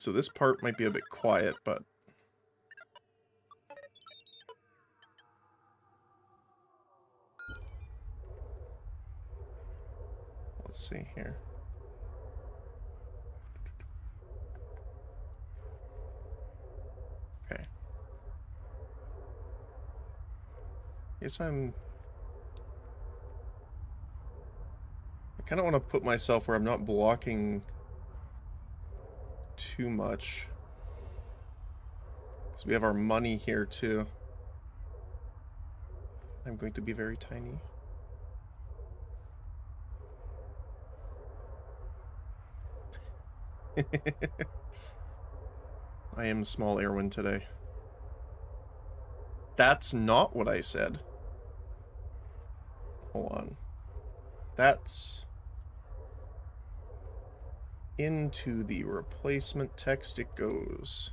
So this part might be a bit quiet, but... let's see here. Okay. Guess I kind of want to put myself where I'm not blocking too much. Because we have our money here too. I'm going to be very tiny. I am small Erwin today. That's not what I said. Hold on. That's into the replacement text it goes.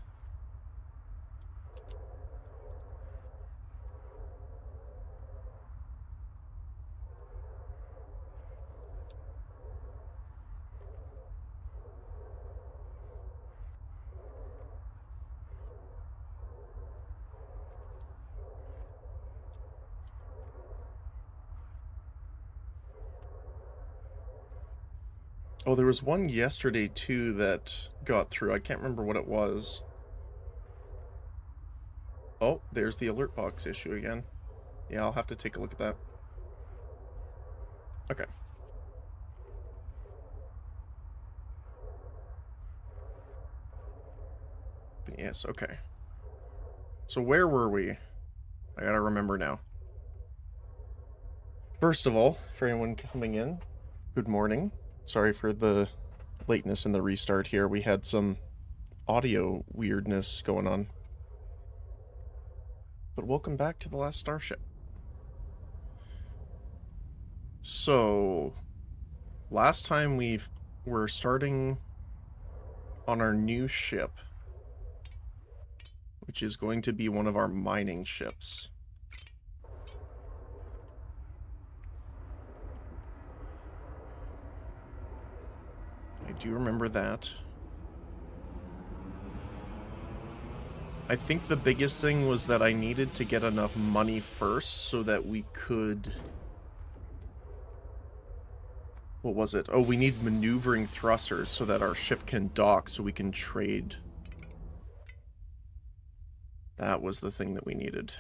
Oh, there was one yesterday, too, that got through. I can't remember what it was. Oh, there's the alert box issue again. Yeah, I'll have to take a look at that. Okay. But yes, okay. So where were we? I gotta remember now. First of all, for anyone coming in, good morning. Sorry for the lateness in the restart here. We had some audio weirdness going on. But welcome back to the last Starship. So, last time we're starting on our new ship, which is going to be one of our mining ships. I do remember that. I think the biggest thing was that I needed to get enough money first so that we could... what was it? Oh, we need maneuvering thrusters so that our ship can dock so we can trade. That was the thing that we needed.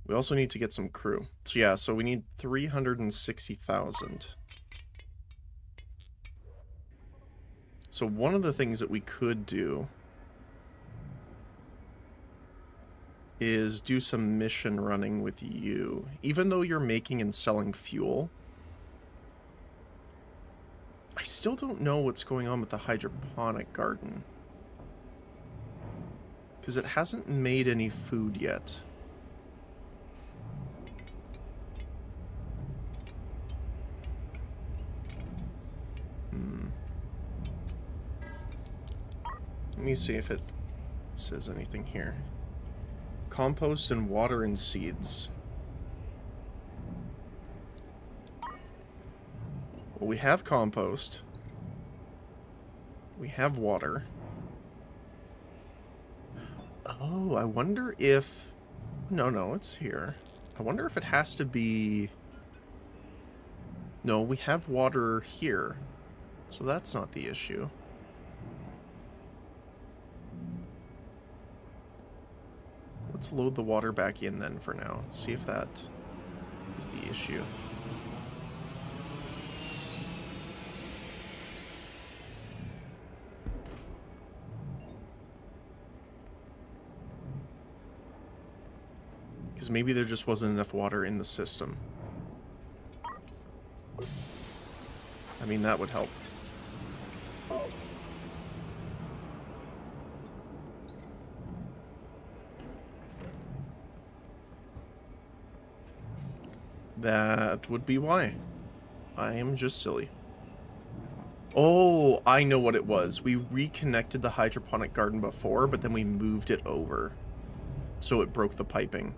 We also need to get some crew. So yeah, so we need 360,000. So one of the things that we could do is do some mission running with you. Even though you're making and selling fuel, I still don't know what's going on with the hydroponic garden. Because it hasn't made any food yet. Let me see if it says anything here. Compost and water and seeds. Well, we have compost. We have water. Oh, I wonder if... No, it's here. I wonder if it has to be... No, we have water here. So that's not the issue. Let's load the water back in then for now. See if that is the issue. Because maybe there just wasn't enough water in the system. I mean, that would help. That would be why. I am just silly. Oh, I know what it was. We reconnected the hydroponic garden before, but then we moved it over. So it broke the piping.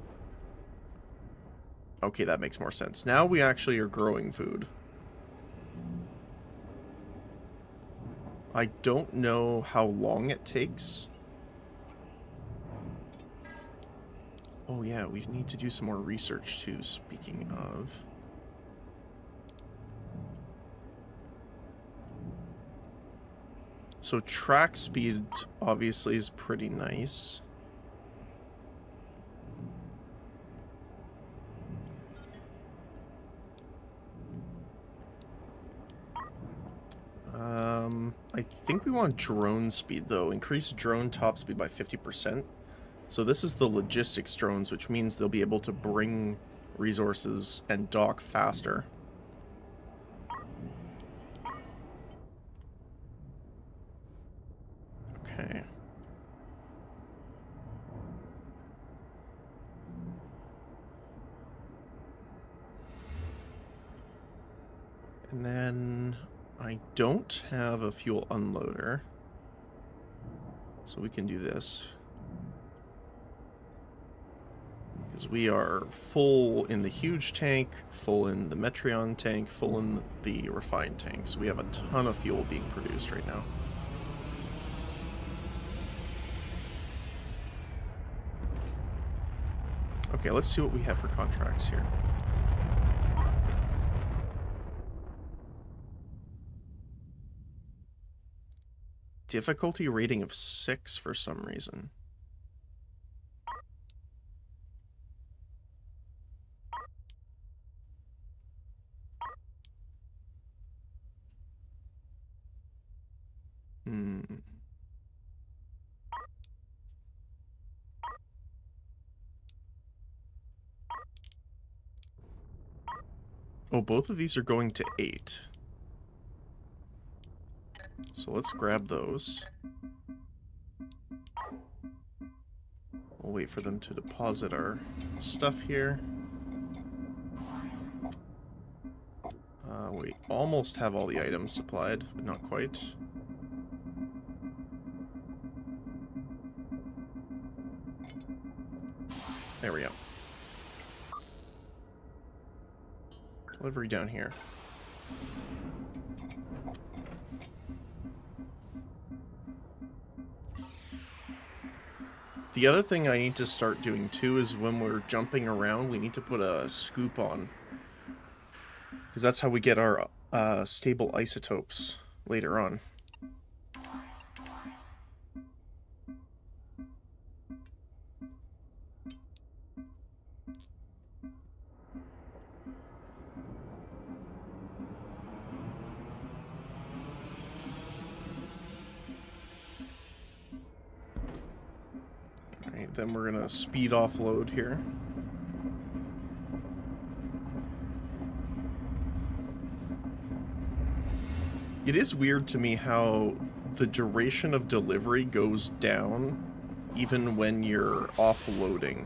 Okay, that makes more sense. Now we actually are growing food. I don't know how long it takes. Oh yeah, we need to do some more research too, speaking of. So track speed obviously is pretty nice. I think we want drone speed though. Increase drone top speed by 50%. So this is the logistics drones, which means they'll be able to bring resources and dock faster. Okay. And then I don't have a fuel unloader, so we can do this. Because we are full in the huge tank, full in the Metreon tank, full in the refined tank. So we have a ton of fuel being produced right now. Okay, let's see what we have for contracts here. Difficulty rating of 6 for some reason. Oh, both of these are going to 8. So let's grab those. We'll wait for them to deposit our stuff here. We almost have all the items supplied, but not quite. There we go. Delivery down here. The other thing I need to start doing too is when we're jumping around, we need to put a scoop on. Because that's how we get our stable isotopes later on. Alright, then we're gonna speed offload here. It is weird to me how the duration of delivery goes down even when you're offloading.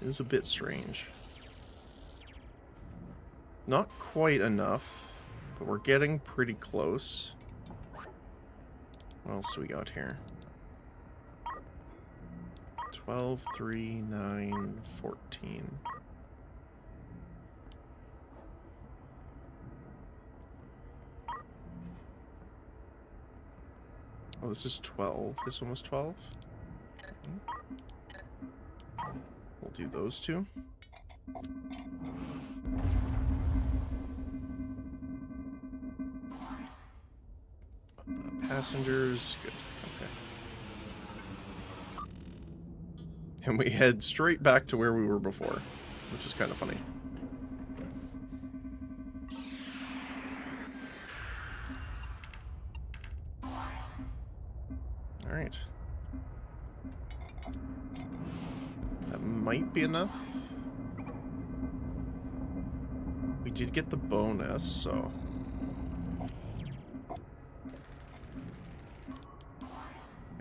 It is a bit strange. Not quite enough, but we're getting pretty close. What else do we got here? 12, 3, 9, 14. Oh, this is 12. This one was 12. We'll do those two. Passengers, good. Okay. And we head straight back to where we were before, which is kind of funny. Alright. That might be enough. We did get the bonus, so...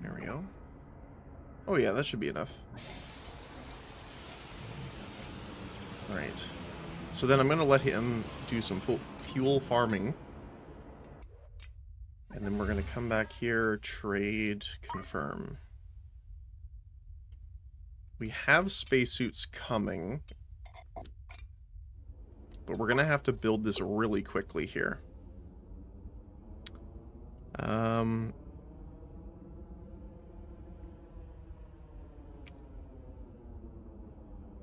There we go. Oh yeah, that should be enough. Alright. So then I'm going to let him do some fuel farming. And then we're going to come back here, trade, confirm. We have spacesuits coming. But we're going to have to build this really quickly here. Um,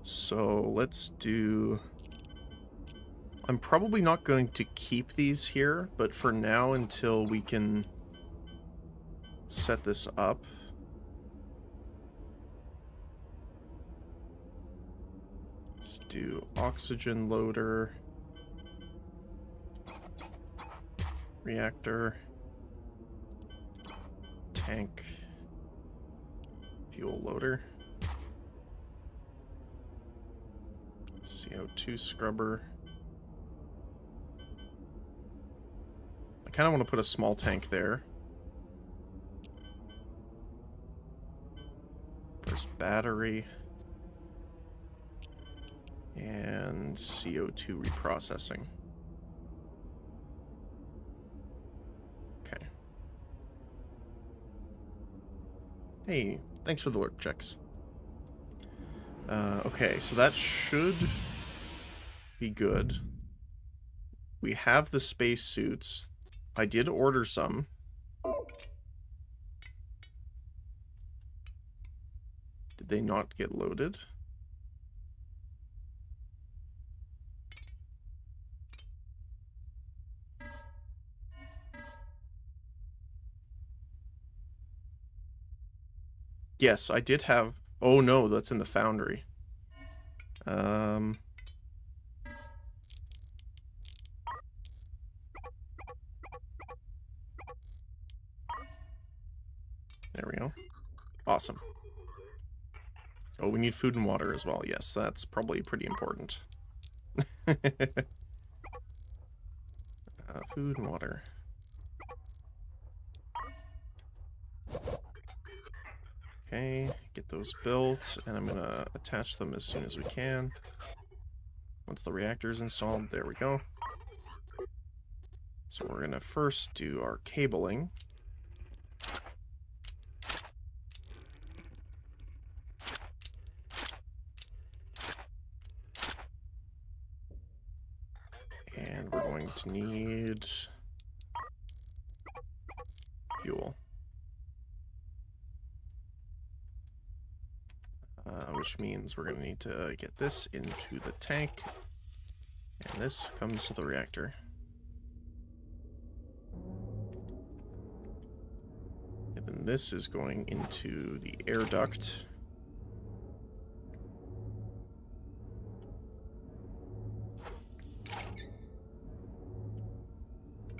so let's do... I'm probably not going to keep these here, but for now, until we can set this up. Let's do oxygen loader, reactor, tank, fuel loader, CO2 scrubber. I kind of want to put a small tank there. First battery. And CO2 reprocessing. Okay. Hey, thanks for the alert checks. Okay, so that should be good. We have the spacesuits. I did order some. Did they not get loaded? Yes, I did have... Oh no, that's in the foundry. There we go. Awesome. Oh, we need food and water as well. Yes, that's probably pretty important. Food and water. Okay, get those built, and I'm gonna attach them as soon as we can. Once the reactor's installed, there we go. So we're gonna first do our cabling. And we're going to need fuel. Which means we're going to need to get this into the tank. And this comes to the reactor. And then this is going into the air duct.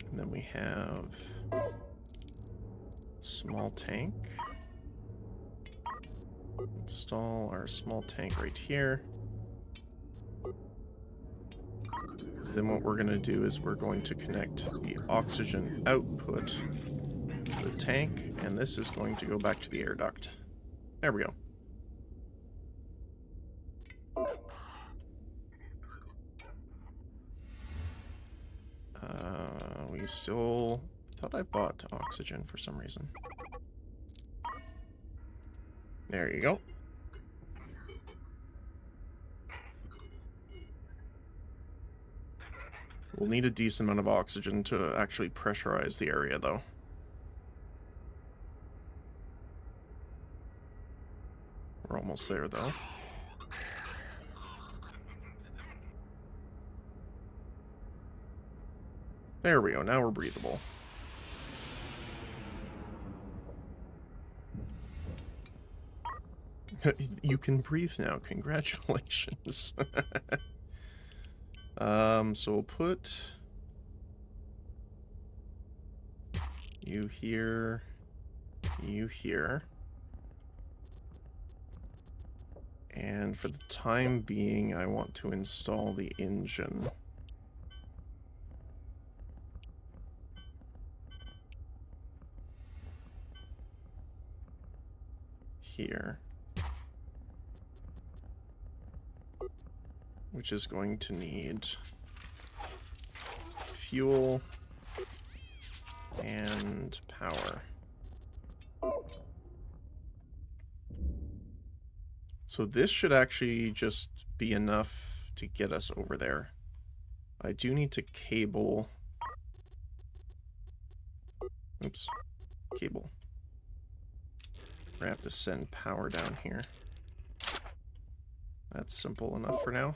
And then we have small tank. Install our small tank right here. Then what we're going to do is we're going to connect the oxygen output to the tank, and this is going to go back to the air duct. There we go. We still... thought I bought oxygen for some reason. There you go. We'll need a decent amount of oxygen to actually pressurize the area, though. We're almost there, though. There we go, now we're breathable. You can breathe now, congratulations. So we'll put you here, you here. And for the time being, I want to install the engine. Here. Which is going to need fuel and power. So this should actually just be enough to get us over there. I do need to cable Oops. Cable. We're gonna have to send power down here. That's simple enough for now.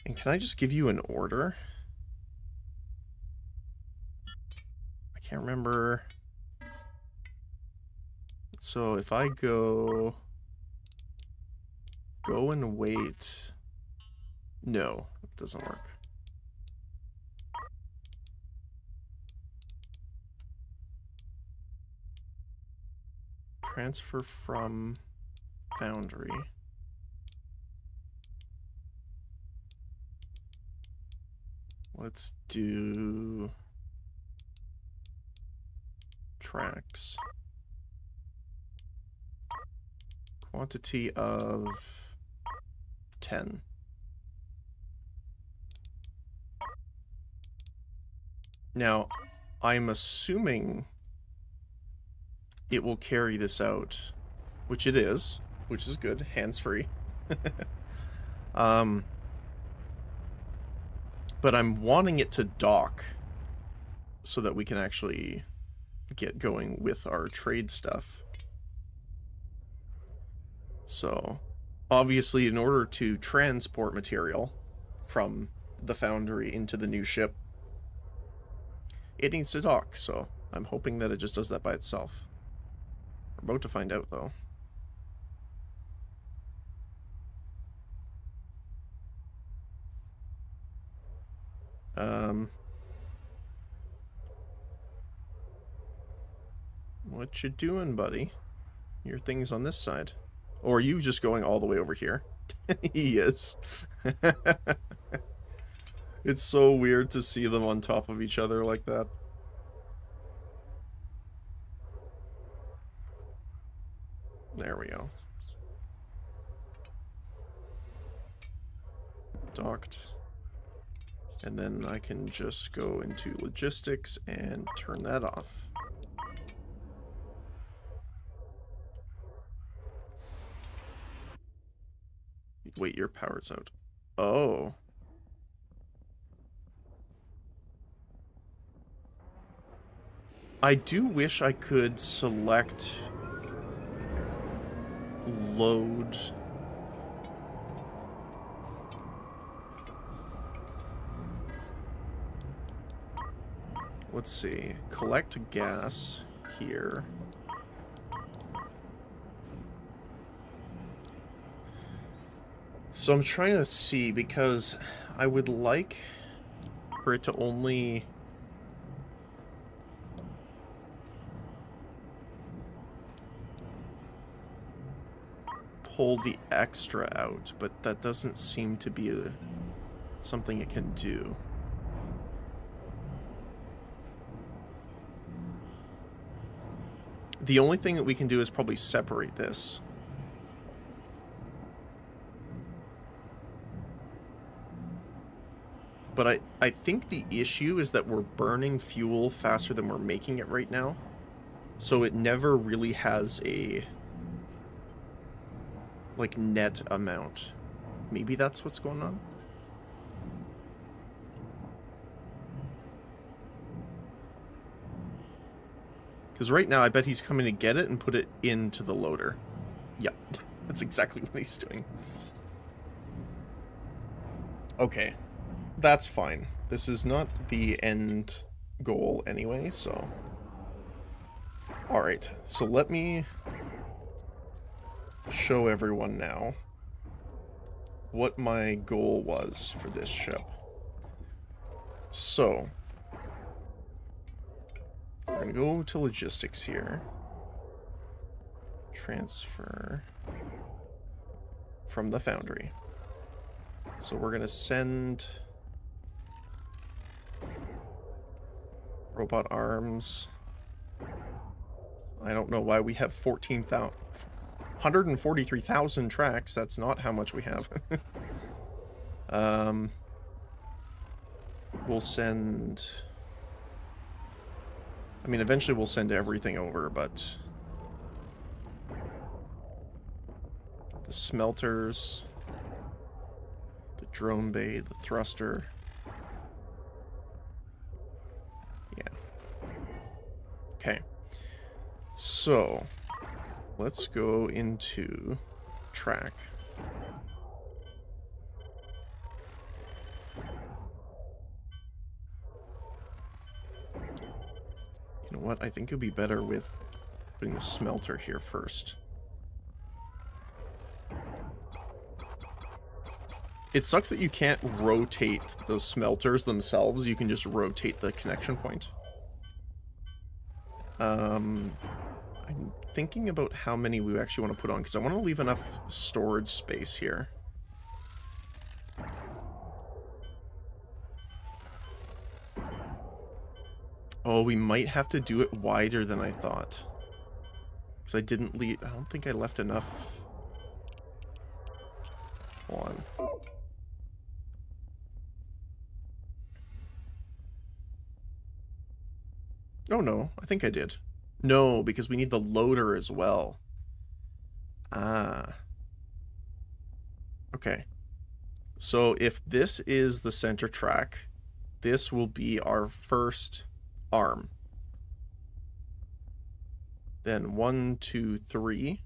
And can I just give you an order? I can't remember. So if I go and wait. No, it doesn't work. Transfer from Foundry. Let's do tracks. Quantity of 10. Now, I'm assuming it will carry this out, which it is, which is good, hands-free. But I'm wanting it to dock so that we can actually get going with our trade stuff. So, obviously, in order to transport material from the foundry into the new ship, it needs to dock, so I'm hoping that it just does that by itself. We're about to find out, though. What you doing, buddy? Your thing's on this side. Or are you just going all the way over here? He is. It's so weird to see them on top of each other like that. There we go. Docked. And then I can just go into logistics and turn that off. Wait, your power's out. Oh. I do wish I could select load. Let's see. Collect gas here. So I'm trying to see, because I would like for it to only pull the extra out, but that doesn't seem to be something it can do. The only thing that we can do is probably separate this. But I think the issue is that we're burning fuel faster than we're making it right now. So it never really has a, like, net amount. Maybe that's what's going on? Because right now I bet he's coming to get it and put it into the loader. Yep, that's exactly what he's doing. Okay. That's fine. This is not the end goal anyway, so... Alright, so let me show everyone now what my goal was for this ship. So, we're going to go to logistics here. Transfer from the foundry. So we're going to send... robot arms. I don't know why we have 143,000 tracks. That's not how much we have. We'll send... I mean, eventually we'll send everything over, but... the smelters... the drone bay, the thruster... Okay. So, let's go into track. You know what? I think it would be better with putting the smelter here first. It sucks that you can't rotate the smelters themselves. You can just rotate the connection point. I'm thinking about how many we actually want to put on, because I want to leave enough storage space here. Oh, we might have to do it wider than I thought. Because I didn't leave... I don't think I left enough... Hold on. Oh, no. I think I did. No, because we need the loader as well. Ah. Okay. So if this is the center track, this will be our first arm. Then 1, 2, 3.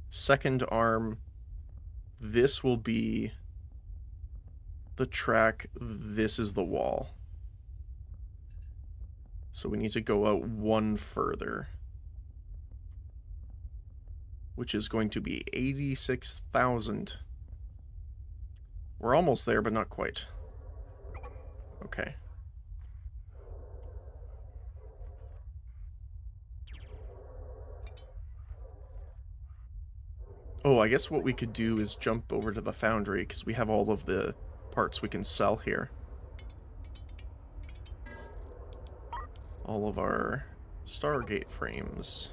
Second arm, this will be the track, this is the wall. So we need to go out one further, which is going to be 86,000. We're almost there, but not quite. Okay. Oh, I guess what we could do is jump over to the foundry, because we have all of the parts we can sell here. All of our Stargate frames.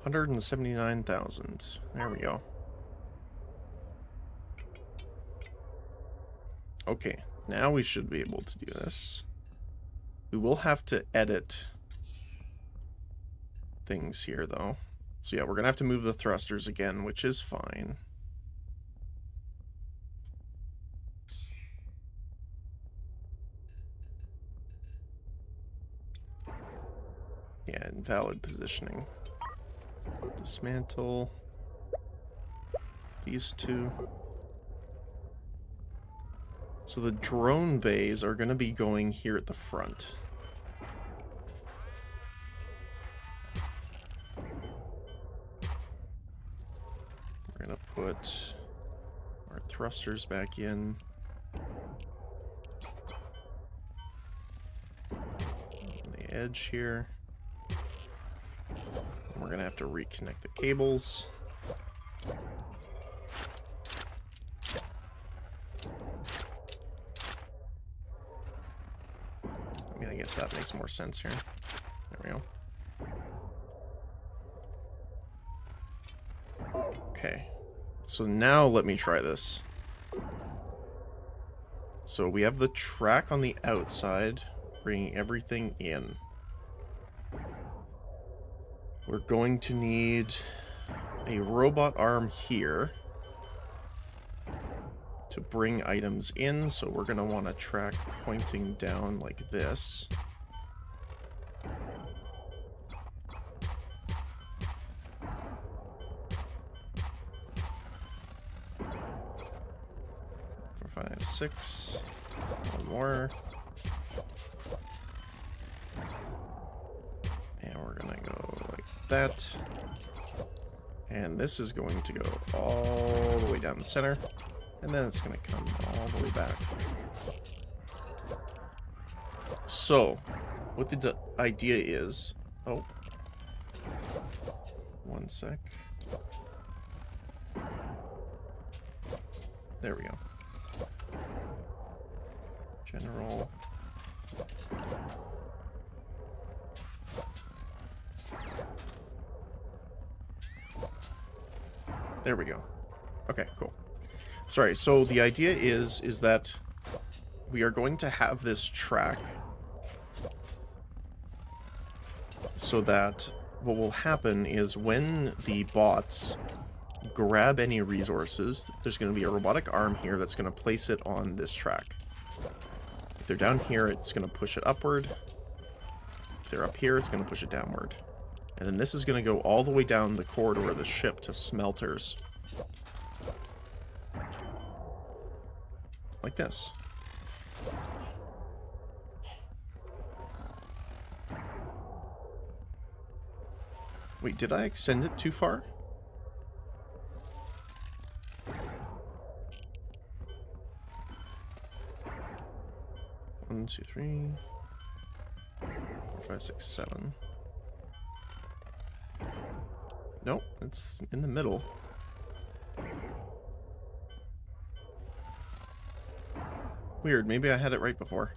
179,000. There we go. Okay, now we should be able to do this. We will have to edit things here, though. So yeah, we're gonna have to move the thrusters again, which is fine. Yeah, invalid positioning. Dismantle these two. So the drone bays are going to be going here at the front. We're going to put our thrusters back in. On the edge here. And we're going to have to reconnect the cables. I mean, I guess that makes more sense here. There we go. Okay. So now let me try this. So we have the track on the outside, bringing everything in. We're going to need a robot arm here to bring items in, so we're going to want a track pointing down like this. Four, 5, 6. One more. And we're going to go like that. And this is going to go all the way down the center. And then it's going to come all the way back. So, what the idea is... Oh. One sec. There we go. General. There we go. Okay, cool. Sorry, so the idea is that we are going to have this track so that what will happen is when the bots grab any resources, there's going to be a robotic arm here that's going to place it on this track. If they're down here, it's going to push it upward. If they're up here, it's going to push it downward. And then this is going to go all the way down the corridor of the ship to smelters. Like this. Wait, did I extend it too far? One, two, three, 4, 5, 6, 7. Nope, it's in the middle. Weird, maybe I had it right before.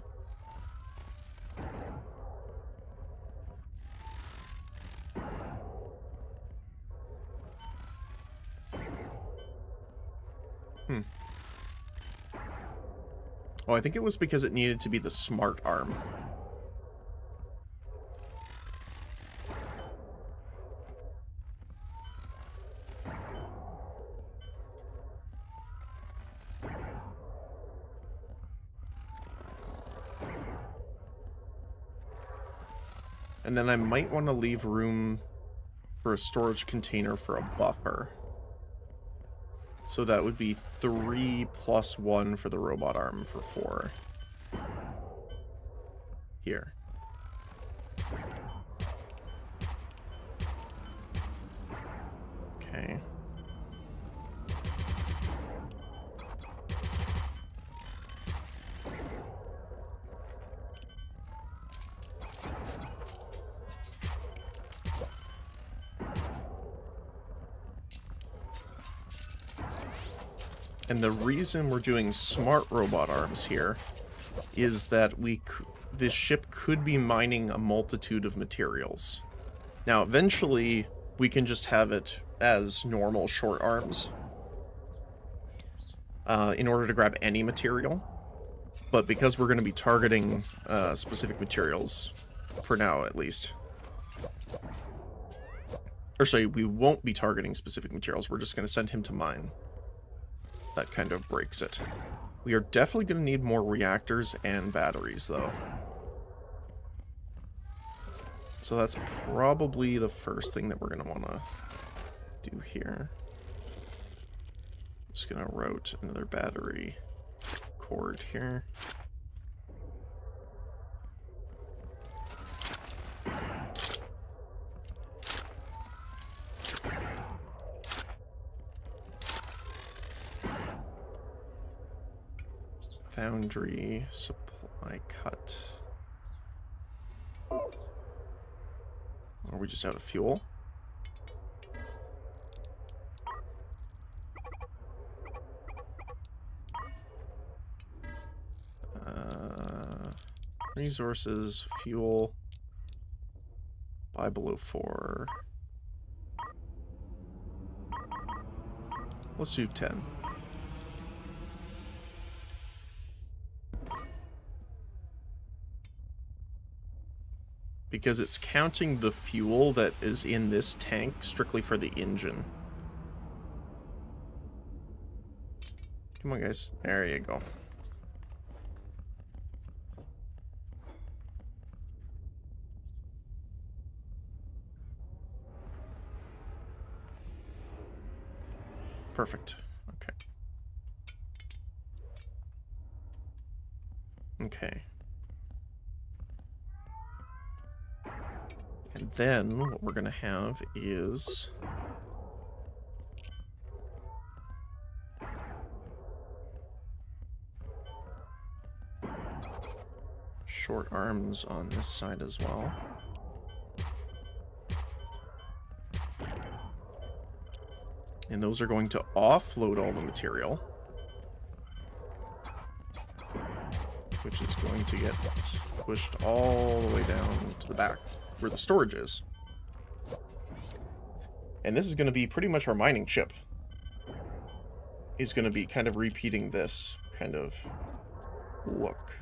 Oh, I think it was because it needed to be the smart arm. And then I might want to leave room for a storage container for a buffer. So that would be 3 plus 1 for the robot arm for 4. Here. Okay. And the reason we're doing smart robot arms here is that this ship could be mining a multitude of materials. Now, eventually, we can just have it as normal short arms in order to grab any material. But because we're going to be targeting specific materials, for now at least. Or sorry, we won't be targeting specific materials. We're just going to send him to mine. That kind of breaks it. We are definitely going to need more reactors and batteries, though. So that's probably the first thing that we're going to want to do here. Just going to route another battery cord here. Foundry supply cut. Are we just out of fuel? Resources, fuel, buy below 4. Let's do 10. Because it's counting the fuel that is in this tank strictly for the engine. Come on, guys. There you go. Perfect. Okay. Okay. And then what we're going to have is short arms on this side as well. And those are going to offload all the material, which is going to get pushed all the way down to the back where the storage is. And this is going to be pretty much our mining ship. Is going to be kind of repeating this kind of look.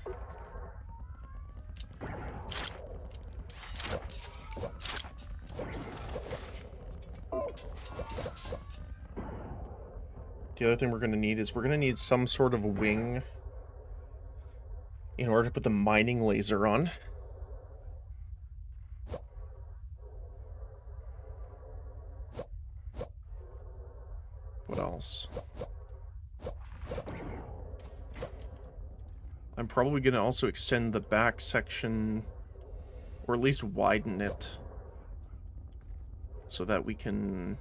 The other thing we're going to need is we're going to need some sort of wing in order to put the mining laser on. What else? I'm probably going to also extend the back section, or at least widen it, so that we can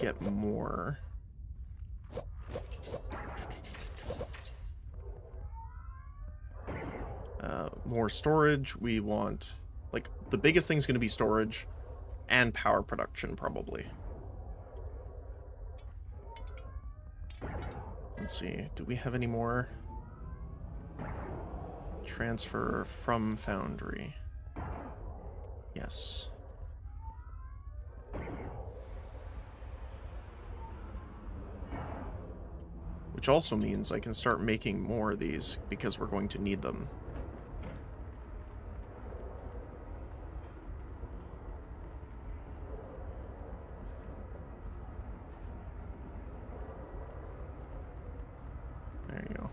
get more. More storage. We want, like, the biggest thing is going to be storage and power production, probably. Let's see, do we have any more? Transfer from foundry. Yes. Which also means I can start making more of these because we're going to need them. There you go.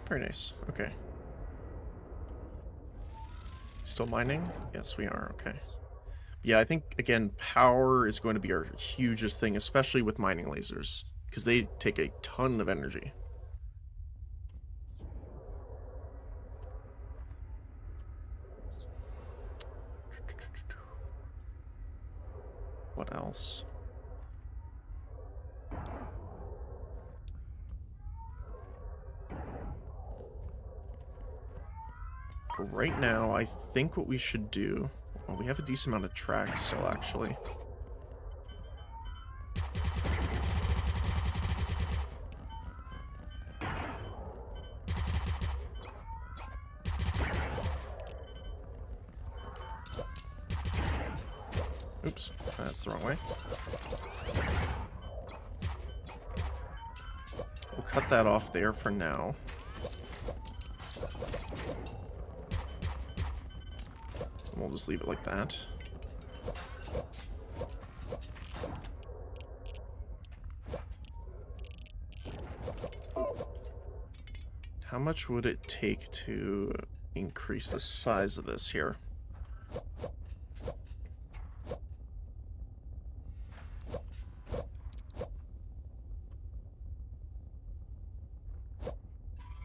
Very nice. Okay. Still mining? Yes, we are. Okay. Yeah, I think, again, power is going to be our hugest thing, especially with mining lasers, because they take a ton of energy. What else? For right now, I think what we should do... Well, we have a decent amount of tracks still, actually. Oops, that's the wrong way. We'll cut that off there for now. We'll just leave it like that. How much would it take to increase the size of this here?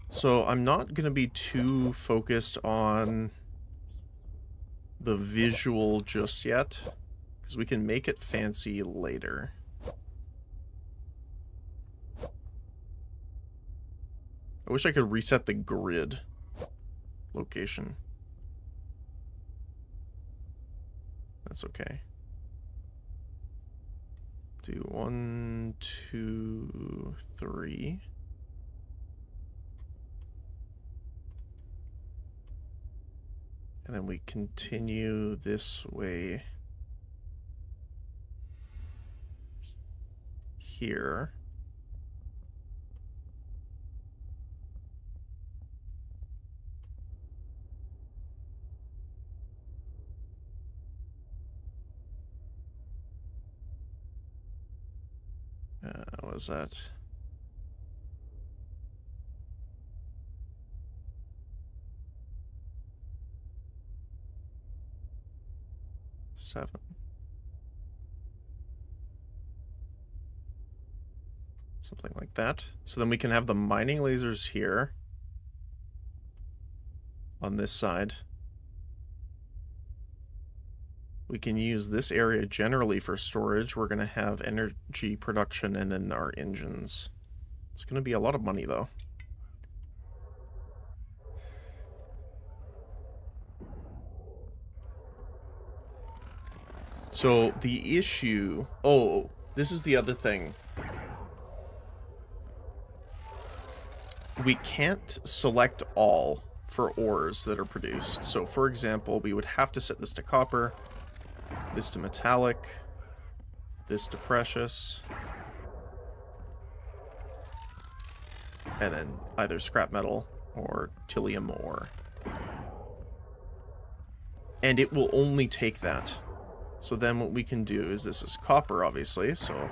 So I'm not going to be too focused on the visual just yet, because we can make it fancy later. I wish I could reset the grid location. That's okay. Do 1, 2, 3. And then we continue this way here. What was that? Seven. Something like that. So then we can have the mining lasers here on this side. We can use this area generally for storage. We're going to have energy production and then our engines. It's going to be a lot of money, though. So the issue... Oh, this is the other thing. We can't select all for ores that are produced. So, for example, we would have to set this to copper, this to metallic, this to precious, and then either scrap metal or titanium ore. And it will only take that. So then what we can do is, this is copper, obviously, so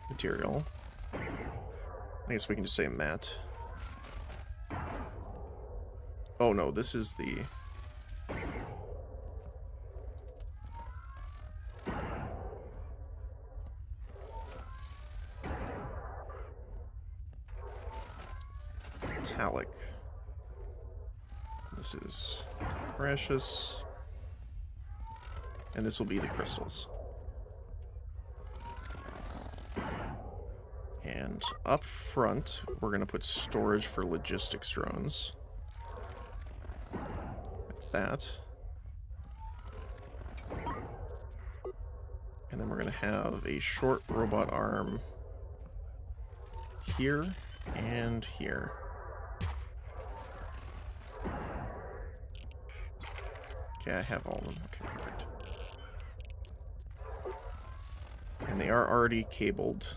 material. I guess we can just say matte. Oh no, this is the... metallic. This is precious. And this will be the crystals. And up front, we're going to put storage for logistics drones. Like that. And then we're going to have a short robot arm here and here. Okay, I have all of them. Okay, perfect. And they are already cabled.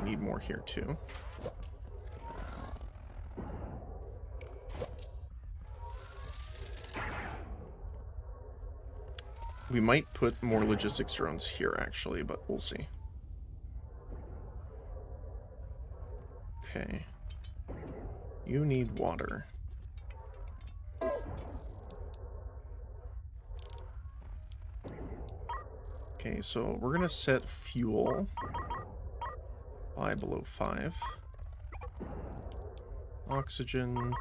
Need more here too. We might put more logistics drones here actually, but we'll see. Okay. You need water. Okay, so we're gonna set fuel by below 5. Oxygen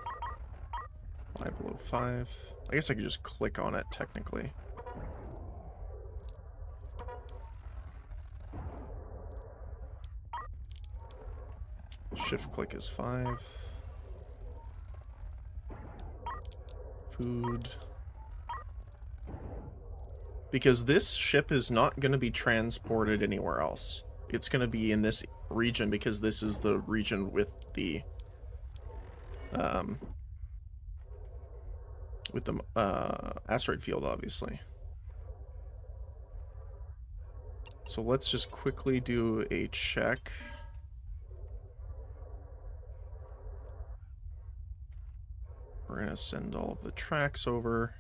by below 5. I guess I could just click on it technically. Shift click is 5. Food. Because this ship is not going to be transported anywhere else. It's going to be in this region because this is the region with the asteroid field, obviously. So let's just quickly do a check. We're going to send all of the tracks over.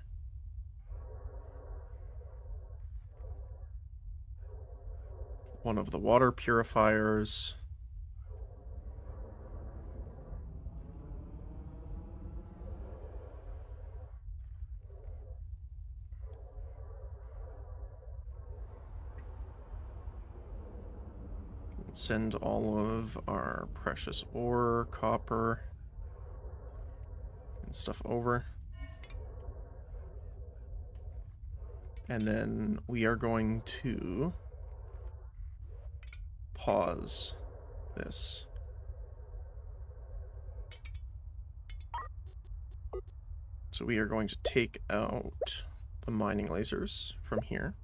One of the water purifiers. Send all of our precious ore, copper, and stuff over. And then we are going to pause this. So we are going to take out the mining lasers from here.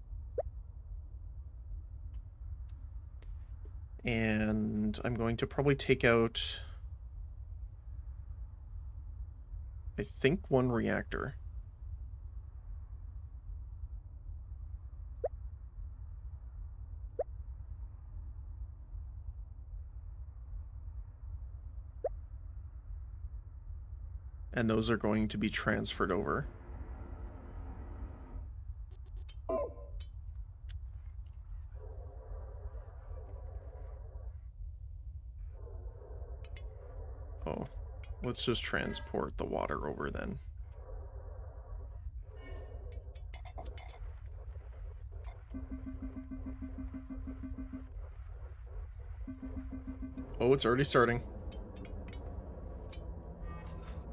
And I'm going to probably take out, I think, one reactor. And those are going to be transferred over. Oh, let's just transport the water over then. Oh, it's already starting.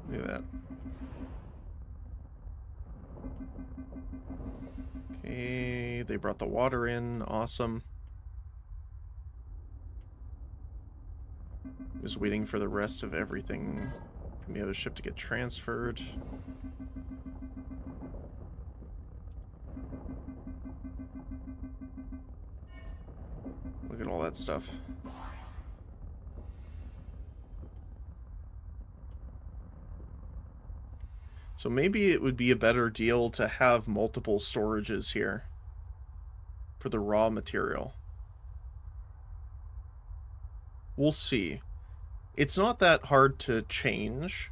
Look at that. Okay, they brought the water in. Awesome. Just waiting for the rest of everything from the other ship to get transferred. Look at all that stuff. So maybe it would be a better deal to have multiple storages here for the raw material. We'll see. It's not that hard to change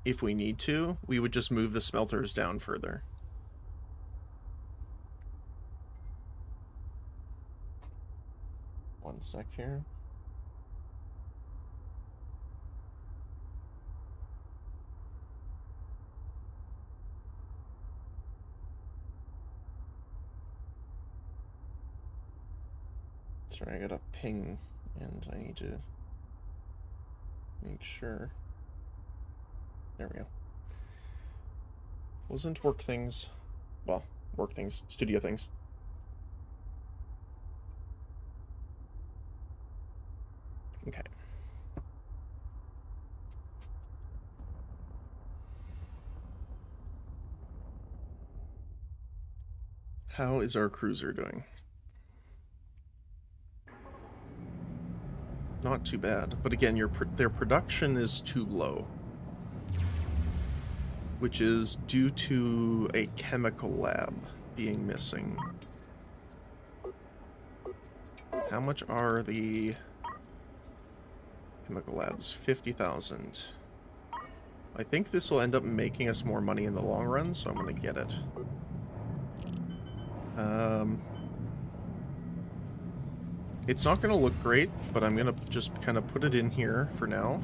if we need to. We would just move the smelters down further. One sec here. Sorry, I got a ping and I need to make sure. There we go. Wasn't work things. Well, work things, studio things. Okay. How is our cruiser doing? Not too bad, but again, their production is too low, which is due to a chemical lab being missing. How much are the chemical labs? 50,000. I think this will end up making us more money in the long run, so I'm going to get it. It's not going to look great, but I'm going to just kind of put it in here for now.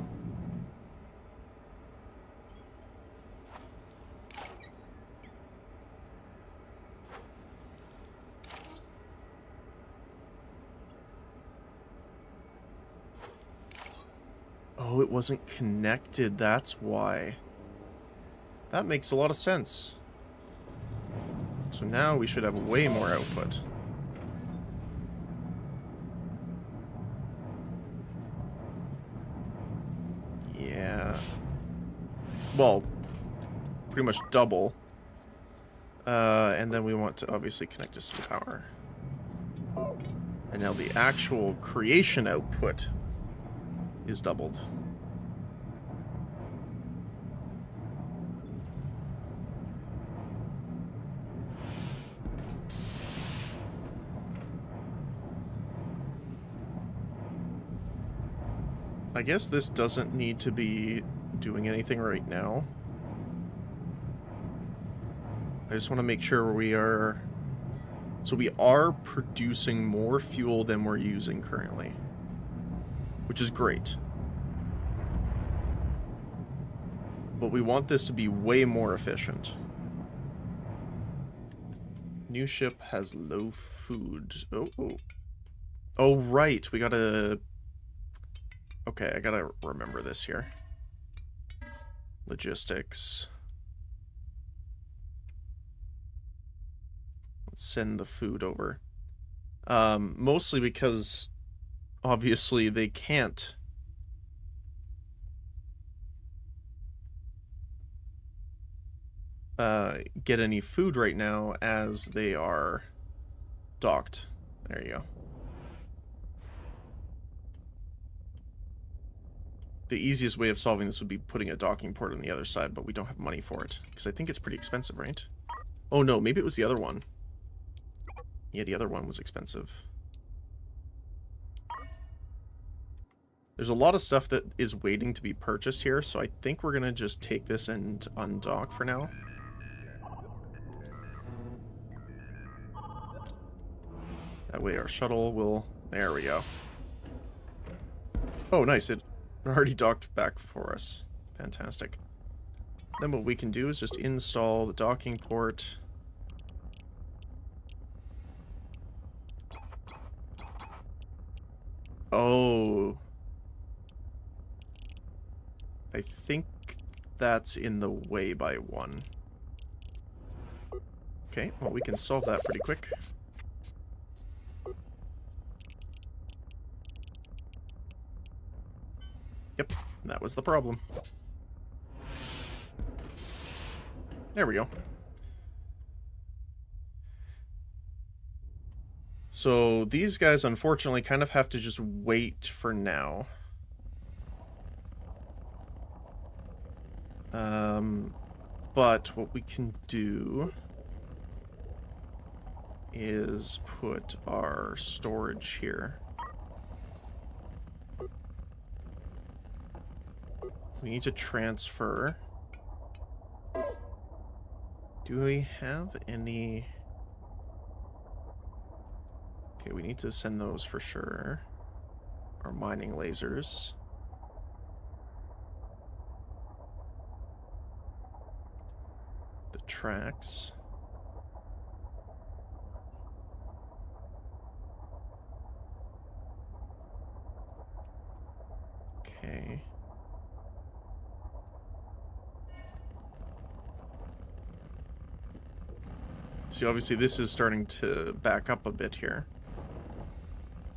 Oh, it wasn't connected, that's why. That makes a lot of sense. So now we should have way more output. Yeah. Well, pretty much double. And then we want to obviously connect to some power. And now the actual creation output is doubled. I guess this doesn't need to be doing anything right now. I just want to make sure we are... So we are producing more fuel than we're using currently, which is great. But we want this to be way more efficient. New ship has low food. Oh. Oh, right. We gotta... Okay, I gotta remember this here. Logistics. Let's send the food over. Mostly because, obviously, they can't get any food right now as they are docked. There you go. The easiest way of solving this would be putting a docking port on the other side, but we don't have money for it. Because I think it's pretty expensive, right? Oh no, maybe it was the other one. Yeah, the other one was expensive. There's a lot of stuff that is waiting to be purchased here, so I think we're going to just take this and undock for now. That way our shuttle will... There we go. Oh, nice. It already docked back for us. Fantastic. Then what we can do is just install the docking port. Oh. I think that's in the way by one. Okay, well we can solve that pretty quick. Yep, that was the problem. There we go. So these guys unfortunately kind of have to just wait for now. But what we can do is put our storage here. We need to transfer. Do we have any... Okay, we need to send those for sure. our mining lasers. The tracks. Okay. See, obviously this is starting to back up a bit here.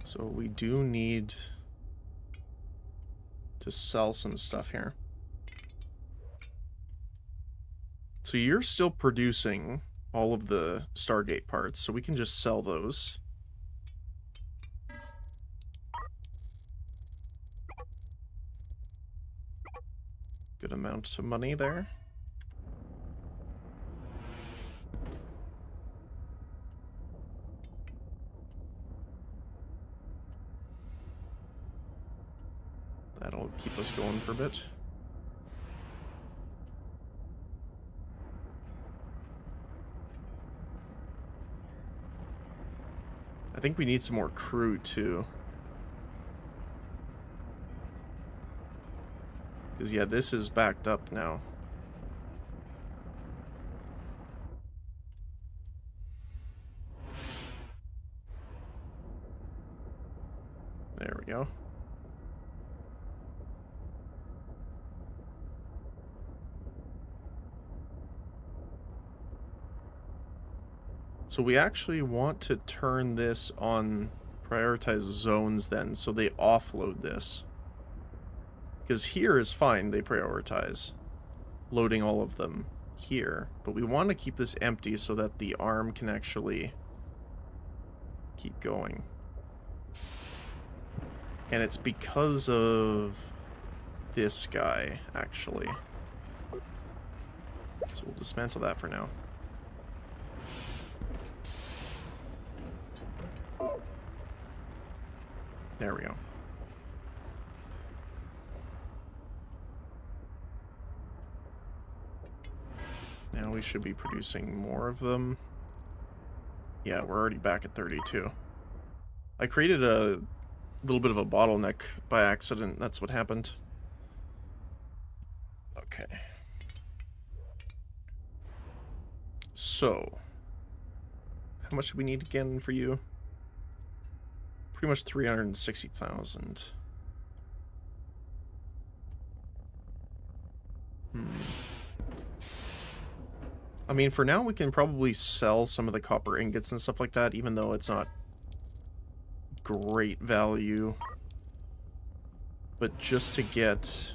So we do need to sell some stuff here. So you're still producing all of the Stargate parts, so we can just sell those. Good amount of money there. That'll keep us going for a bit. I think we need some more crew, too. Because, yeah, this is backed up now. There we go. So we actually want to turn this on prioritize zones then, so they offload this. Because here is fine, they prioritize loading all of them here. But we want to keep this empty so that the arm can actually keep going. And it's because of this guy, actually. So we'll dismantle that for now. There we go. Now we should be producing more of them. Yeah, we're already back at 32. I created a little bit of a bottleneck by accident. That's what happened. Okay. So, how much do we need again for you? Pretty much 360,000. I mean, for now we can probably sell some of the copper ingots and stuff like that, even though it's not great value. But just to get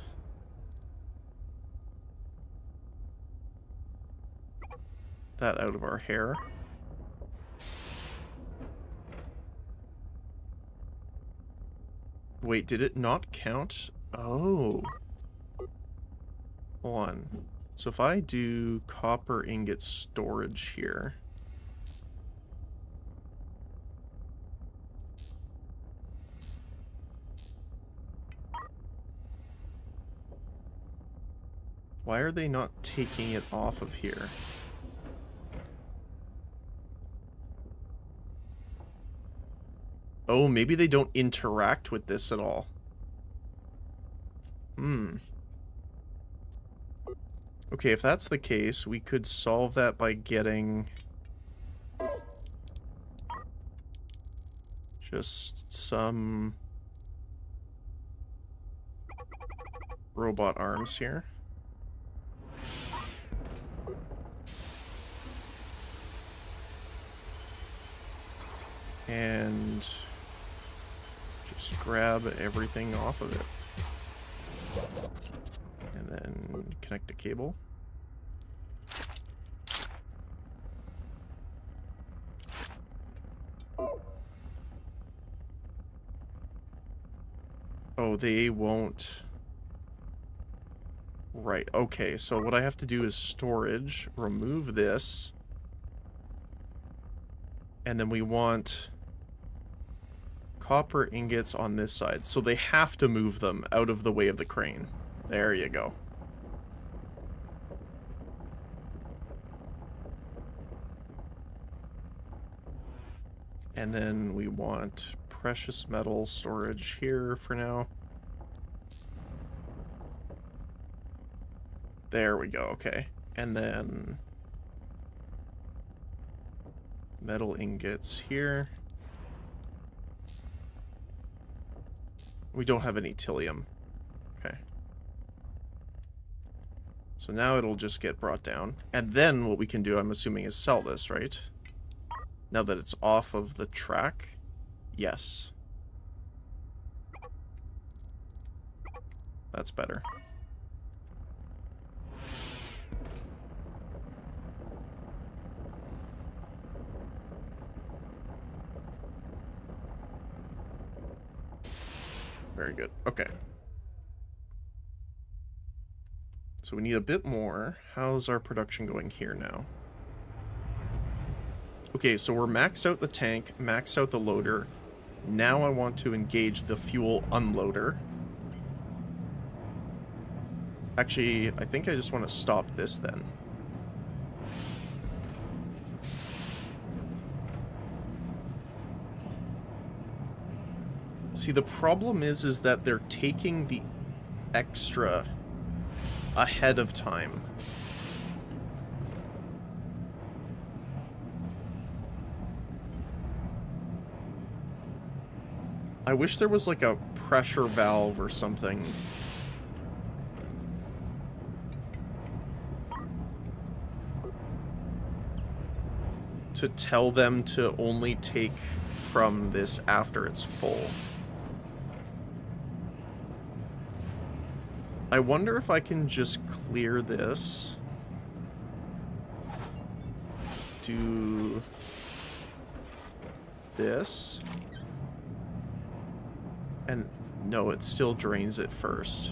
that out of our hair. Wait, did it not count? Oh. Hold on. So if I do copper ingot storage here. Why are they not taking it off of here? Oh, maybe they don't interact with this at all. Okay, if that's the case, we could solve that by getting just some robot arms here. And just grab everything off of it. And then connect a cable. Oh, they won't. Right, okay, so what I have to do is storage, remove this, and then we want copper ingots on this side. So they have to move them out of the way of the crane. There you go. And then we want precious metal storage here for now. There we go, okay. And then metal ingots here. We don't have any tillium. Okay. So now it'll just get brought down. And then what we can do, I'm assuming, is sell this, right? Now that it's off of the track? Yes. That's better. Very good. Okay. So we need a bit more. How's our production going here now? Okay, so we're maxed out the tank, maxed out the loader. Now I want to engage the fuel unloader. Actually, I think I just want to stop this then. See, the problem is that they're taking the extra ahead of time. I wish there was like a pressure valve or something. To tell them to only take from this after it's full. I wonder if I can just clear this. Do this. And no, it still drains it first.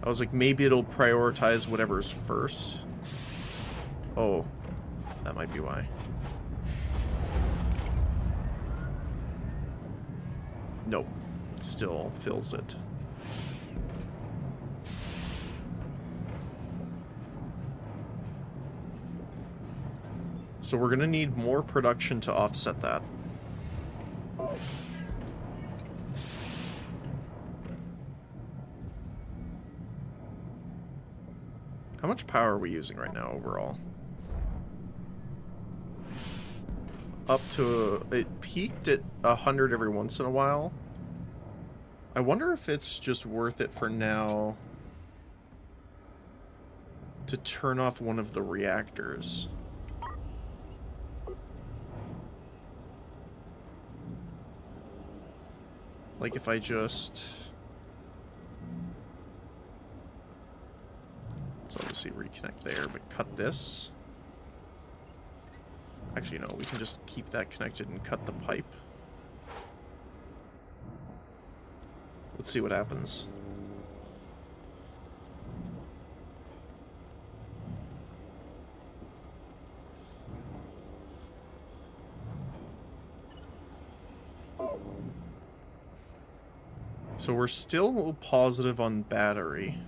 I was like, maybe it'll prioritize whatever's first. Oh, that might be why. Nope, it still fills it. So we're gonna need more production to offset that. How much power are we using right now overall? Up to... it peaked at 100 every once in a while. I wonder if it's just worth it for now to turn off one of the reactors. Like if I just... let's obviously reconnect there, but cut this. Actually, no, we can just keep that connected and cut the pipe. Let's see what happens. So we're still positive on battery.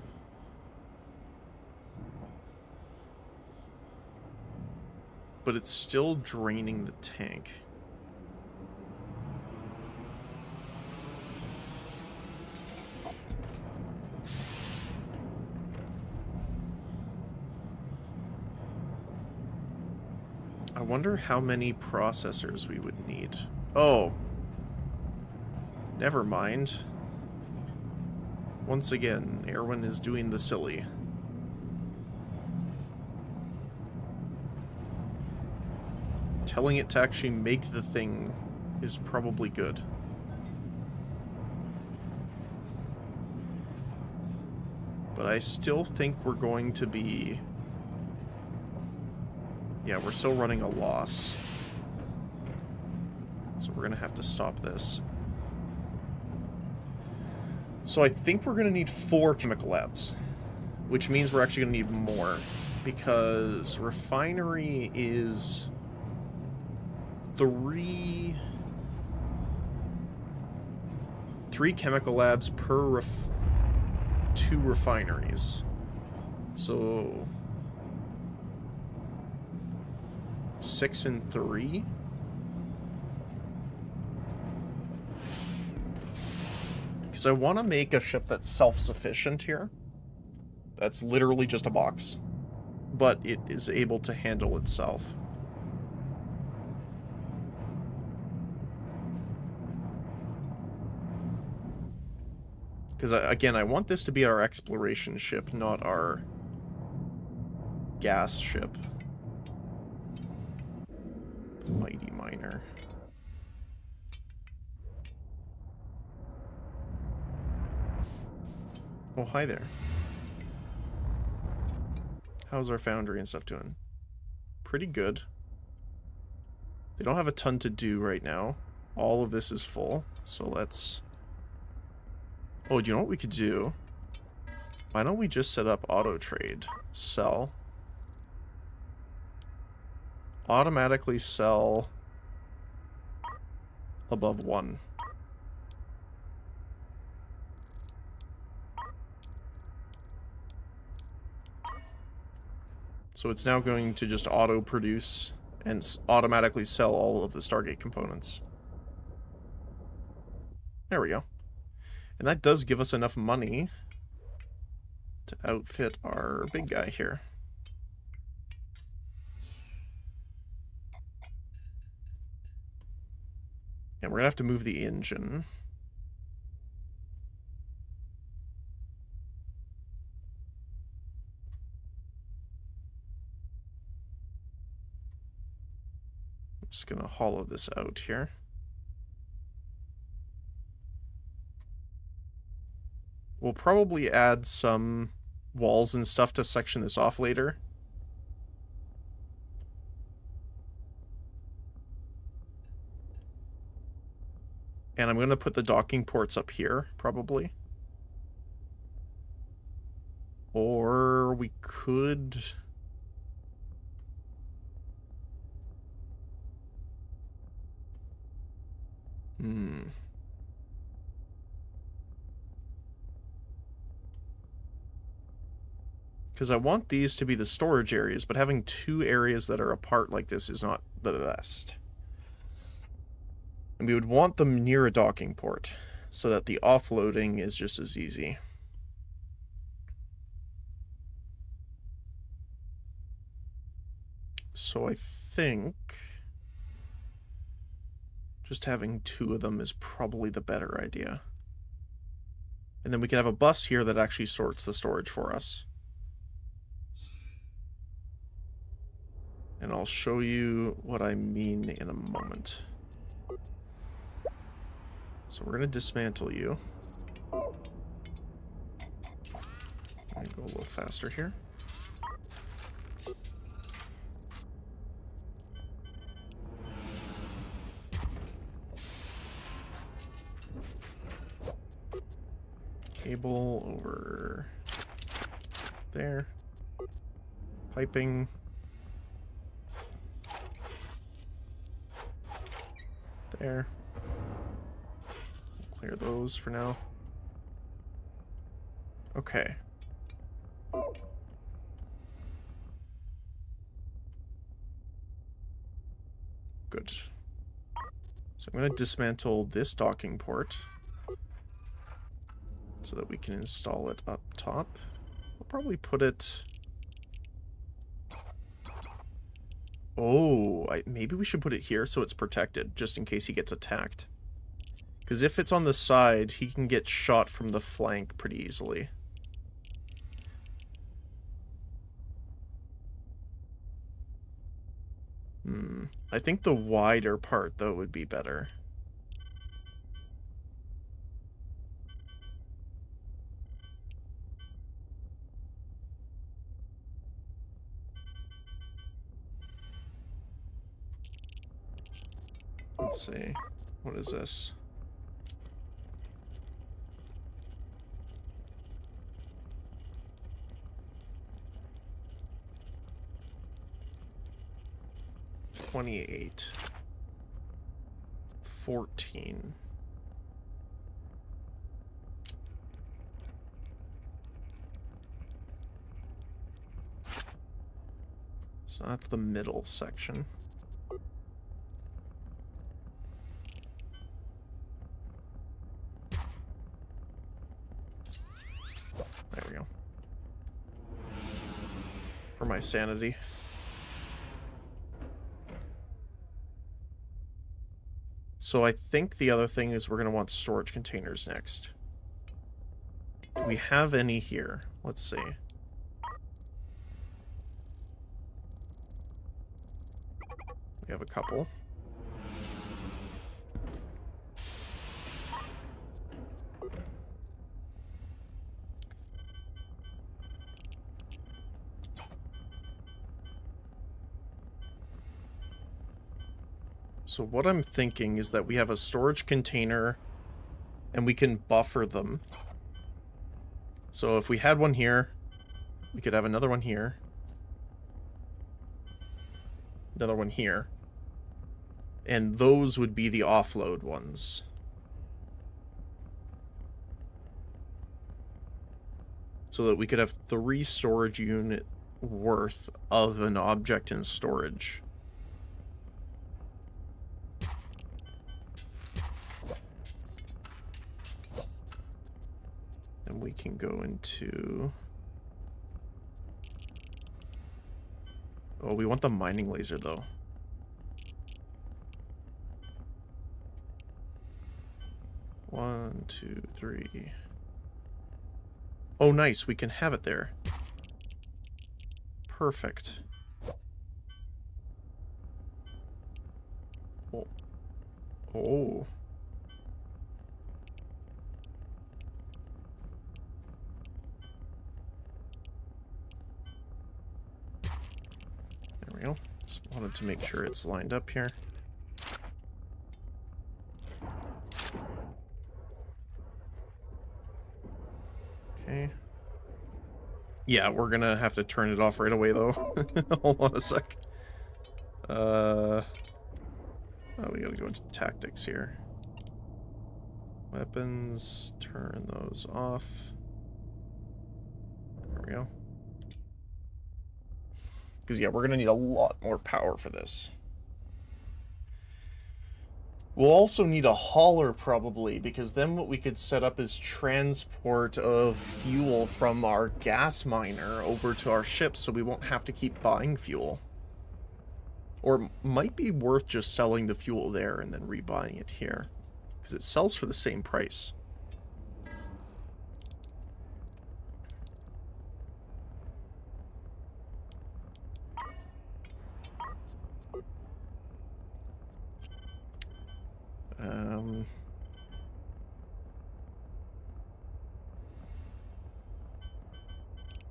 But it's still draining the tank. I wonder how many processors we would need. Oh. Never mind. Once again, Erwin is doing the silly. Telling it to actually make the thing is probably good. But I still think we're going to be... yeah, we're still running a loss. So we're going to have to stop this. So I think we're going to need 4 chemical labs. Which means we're actually going to need more. Because refinery is... 3 chemical labs per 2 refineries. So 6 and 3. Because I want to make a ship that's self-sufficient here. That's literally just a box. But it is able to handle itself. Because, again, I want this to be our exploration ship, not our gas ship. Mighty Miner. Oh, hi there. How's our foundry and stuff doing? Pretty good. They don't have a ton to do right now. All of this is full, so let's... Oh, do you know what we could do? Why don't we just set up auto trade? Sell. Automatically sell above 1. So it's now going to just auto-produce and automatically sell all of the Stargate components. There we go. And that does give us enough money to outfit our big guy here. And we're gonna have to move the engine. I'm just gonna hollow this out here. We'll probably add some walls and stuff to section this off later. And I'm going to put the docking ports up here, probably. Or we could... Because I want these to be the storage areas, but having 2 areas that are apart like this is not the best. And we would want them near a docking port, so that the offloading is just as easy. So I think just having 2 of them is probably the better idea. And then we can have a bus here that actually sorts the storage for us. And I'll show you what I mean in a moment. So we're going to dismantle you. I'm going to go a little faster here. Cable over there. Piping. There. Clear those for now. Okay. Good. So I'm going to dismantle this docking port so that we can install it up top. We'll probably put it... Oh, maybe we should put it here so it's protected, just in case he gets attacked. Because if it's on the side, he can get shot from the flank pretty easily. I think the wider part, though, would be better. Let's see. What is this? $28. $14. So that's the middle section. my sanity. So I think the other thing is we're going to want storage containers next. Do we have any here? Let's see. We have a couple. So what I'm thinking is that we have a storage container and we can buffer them. So if we had one here, we could have another one here. Another one here. And those would be the offload ones. So that we could have 3 storage unit worth of an object in storage. And we can go into... Oh, we want the mining laser, though. One, two, three. Oh, nice. We can have it there. Perfect. Oh. Oh. There we go. Just wanted to make sure it's lined up here. Okay. Yeah, we're gonna have to turn it off right away, though. Hold on a sec. Oh, we gotta go into tactics here. Weapons, turn those off. There we go. Because, yeah, we're gonna need a lot more power for this. We'll also need a hauler, probably, because then what we could set up is transport of fuel from our gas miner over to our ship, so we won't have to keep buying fuel. Or it might be worth just selling the fuel there and then rebuying it here, because it sells for the same price.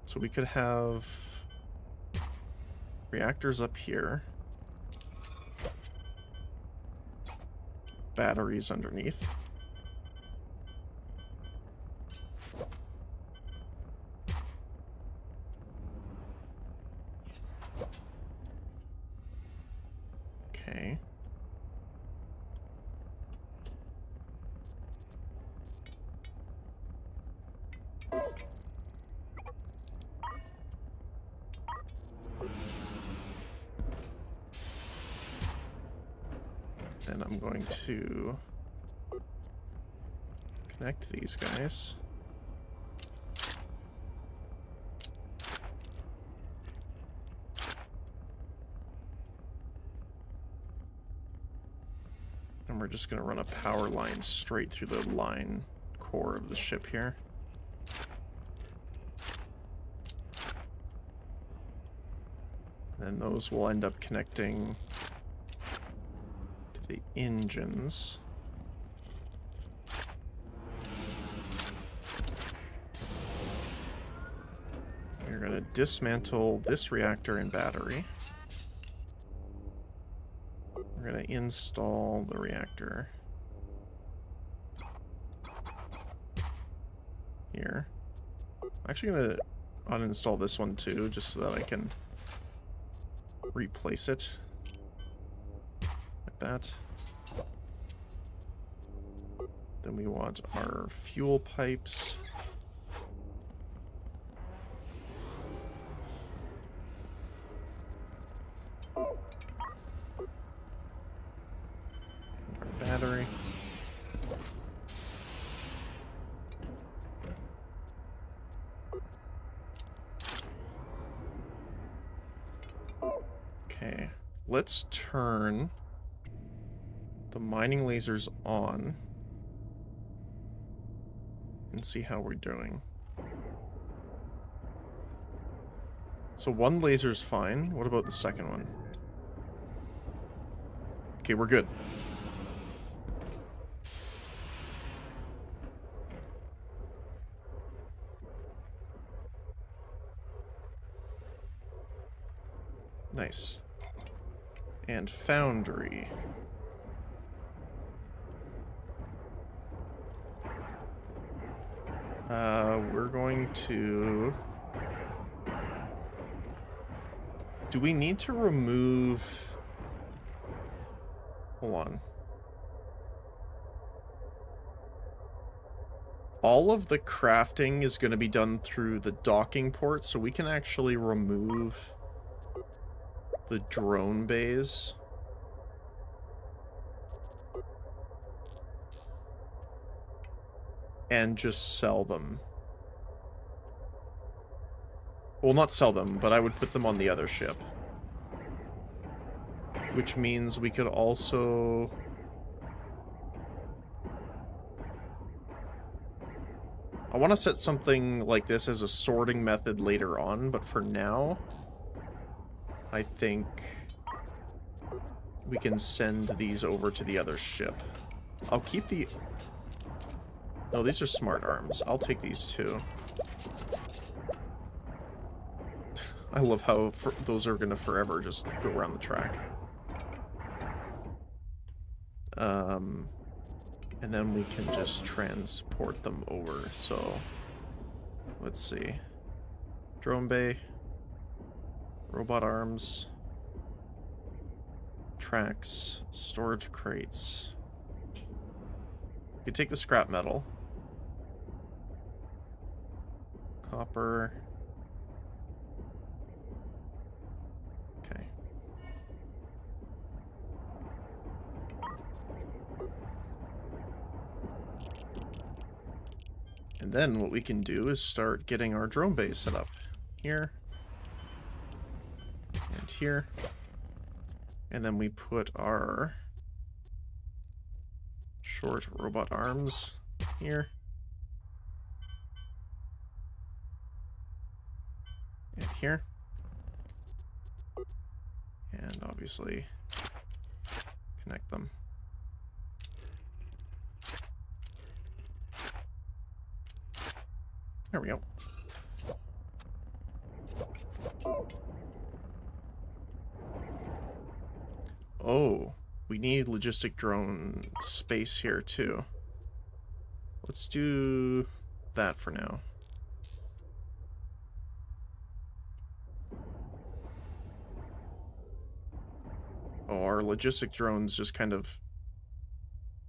So we could have reactors up here, batteries underneath. Okay. And I'm going to connect these guys. And we're just going to run a power line straight through the line core of the ship here. And those will end up connecting to the engines. We're going to dismantle this reactor and battery. We're going to install the reactor here. I'm actually going to uninstall this one too, just so that I can replace it like that. Then we want our fuel pipes. And our battery. Okay, let's turn the mining lasers on and see how we're doing. So one laser's fine. What about the second one? Okay, we're good. Nice. And foundry. We're going to... Do we need to remove... Hold on. All of the crafting is going to be done through the docking port, so we can actually remove the drone bays. And just sell them. Well, not sell them, but I would put them on the other ship. Which means we could also... I want to set something like this as a sorting method later on, but for now, I think we can send these over to the other ship. I'll keep the... No, these are smart arms. I'll take these too. I love how those are going to forever just go around the track. And then we can just transport them over. So, let's see. Drone bay. Robot arms. Tracks. Storage crates. We can take the scrap metal. Copper. Okay. And then what we can do is start getting our drone base set up. Here. And here. And then we put our short robot arms here. And here. And obviously connect them. There we go. Oh, we need logistic drone space here too. Let's do that for now. Oh, our logistic drones just kind of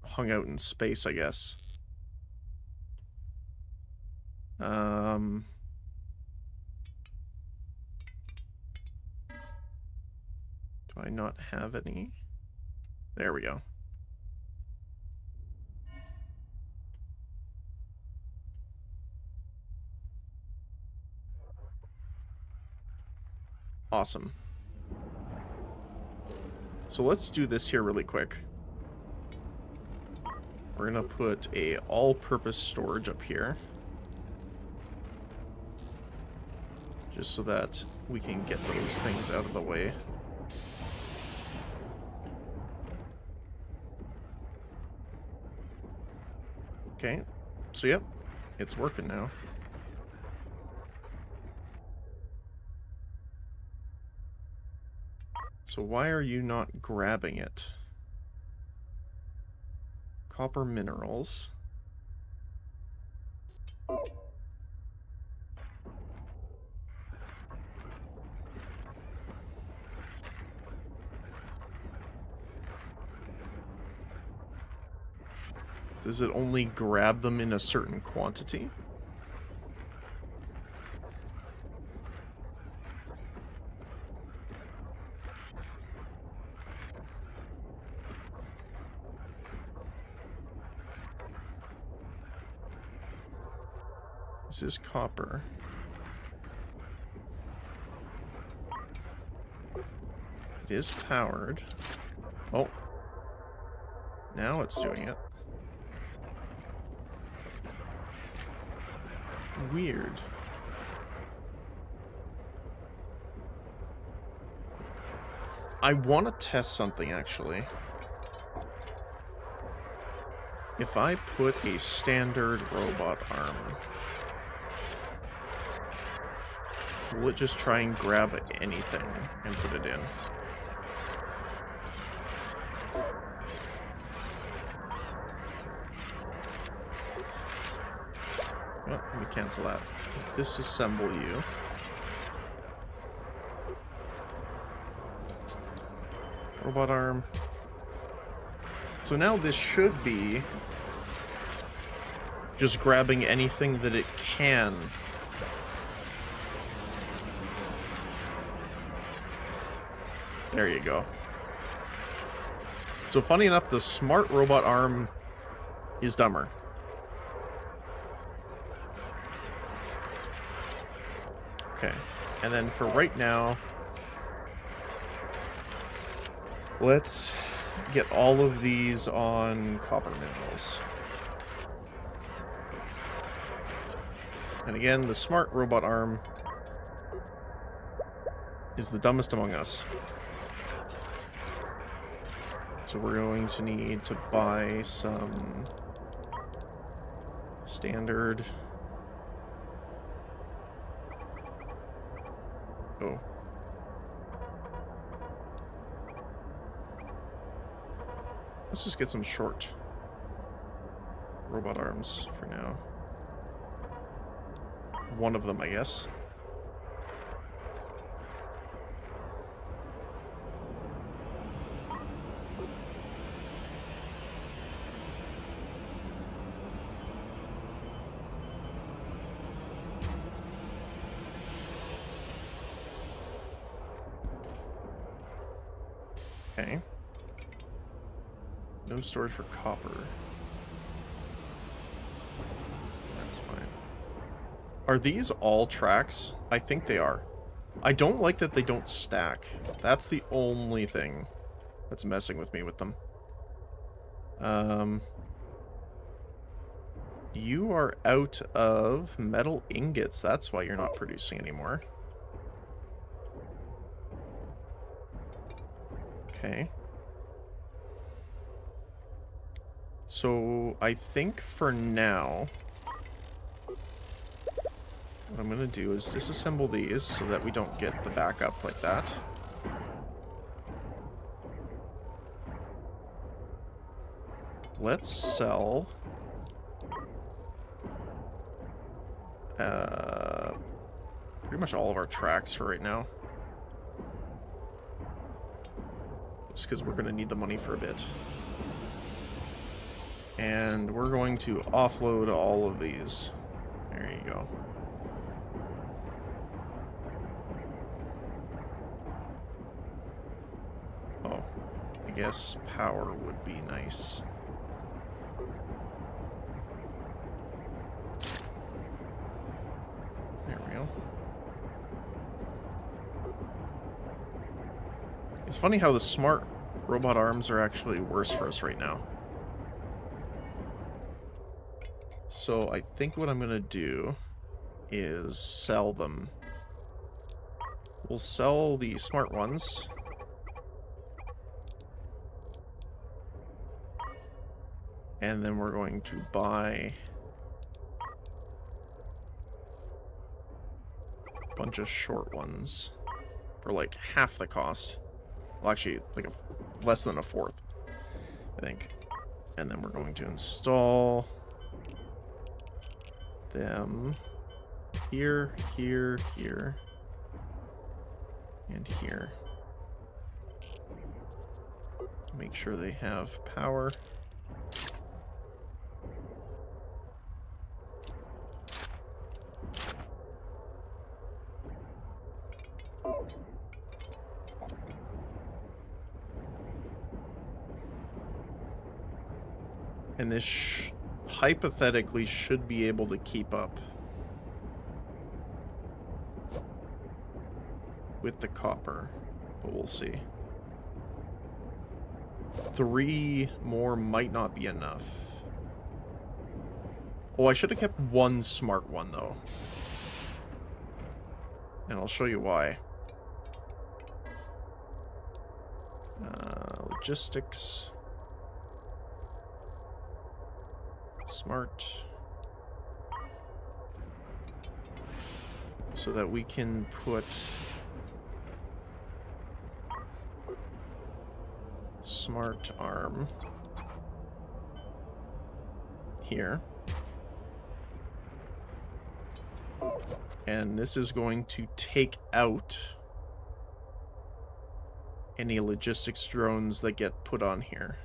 hung out in space, I guess. Do I not have any? There we go. Awesome. So let's do this here really quick. We're gonna put a all-purpose storage up here. Just so that we can get those things out of the way. Okay, so yep, it's working now. So why are you not grabbing it? Copper minerals. Does it only grab them in a certain quantity? This is copper. It is powered. Oh. Now it's doing it. Weird. I want to test something, actually. If I put a standard robot arm, will it just try and grab anything and put it in? Well, let me cancel that. Disassemble you. Robot arm. So now this should be just grabbing anything that it can. There you go. So funny enough, the smart robot arm is dumber. Okay. And then for right now, let's get all of these on copper minerals. And again, the smart robot arm is the dumbest among us. So we're going to need to buy some standard... Oh. Let's just get some short robot arms for now. One of them, I guess. Okay. No storage for copper. That's fine. Are these all tracks? I think they are. I don't like that they don't stack. That's the only thing that's messing with me with them. You are out of metal ingots. That's why you're not producing anymore. Okay. So, I think for now, what I'm going to do is disassemble these so that we don't get the backup like that. Let's sell pretty much all of our tracks for right now. Just because we're going to need the money for a bit. And we're going to offload all of these. There you go. Oh, I guess power would be nice. There we go. It's funny how the smart robot arms are actually worse for us right now. So I think what I'm going to do is sell them. We'll sell the smart ones. And then we're going to buy a bunch of short ones for like half the cost. Well, actually, like less than a fourth, I think. And then we're going to install them here, here, here, and here. Make sure they have power. And this hypothetically should be able to keep up with the copper, but we'll see. 3 more might not be enough. Oh, I should have kept one smart one, though. And I'll show you why. Logistics. Smart. So that we can put smart arm here. And this is going to take out any logistics drones that get put on here.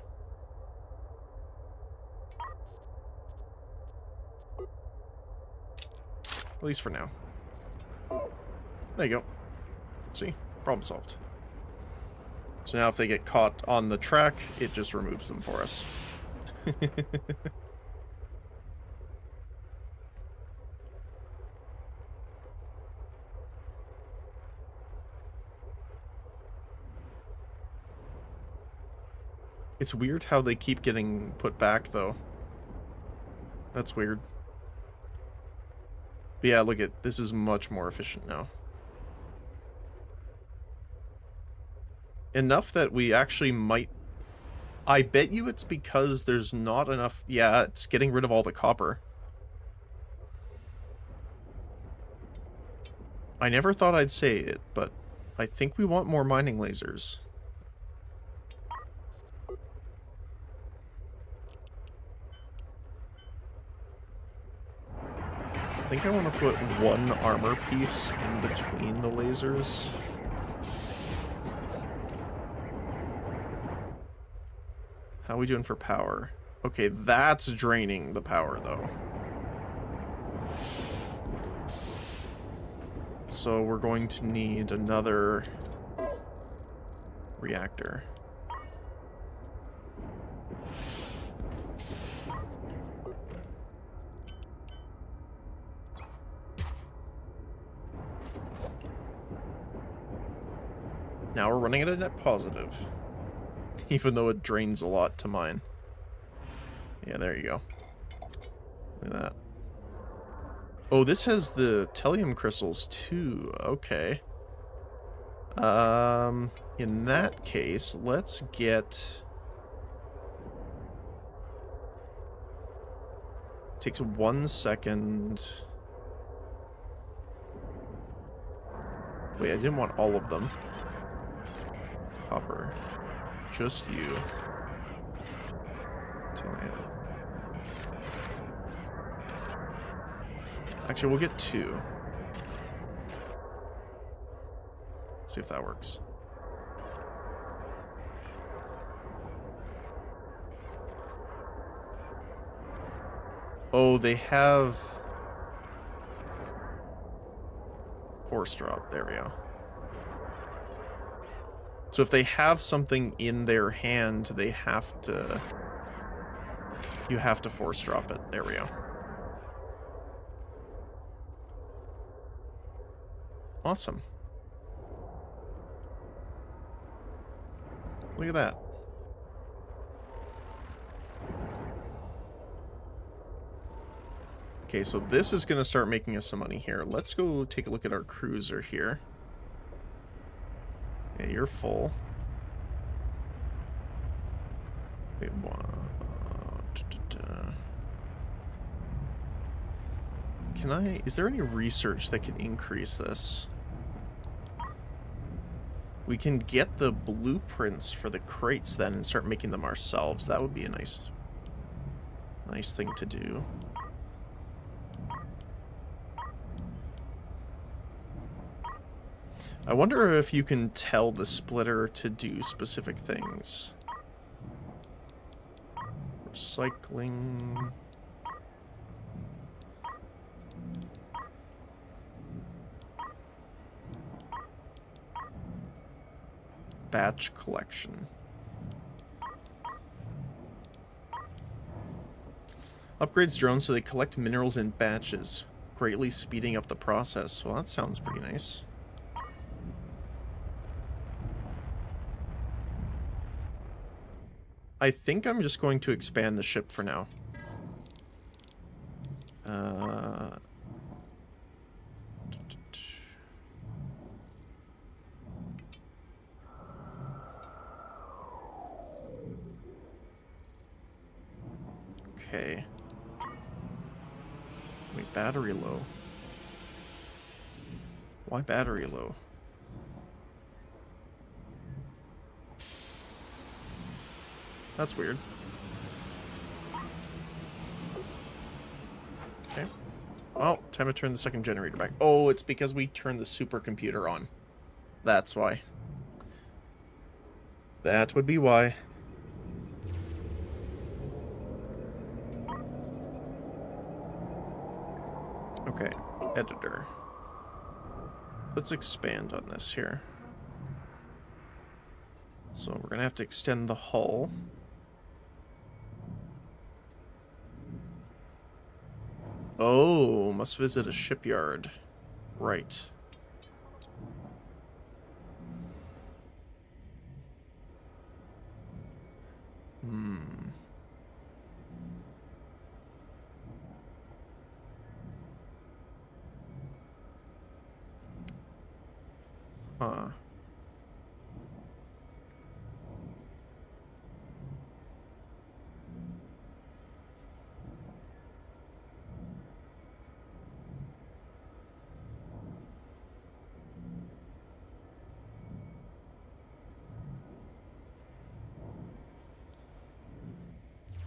At least for now. There you go. See? Problem solved. So now if they get caught on the track, it just removes them for us. It's weird how they keep getting put back, though. That's weird. But yeah, look at this is much more efficient now. Enough that we actually might... I bet you it's because there's not enough... Yeah, it's getting rid of all the copper. I never thought I'd say it, but I think we want more mining lasers. I think I want to put one armor piece in between the lasers. How are we doing for power? Okay, that's draining the power, though. So we're going to need another reactor. Now we're running at a net positive. Even though it drains a lot to mine. Yeah, there you go. Look at that. Oh, this has the tellurium crystals too. Okay. In that case, let's get... It takes 1 second. Wait, I didn't want all of them. Copper. Just you. Actually, we'll get 2. Let's see if that works. Oh, they have... Force drop. There we go. So if they have something in their hand, they have to... You have to force drop it. There we go. Awesome. Look at that. Okay, so this is going to start making us some money here. Let's go take a look at our cruiser here. Yeah, you're full. Wait, can I... Is there any research that can increase this? We can get the blueprints for the crates then and start making them ourselves. That would be a nice thing to do. I wonder if you can tell the splitter to do specific things. Recycling. Batch collection. Upgrades drones so they collect minerals in batches, greatly speeding up the process. Well, that sounds pretty nice. I think I'm just going to expand the ship for now. Okay. Wait, battery low. Why battery low? That's weird. Okay. Well, time to turn the second generator back. Oh, it's because we turned the supercomputer on. That's why. That would be why. Okay, editor. Let's expand on this here. So we're gonna have to extend the hull. Oh, must visit a shipyard. Right. Huh.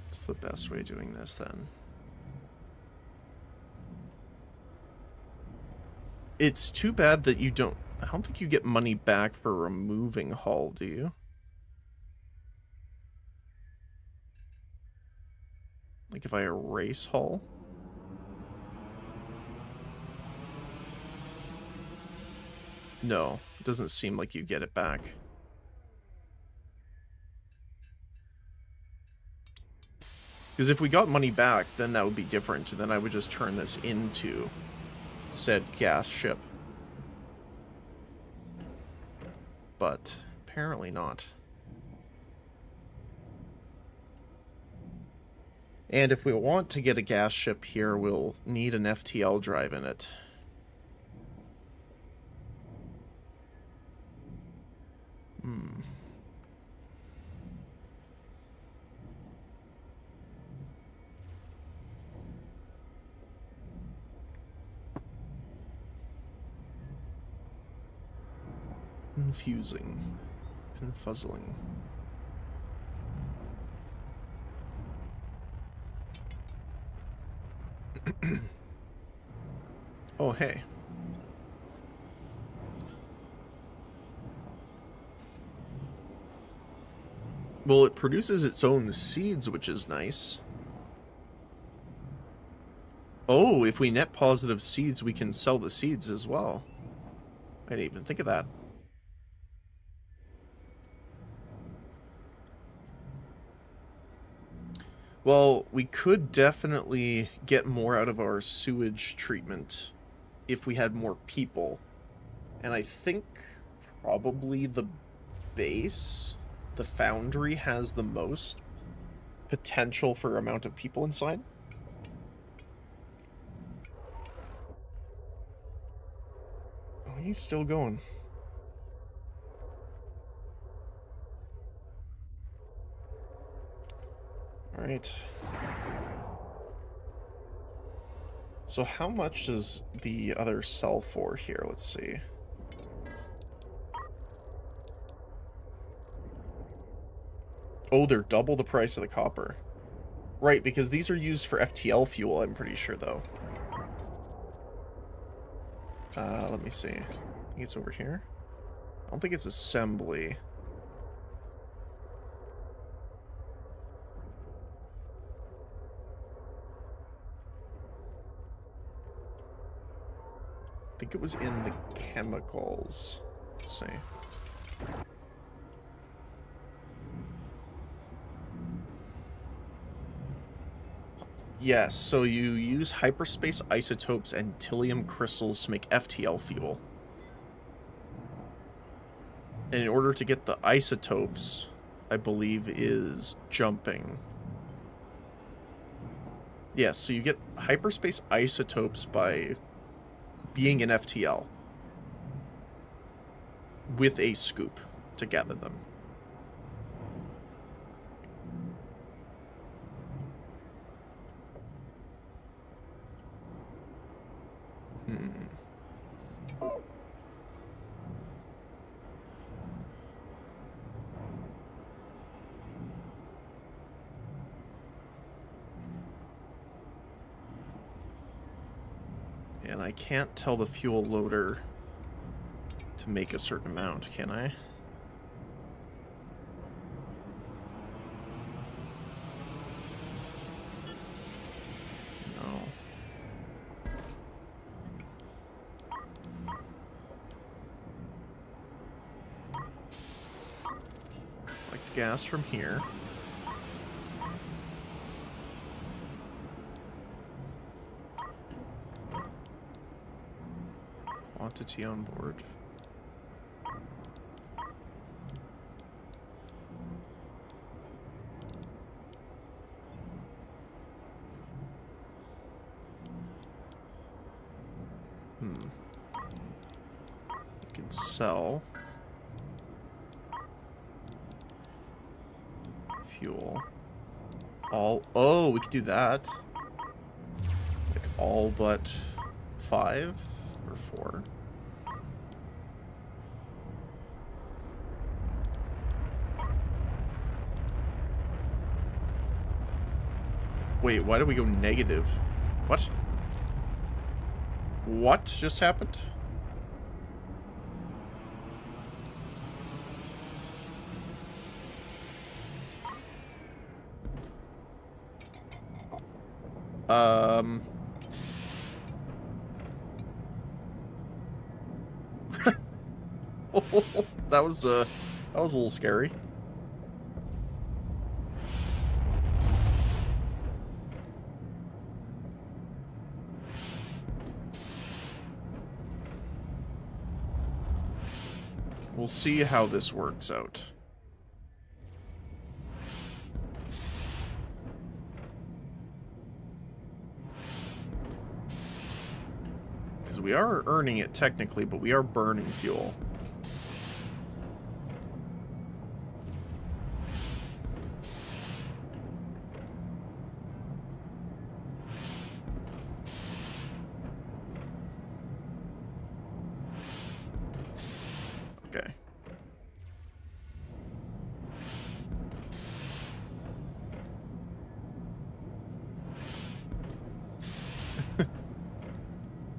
What's the best way of doing this then? It's too bad that you don't... I don't think you get money back for removing hull, do you? Like if I erase hull? No, it doesn't seem like you get it back. Because if we got money back, then that would be different. Then I would just turn this into said gas ship. But apparently not. And if we want to get a gas ship here, we'll need an FTL drive in it. Confusing. Confuzzling. Oh, hey. Well, it produces its own seeds, which is nice. Oh, if we net positive seeds, we can sell the seeds as well. I didn't even think of that. Well, we could definitely get more out of our sewage treatment if we had more people. And I think probably the base, the foundry, has the most potential for amount of people inside. Oh, he's still going. Alright. So how much does the other sell for here? Let's see. Oh, they're double the price of the copper. Right, because these are used for FTL fuel, I'm pretty sure, though. Let me see. I think it's over here. I don't think it's assembly. I think it was in the chemicals. Let's see. Yes, so you use hyperspace isotopes and tilium crystals to make FTL fuel. And in order to get the isotopes, I believe, is jumping. Yes, so you get hyperspace isotopes by being in FTL with a scoop to gather them. And I can't tell the fuel loader to make a certain amount, can I? No. Like gas from here. Quantity on board. We can sell fuel. Oh, we could do that. Like all but 5 or 4. Wait, why did we go negative? What? What just happened? That was a little scary. We'll see how this works out. Because we are earning it technically, but we are burning fuel. Okay.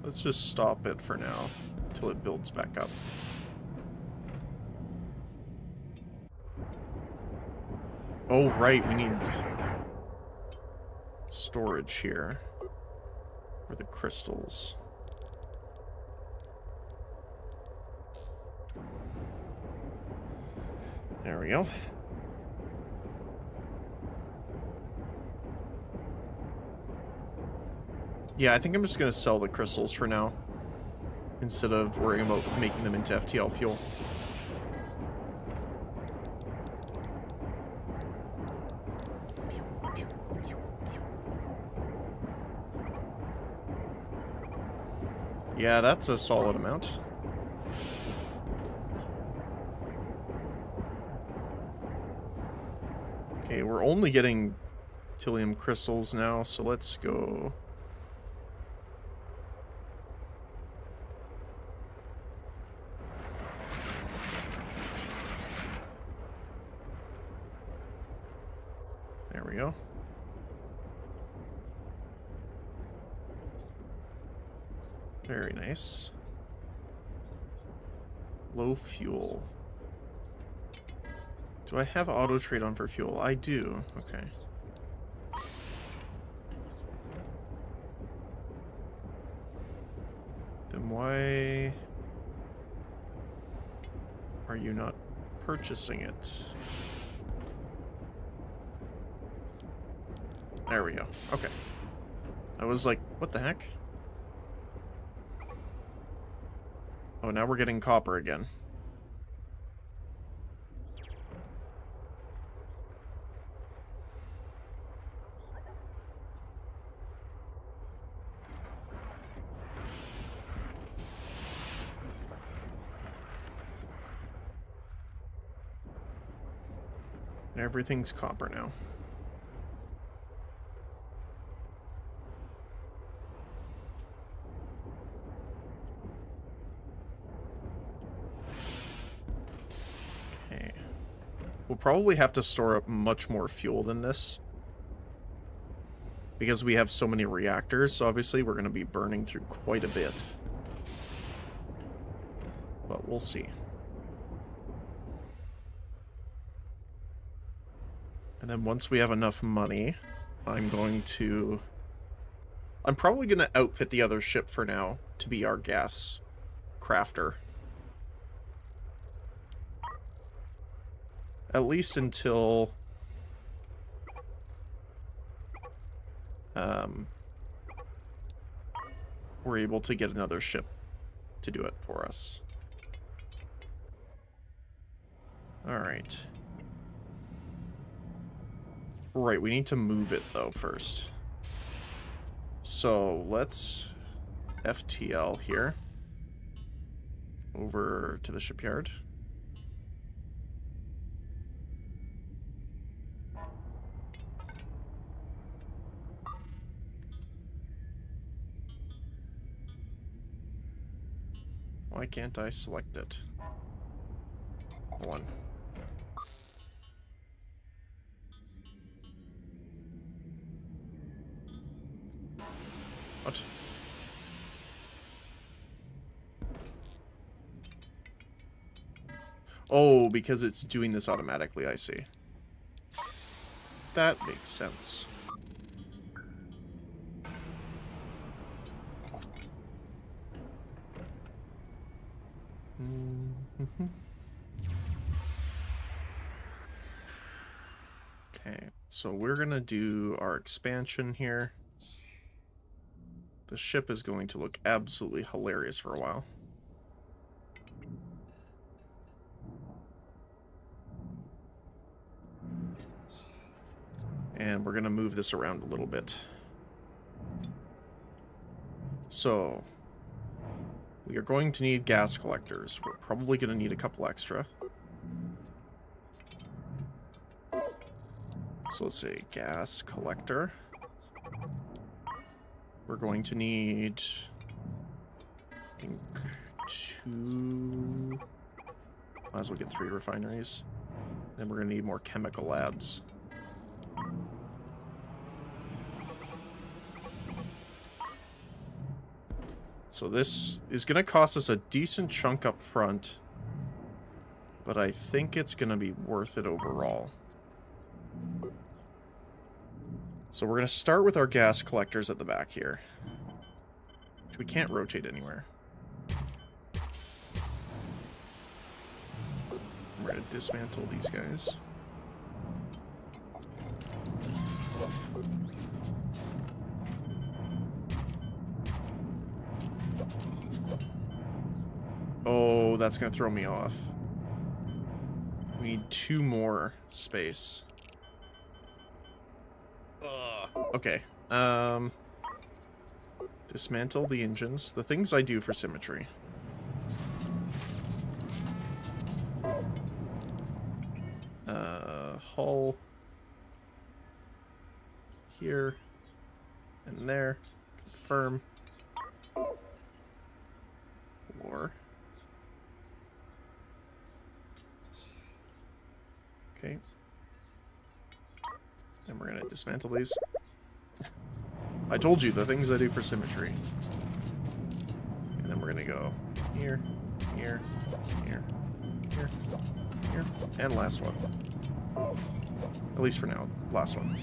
Let's just stop it for now until it builds back up. Oh, right, we need storage here for the crystals. There we go. Yeah, I think I'm just going to sell the crystals for now, instead of worrying about making them into FTL fuel. Yeah, that's a solid amount. Okay, we're only getting Tilium crystals now, so let's go... There we go. Very nice. Low fuel. Do I have auto trade on for fuel? I do. Okay. Then why are you not purchasing it? There we go. Okay. I was like, what the heck? Oh, now we're getting copper again. Everything's copper now. Okay. We'll probably have to store up much more fuel than this, because we have so many reactors, so obviously we're going to be burning through quite a bit. But we'll see. And then once we have enough money, I'm probably going to outfit the other ship for now to be our gas crafter. At least until we're able to get another ship to do it for us. Alright. Right, we need to move it, though, first. So, let's FTL here. Over to the shipyard. Why can't I select it? Hold on. What? Oh, because it's doing this automatically, I see. That makes sense. Okay, so we're gonna do our expansion here. The ship is going to look absolutely hilarious for a while. And we're gonna move this around a little bit. So, we are going to need gas collectors. We're probably going to need a couple extra. So let's say gas collector. We're going to need, I think, 2... Might as well get 3 refineries. Then we're going to need more chemical labs. So this is going to cost us a decent chunk up front, but I think it's going to be worth it overall. So we're going to start with our gas collectors at the back here, which we can't rotate anywhere. We're going to dismantle these guys. Oh, that's going to throw me off. We need 2 more space. Okay. Dismantle the engines. The things I do for symmetry. Hull. Here. And there. Confirm. Floor. Okay. Then we're going to dismantle these. I told you, the things I do for symmetry. And then we're going to go here, here, here, here, here, and last one. At least for now, last one.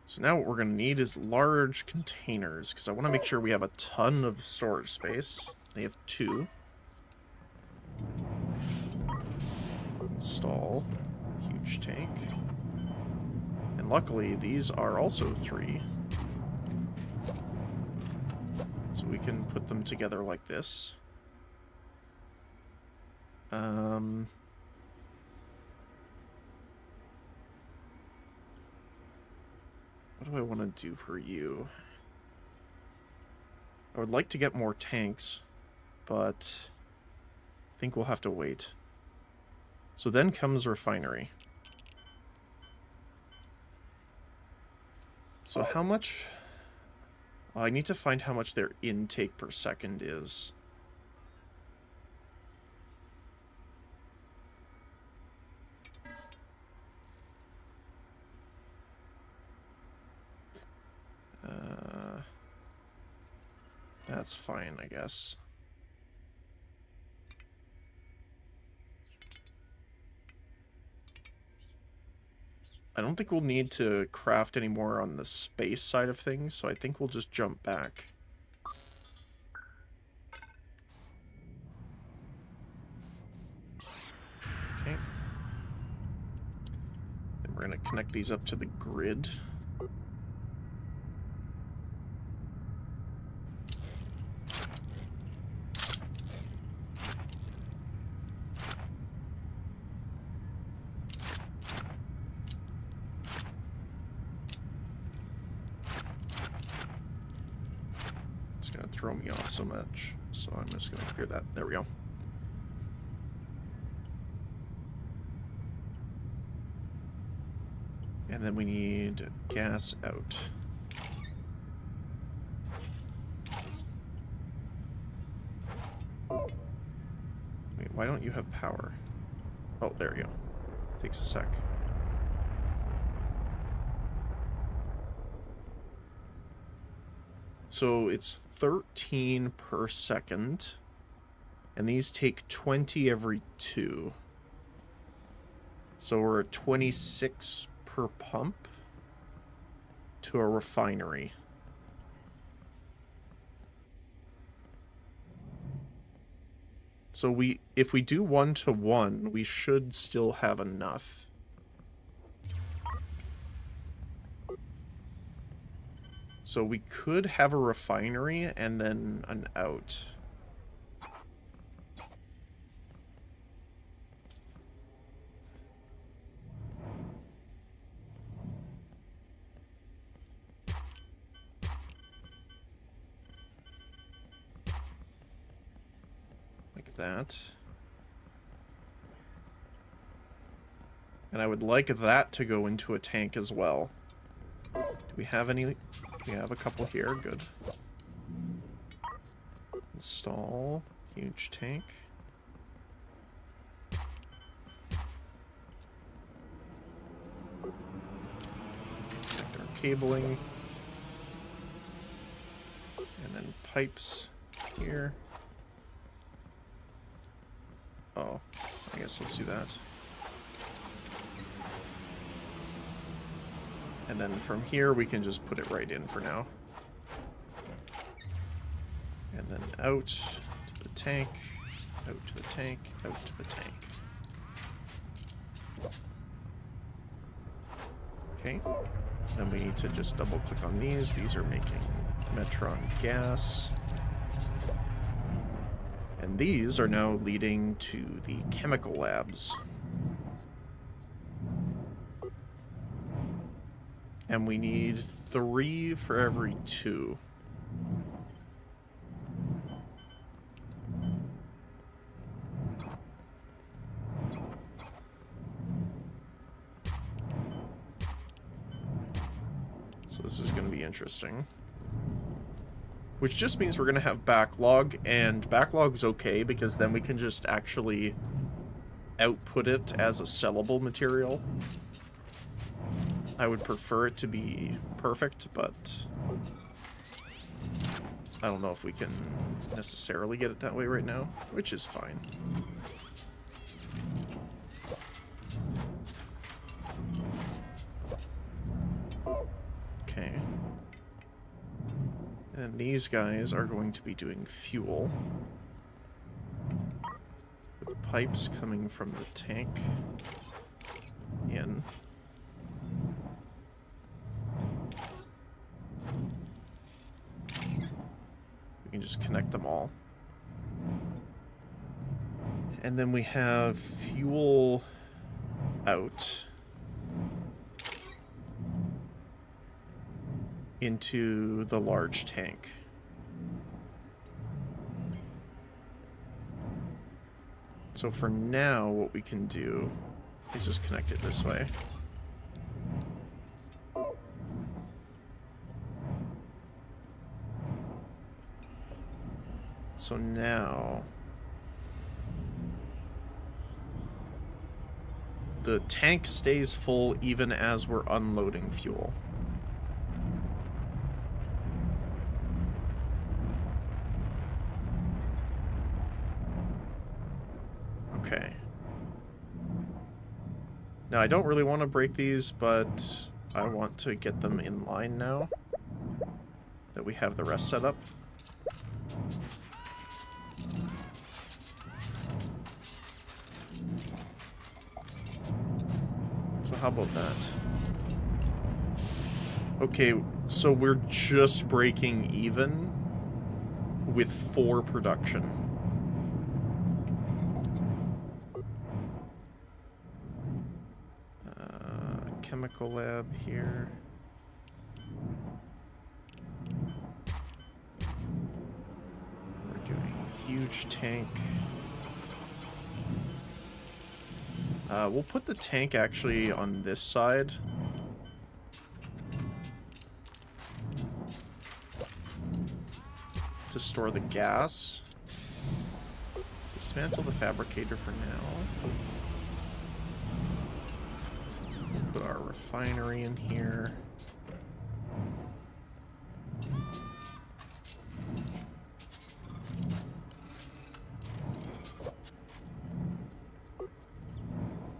So now what we're going to need is large containers, because I want to make sure we have a ton of storage space. They have 2. Install huge tank. And luckily, these are also 3. So we can put them together like this. What do I want to do for you? I would like to get more tanks, but I think we'll have to wait. So then comes refinery. So how much... Oh, I need to find how much their intake per second is. That's fine, I guess. I don't think we'll need to craft any more on the space side of things, so I think we'll just jump back. Okay. Then we're going to connect these up to the grid. Throw me off so much, so I'm just going to clear that. There we go. And then we need gas out. Wait, why don't you have power? Oh, there we go. Takes a sec. So it's 13 per second, and these take 20 every 2. So we're at 26 per pump to a refinery. So if we do 1-to-1, we should still have enough. So we could have a refinery and then an out. Like that. And I would like that to go into a tank as well. Do we have any... We have a couple here, good. Install huge tank. Connect our cabling. And then pipes here. Oh, I guess let's do that. And then from here, we can just put it right in for now. And then out to the tank, out to the tank, out to the tank. Okay. Then we need to just double click on these. These are making Metron gas. And these are now leading to the chemical labs. And we need 3 for every 2. So this is going to be interesting. Which just means we're going to have backlog, and backlog's okay because then we can just actually output it as a sellable material. I would prefer it to be perfect, but I don't know if we can necessarily get it that way right now, which is fine. Okay. And these guys are going to be doing fuel. With the pipes coming from the tank in. We can just connect them all. And then we have fuel out into the large tank. So for now, what we can do is just connect it this way. So now the tank stays full even as we're unloading fuel. Okay. Now, I don't really want to break these, but I want to get them in line now that we have the rest set up. So how about that? Okay, so we're just breaking even with 4 production. Chemical lab here. We're doing huge tank. We'll put the tank actually on this side. To store the gas. Dismantle the fabricator for now. We'll put our refinery in here.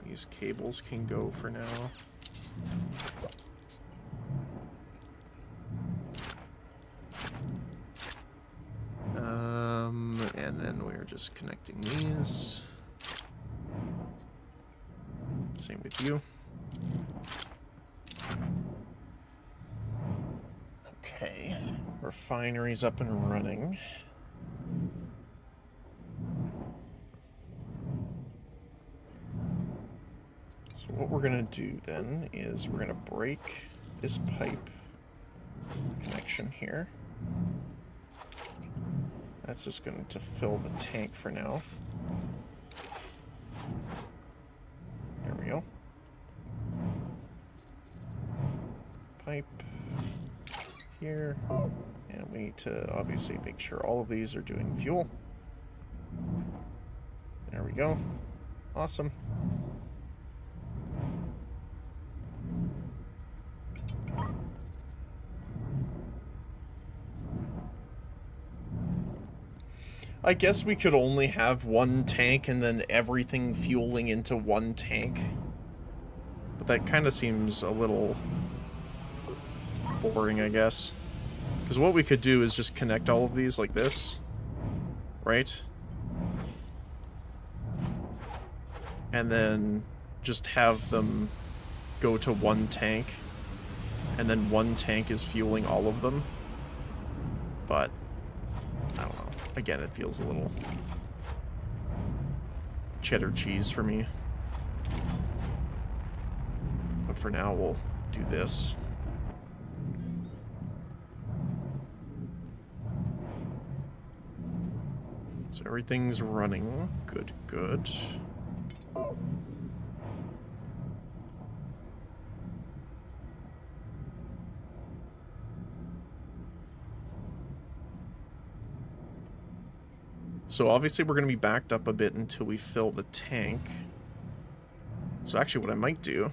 These cables can go for now. And then we're just connecting these. Same with you. Okay, refinery's up and running. So what we're gonna do then is we're gonna break this pipe connection here. That's just going to fill the tank for now. There we go. Pipe here. And we need to obviously make sure all of these are doing fuel. There we go. Awesome. I guess we could only have one tank and then everything fueling into one tank. But that kind of seems a little boring, I guess. Because what we could do is just connect all of these like this. Right? And then just have them go to one tank. And then one tank is fueling all of them. But I don't know. Again, it feels a little cheddar cheese for me. But for now, we'll do this. So everything's running. Good, good. So obviously we're going to be backed up a bit until we fill the tank. So actually what I might do,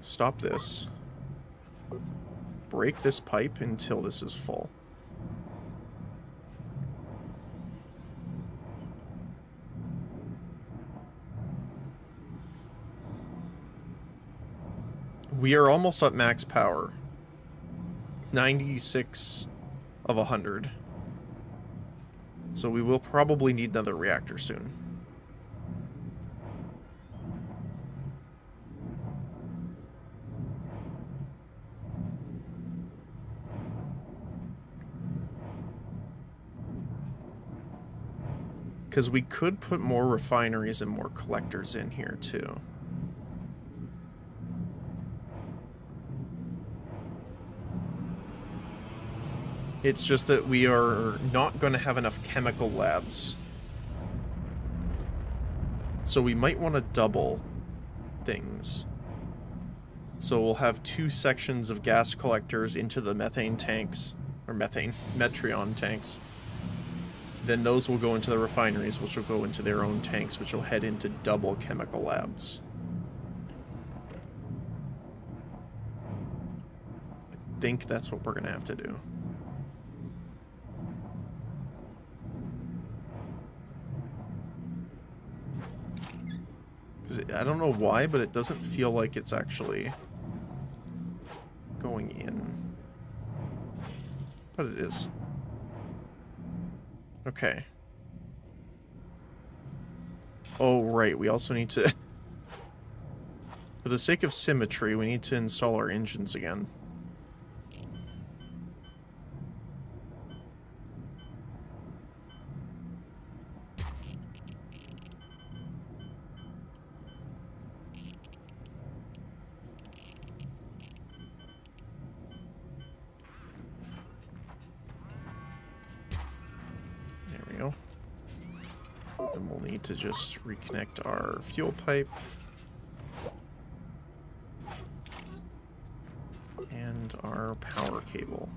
stop this, break this pipe until this is full. We are almost at max power. 96 of 100. So we will probably need another reactor soon. Because we could put more refineries and more collectors in here too. It's just that we are not going to have enough chemical labs So we might want to double things. So we'll have 2 sections of gas collectors into the methane tanks, or Metreon tanks. Then those will go into the refineries, which will go into their own tanks, which will head into double chemical labs. I think that's what we're going to have to do. Because I don't know why, but it doesn't feel like it's actually going in. But it is. Okay. Oh, right. We also need to... For the sake of symmetry, we need to install our engines again. To just reconnect our fuel pipe and our power cable.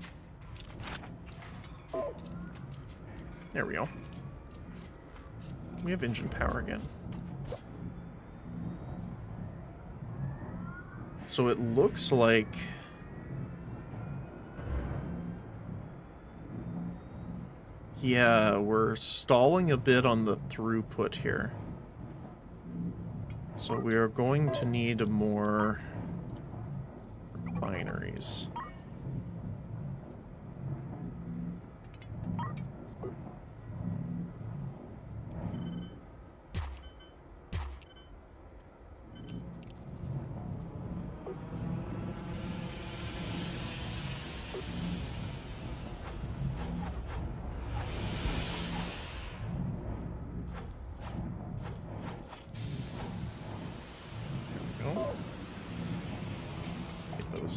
There we go. We have engine power again. So it looks like yeah, we're stalling a bit on the throughput here. So we are going to need more refineries.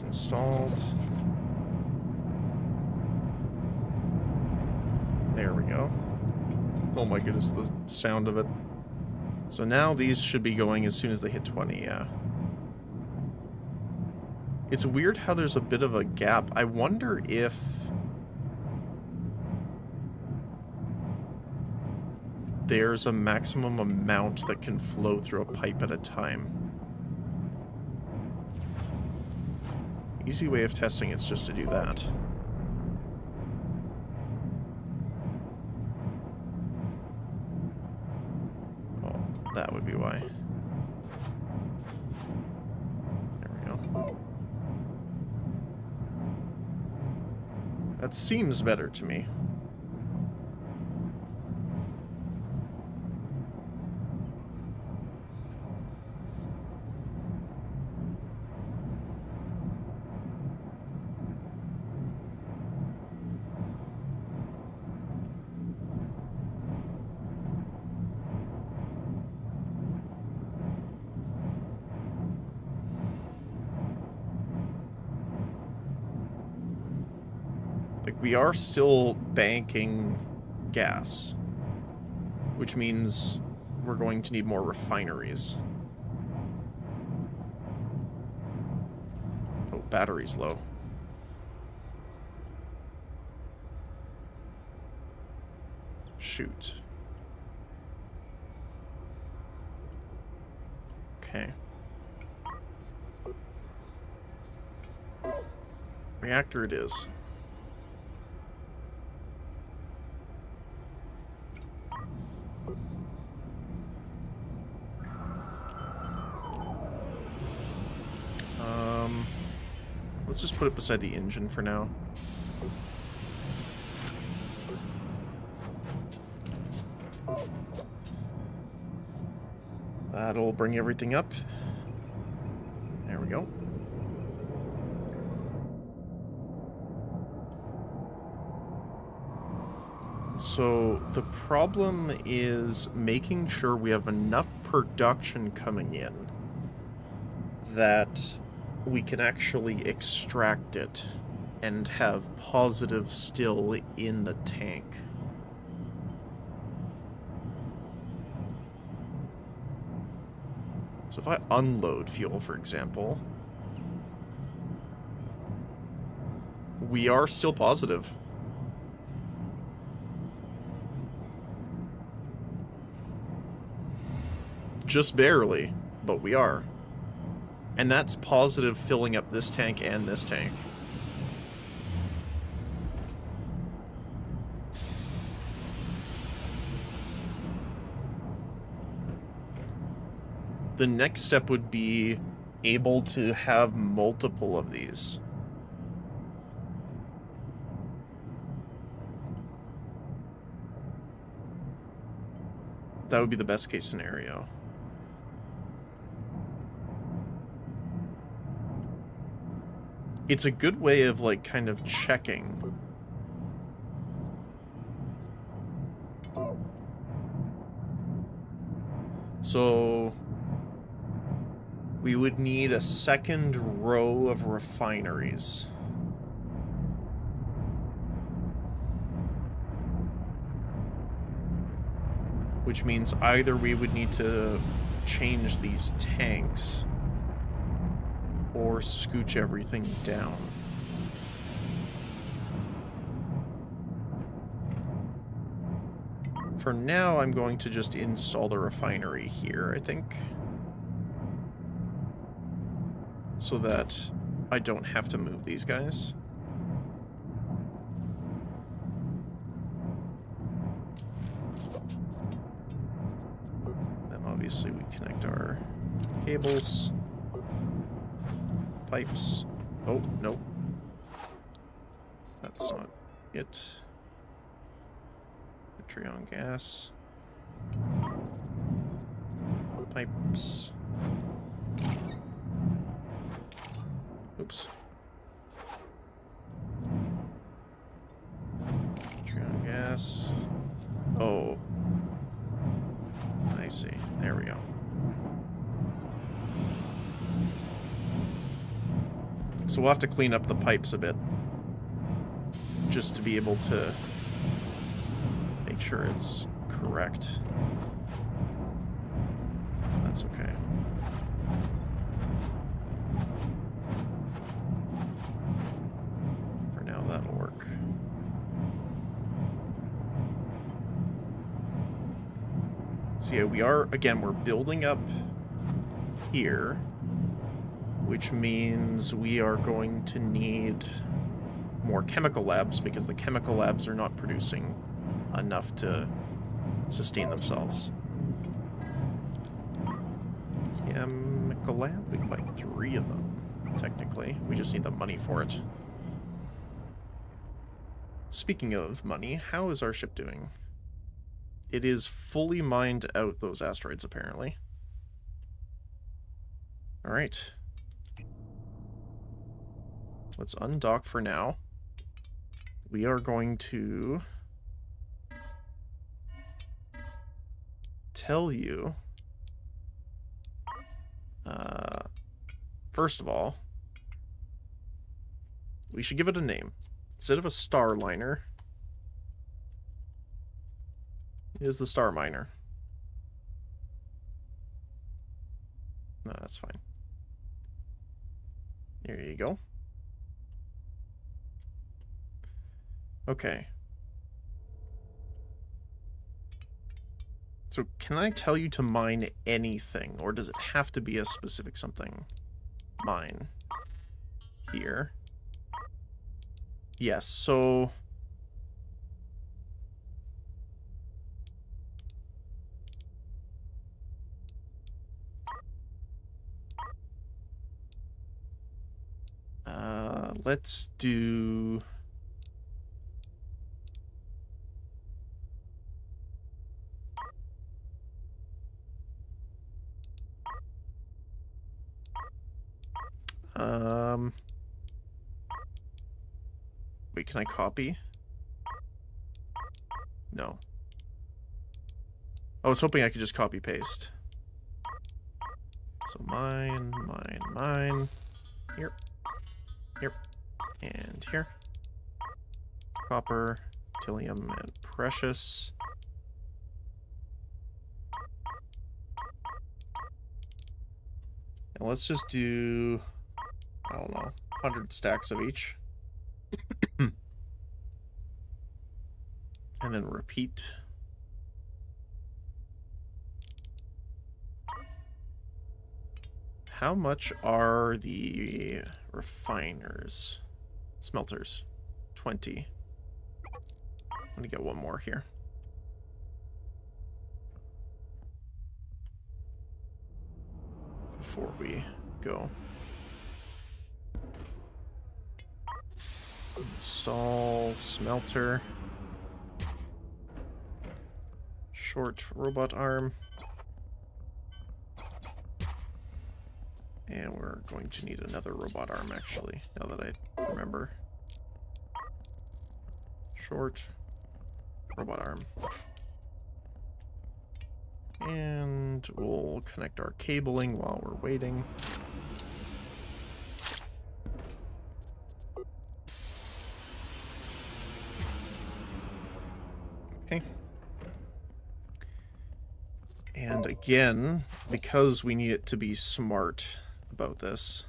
Installed. There we go. Oh my goodness, the sound of it. So now these should be going as soon as they hit 20, yeah. It's weird how there's a bit of a gap. I wonder if... there's a maximum amount that can flow through a pipe at a time. Easy way of testing it's just to do that. Well, that would be why. There we go. That seems better to me. We are still banking gas, which means we're going to need more refineries. Oh, battery's low. Shoot. Okay. Reactor it is. Let's just put it beside the engine for now. That'll bring everything up. There we go. So the problem is making sure we have enough production coming in that we can actually extract it and have positive still in the tank. So if I unload fuel, for example, we are still positive. Just barely, but we are. And that's positive filling up this tank and this tank. The next step would be able to have multiple of these. That would be the best case scenario. It's a good way of, like, kind of checking. So we would need a second row of refineries. Which means either we would need to change these tanks or scooch everything down. For now, I'm going to just install the refinery here, I think. So that I don't have to move these guys. Then obviously we connect our cables. Pipes. Oh, nope. That's not it. Patreon gas. Pipes. Oops. Patreon gas. Oh. I see. There we go. So we'll have to clean up the pipes a bit, just to be able to make sure it's correct. That's okay. For now, that'll work. So yeah, we are, again, we're building up here, which means we are going to need more chemical labs because the chemical labs are not producing enough to sustain themselves. Chemical lab? We can buy 3 of them, technically. We just need the money for it. Speaking of money, how is our ship doing? It is fully mined out those asteroids, apparently. Alright. Let's undock for now. We are going to tell you, first of all, we should give it a name. Instead of a Starliner, it is the Star Miner. No, that's fine. There you go. Okay. So can I tell you to mine anything, or does it have to be a specific something? Mine. Here. Yes, so... let's do... Wait, can I copy? No. I was hoping I could just copy paste. So mine, mine, mine. Here. Here. And here. Copper, Tillium, and Precious. And let's just do, I don't know, 100 stacks of each. And then repeat. How much are the refiners? Smelters. 20. I'm gonna get one more here. Before we go. Install smelter. Short robot arm. And we're going to need another robot arm, actually, now that I remember. Short robot arm. And we'll connect our cabling while we're waiting. Okay. And again, because we need it to be smart about this,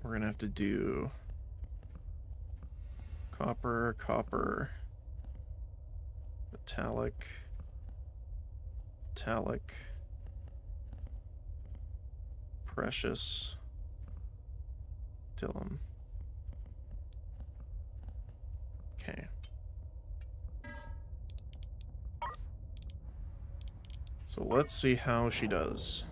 we're gonna have to do copper, copper, metallic, metallic, precious, Dylan. Okay. So let's see how she does.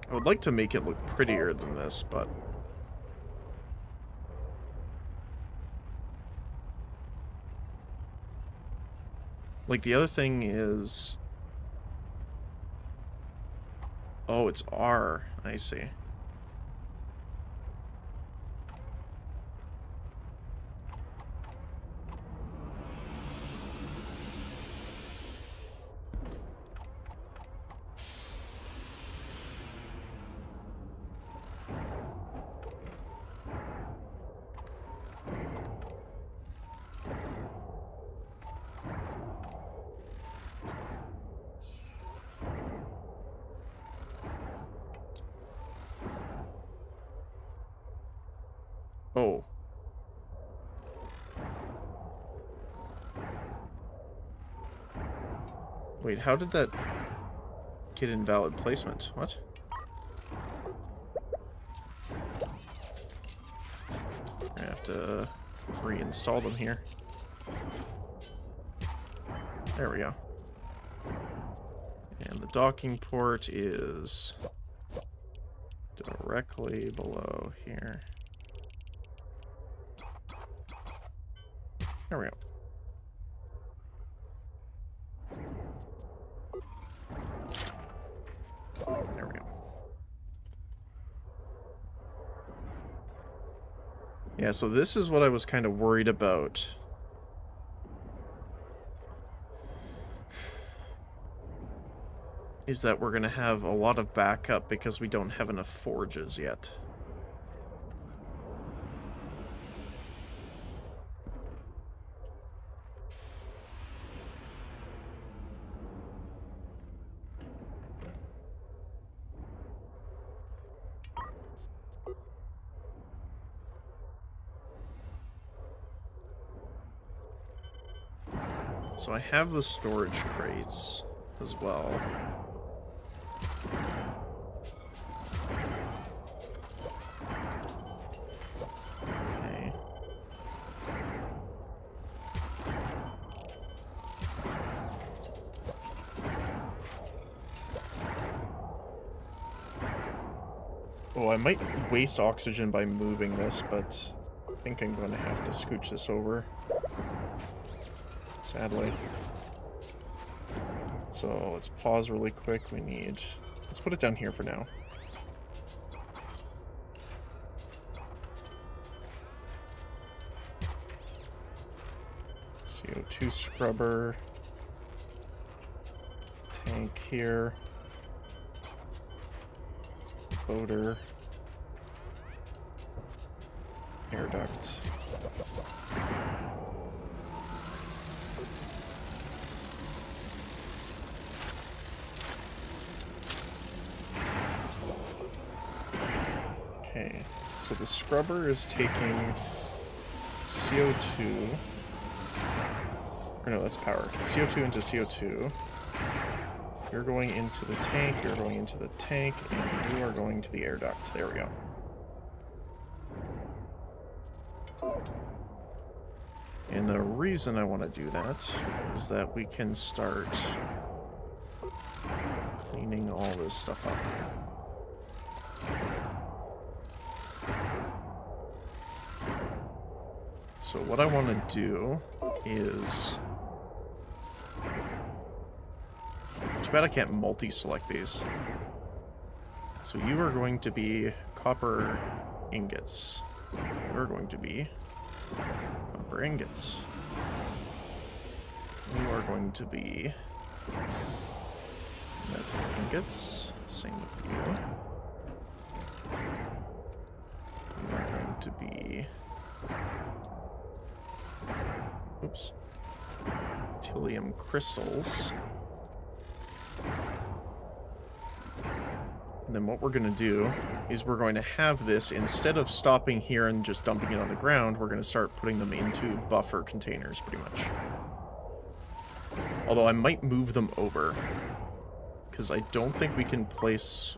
I would like to make it look prettier than this, but like the other thing is, oh, it's R. I see. Oh. Wait, how did that get invalid placement? What? I have to reinstall them here. There we go. And the docking port is directly below here. There we go. There we go. Yeah, so this is what I was kind of worried about. Is that we're going to have a lot of backup because we don't have enough forges yet. So I have the storage crates as well. Okay. Oh, I might waste oxygen by moving this, but I think I'm going to have to scooch this over. Sadly. So let's pause really quick. Let's put it down here for now. CO2 scrubber. Tank here. Boater. Air duct. Okay, so the scrubber is taking CO2. Or no, that's power. CO2 into CO2. You're going into the tank, you're going into the tank, and you are going to the air duct. There we go. And the reason I want to do that is that we can start cleaning all this stuff up. So what I want to do is... Too bad I can't multi-select these. So you are going to be copper ingots. You are going to be copper ingots. You are going to be metal ingots. Same with you. You are going to be... Oops. Titanium crystals. And then what we're going to do is we're going to have this, instead of stopping here and just dumping it on the ground, we're going to start putting them into buffer containers, pretty much. Although I might move them over, because I don't think we can place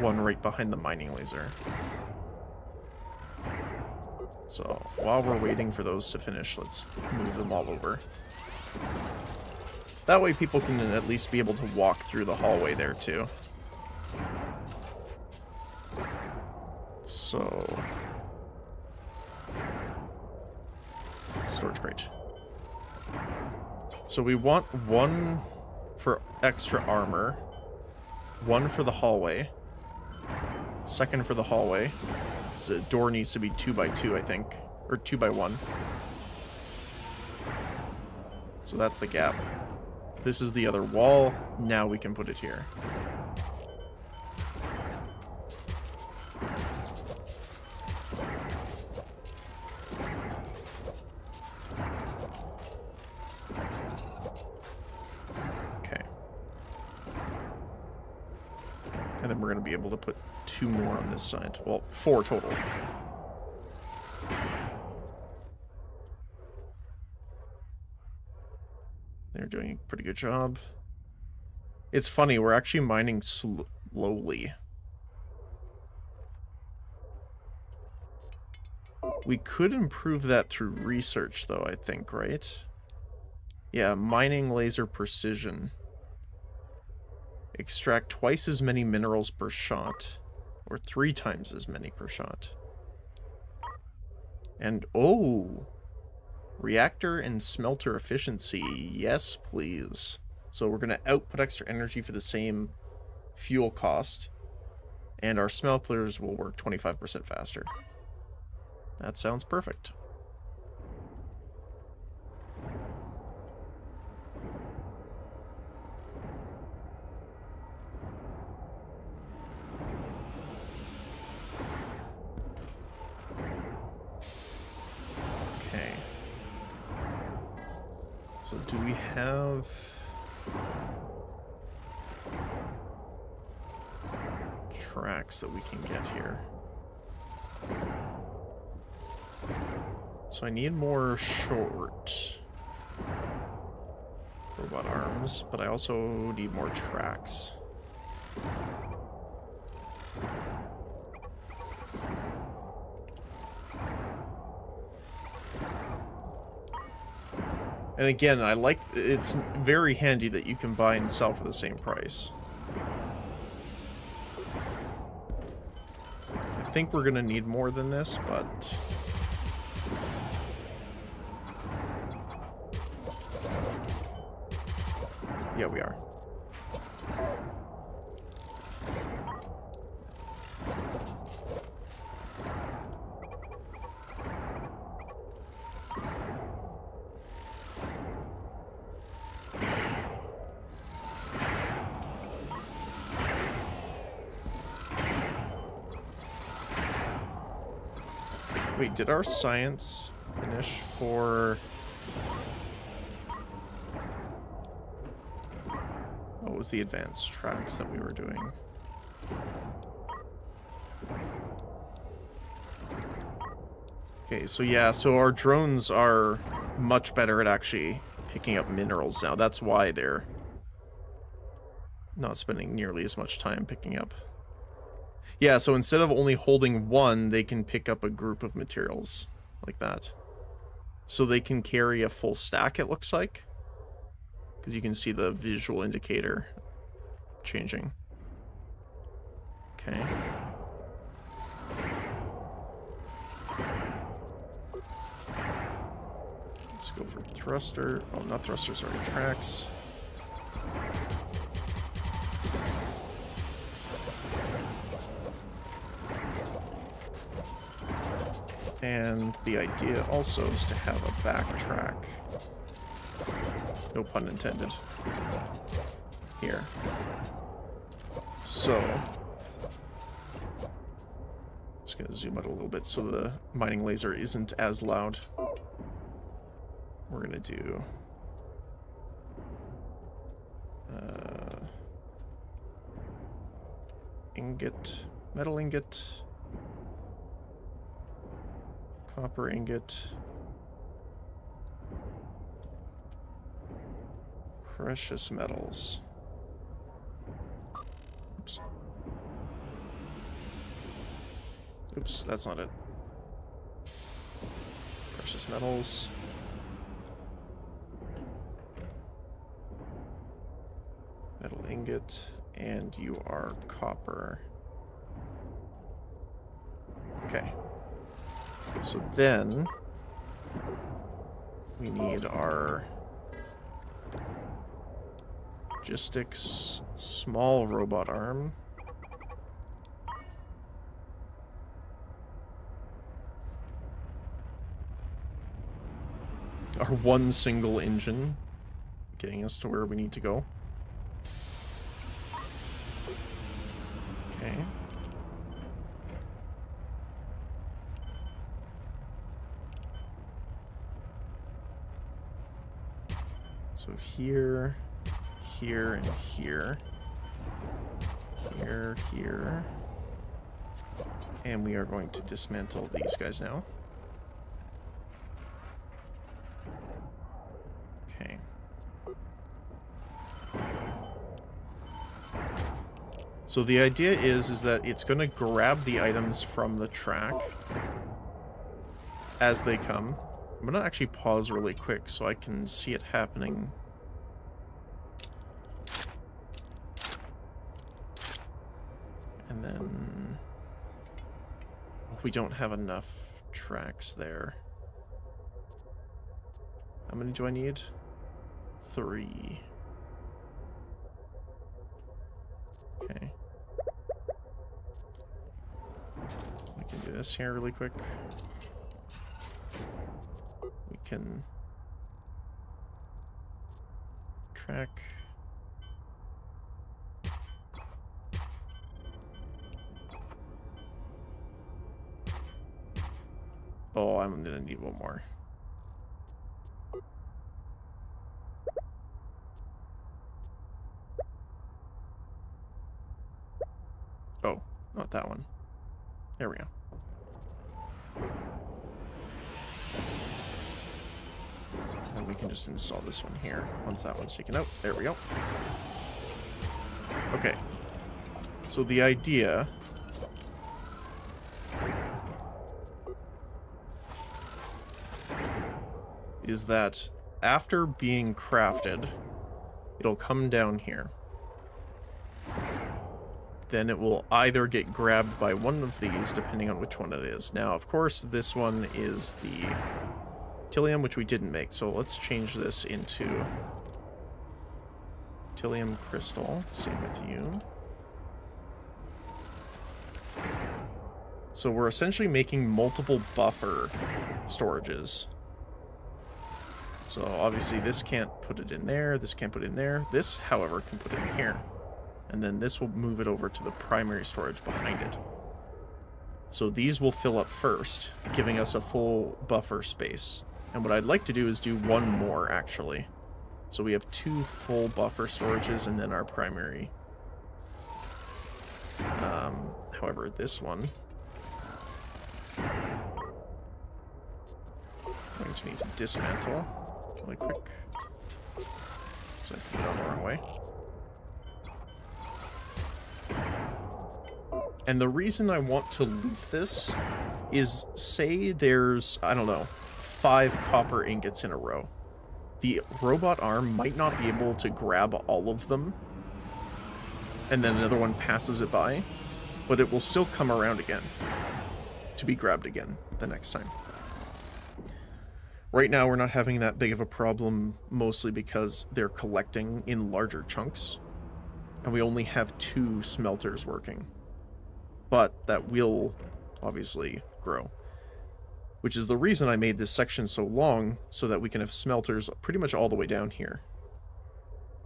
one right behind the mining laser. So, while we're waiting for those to finish, let's move them all over. That way people can at least be able to walk through the hallway there, too. So... Storage crate. So we want one for extra armor, one for the hallway, second for the hallway. So the door needs to be 2x2, I think, or 2x1. So that's the gap. This is the other wall. Now we can put it here. Okay. And then we're going to be able to put 2 more on this side. Well, 4 total. They're doing a pretty good job. It's funny, we're actually mining slowly. We could improve that through research, though, I think, right? Yeah, mining laser precision. Extract twice as many minerals per shot. Or 3 times as many per shot. And, oh! Reactor and smelter efficiency. Yes, please. So we're going to output extra energy for the same fuel cost. And our smelters will work 25% faster. That sounds perfect. So do we have... tracks that we can get here? So I need more short robot arms, but I also need more tracks. And again, I like, it's very handy that you can buy and sell for the same price. I think we're gonna need more than this, but... yeah, we are. Wait, did our science finish for... What was the advanced tracks that we were doing? Okay, so yeah, so our drones are much better at actually picking up minerals now. That's why they're not spending nearly as much time picking up. Yeah, so instead of only holding one, they can pick up a group of materials like that. So they can carry a full stack, it looks like. Because you can see the visual indicator changing. Okay. Let's go for thruster. Oh, not thruster, sorry, tracks. And the idea also is to have a backtrack. No pun intended. Here. So, just gonna zoom out a little bit so the mining laser isn't as loud. We're gonna do ingot, metal ingot, copper ingot, precious metals. Oops. Oops, that's not it. Precious metals. Metal ingot, and you are copper. Okay. So then we need our logistics small robot arm. Our one single engine getting us to where we need to go. Okay. So here, here, and here. Here, here. And we are going to dismantle these guys now. Okay. So the idea is that it's going to grab the items from the track as they come. I'm going to actually pause really quick so I can see it happening. And then... we don't have enough tracks there. How many do I need? 3. Okay. We can do this here really quick. We can track. Oh, I'm gonna need one more. Oh, not that one. There we go. And we can just install this one here once that one's taken out. There we go. Okay. So the idea is that after being crafted, it'll come down here. Then it will either get grabbed by one of these, depending on which one it is. Now, of course, this one is the Tillium, which we didn't make, so let's change this into Tillium Crystal. Same with you. So we're essentially making multiple buffer storages. So obviously this can't put it in there, this can't put it in there. This, however, can put it in here. And then this will move it over to the primary storage behind it. So these will fill up first, giving us a full buffer space. And what I'd like to do is do one more, actually. So we have 2 full buffer storages and then our primary. However, this one... I'm going to need to dismantle really quick. So I put it on the wrong way. And the reason I want to loop this is, say there's, I don't know, 5 copper ingots in a row. The robot arm might not be able to grab all of them, and then another one passes it by, but it will still come around again to be grabbed again the next time. Right now we're not having that big of a problem, mostly because they're collecting in larger chunks, and we only have 2 smelters working. But that will obviously grow. Which is the reason I made this section so long, so that we can have smelters pretty much all the way down here.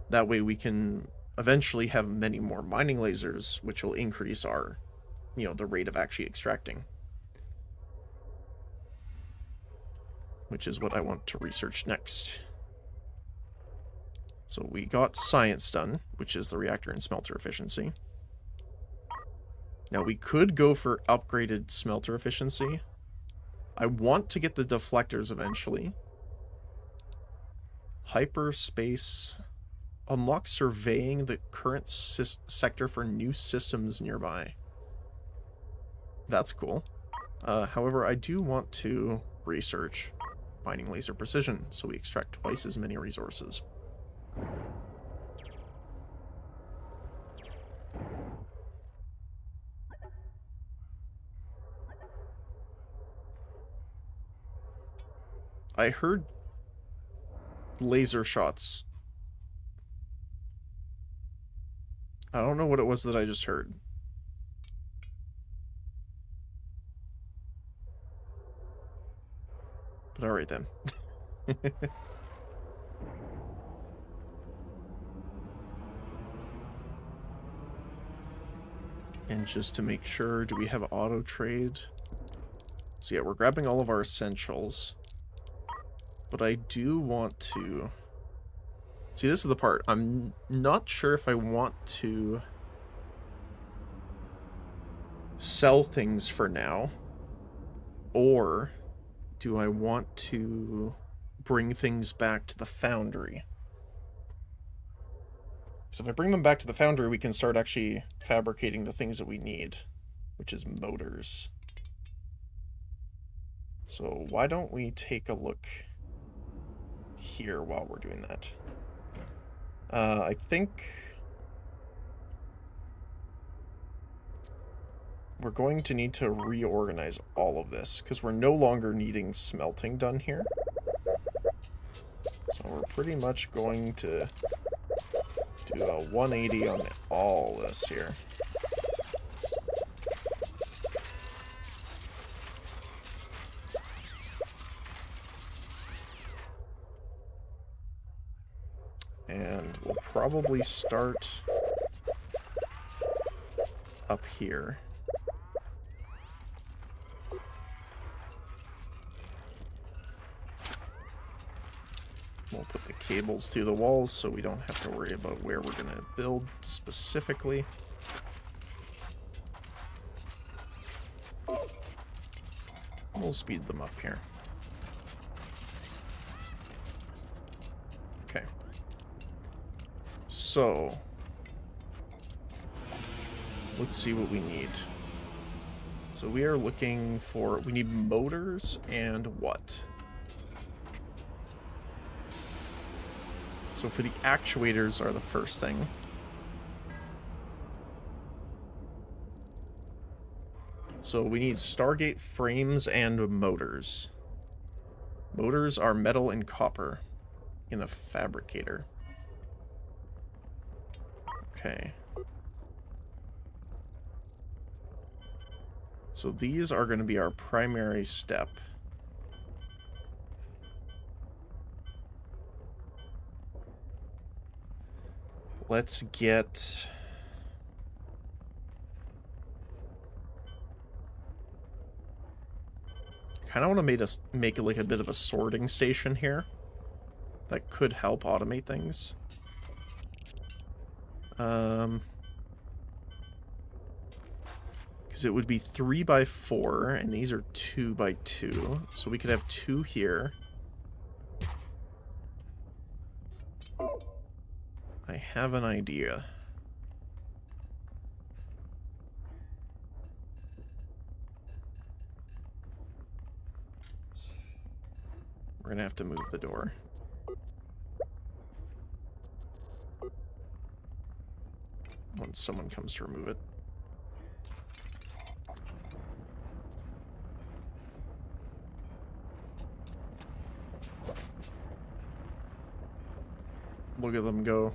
That way we can eventually have many more mining lasers, which will increase our, the rate of actually extracting. Which is what I want to research next. So we got science done, which is the reactor and smelter efficiency. Now we could go for upgraded smelter efficiency. I want to get the deflectors eventually. Hyperspace. Unlock surveying the current sector for new systems nearby. That's cool. However, I do want to research mining laser precision, so we extract twice as many resources. I heard laser shots. I don't know what it was that I just heard. But alright then. And just to make sure, do we have auto trade? So yeah, we're grabbing all of our essentials. But I do want to... See, this is the part. I'm not sure if I want to sell things for now, or do I want to bring things back to the foundry? So if I bring them back to the foundry, we can start actually fabricating the things that we need, which is motors. So why don't we take a look here while we're doing that? I think we're going to need to reorganize all of this, because we're no longer needing smelting done here. So we're pretty much going to do a 180 on all this here. And we'll probably start up here. We'll put the cables through the walls so we don't have to worry about where we're going to build specifically. We'll speed them up here. Okay. So, let's see what we need. So we are looking for, we need motors and what? So for the actuators are the first thing. So we need Stargate frames and motors. Motors are metal and copper in a fabricator. Okay. So these are going to be our primary step. Let's get... kind of want to make it like a bit of a sorting station here. That could help automate things. Because it would be 3 by 4, and these are 2 by 2. So we could have 2 here. I have an idea. We're gonna have to move the door. Once someone comes to remove it. Look at them go.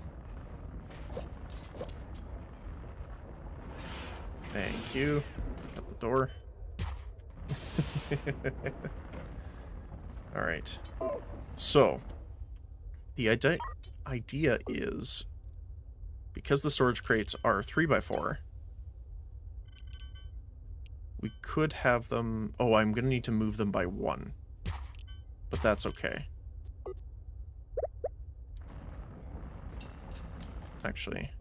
Thank you. At the door. Alright. So, the idea is, because the storage crates are 3 by 4, we could have them... Oh, I'm going to need to move them by 1. But that's okay. Actually,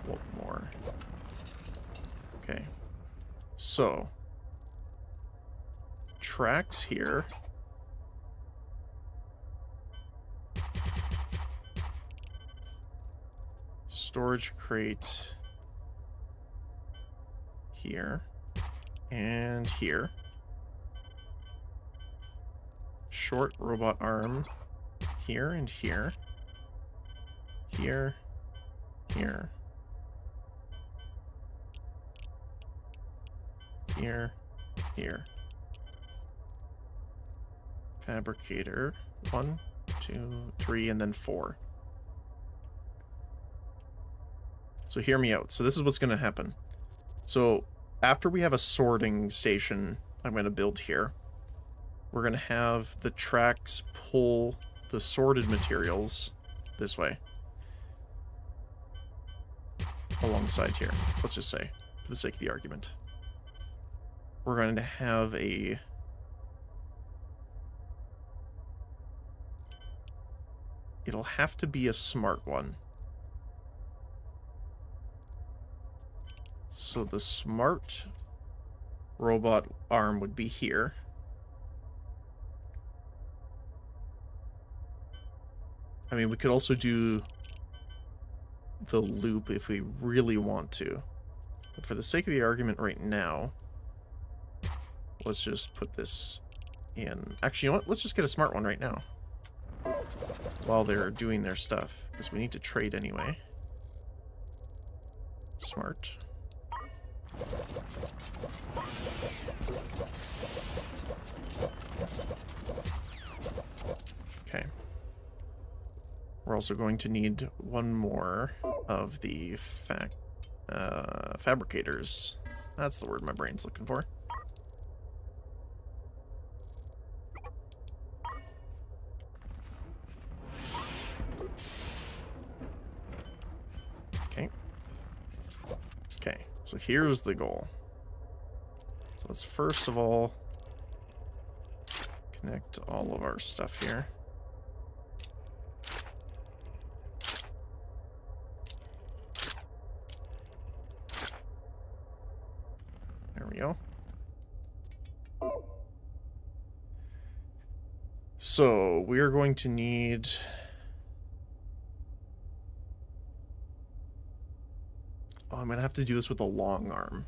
what more? Okay. So, tracks here. Storage crate here and here. Short robot arm here and here. Here, here, here, here. Fabricator, 1, 2, 3, and then 4. So hear me out. So this is what's going to happen. So after we have a sorting station I'm going to build here, we're going to have the tracks pull the sorted materials this way. Alongside here, let's just say, for the sake of the argument. We're going to have a... It'll have to be a smart one. So the smart robot arm would be here. I mean, we could also do the loop if we really want to. But for the sake of the argument right now, let's just put this in. Actually, you know what? Let's just get a smart one right now. While they're doing their stuff. Because we need to trade anyway. Smart. Okay. We're also going to need one more of the fabricators. That's the word my brain's looking for. Okay. Okay, so here's the goal. So let's first of all connect all of our stuff here. There we go. So we're going to need... Oh, I'm going to have to do this with a long arm.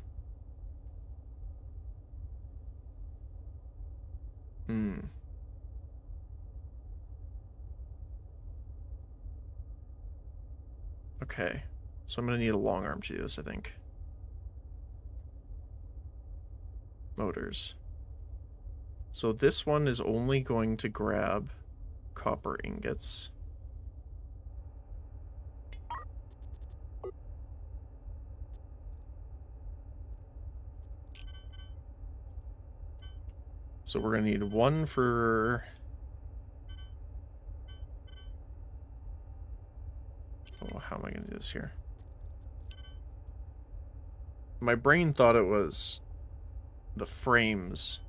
Okay. So I'm going to need a long arm to do this, I think. Motors. So this one is only going to grab copper ingots. So we're going to need one for... Oh, how am I going to do this here? My brain thought it was the frames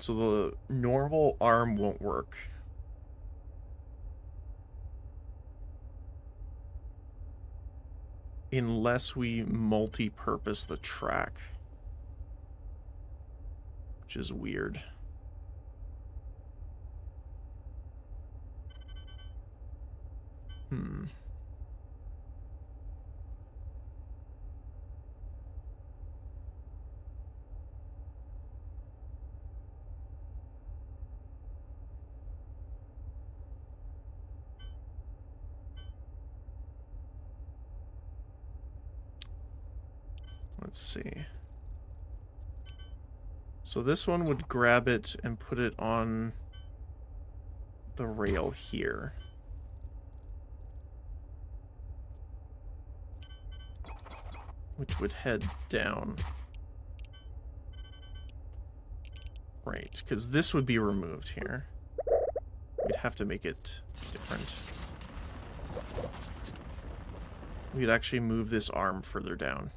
So the normal arm won't work. Unless we multi-purpose the track. Which is weird. Let's see. So this one would grab it and put it on the rail here. Which would head down. Right, because this would be removed here. We'd have to make it different. We'd actually move this arm further down.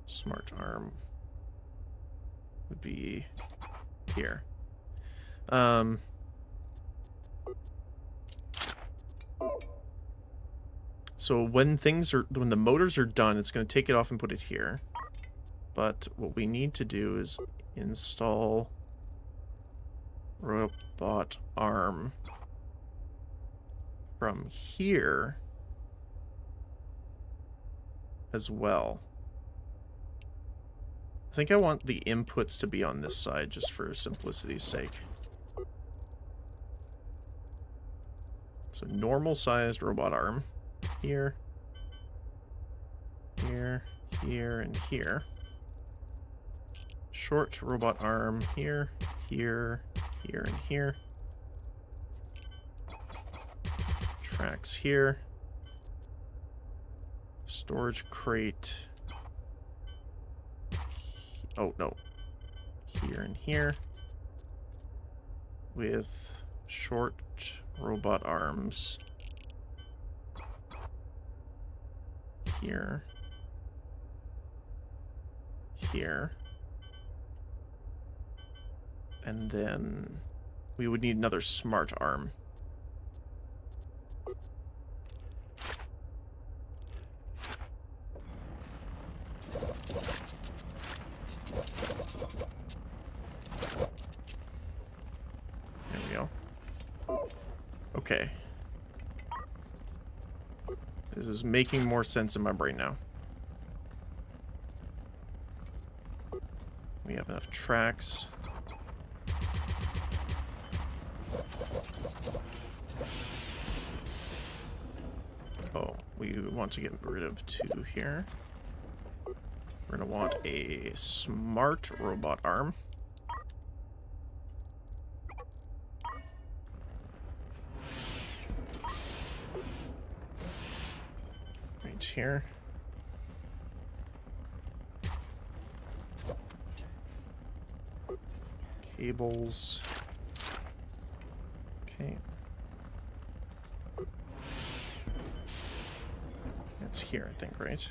Smart arm would be here. So when the motors are done, it's going to take it off and put it here. But what we need to do is install robot arm from here as well. I think I want the inputs to be on this side just for simplicity's sake. So normal sized robot arm. Here, here, here, and here. Short robot arm here, here, here, and here. Tracks here. Storage crate. Oh, no. Here and here. With short robot arms. Here. Here. And then we would need another smart arm. There we go. Okay. This is making more sense in my brain now. We have enough tracks. Oh, we want to get rid of 2 here. We're going to want a smart robot arm. Right here. Cables. Okay. It's here, I think, right?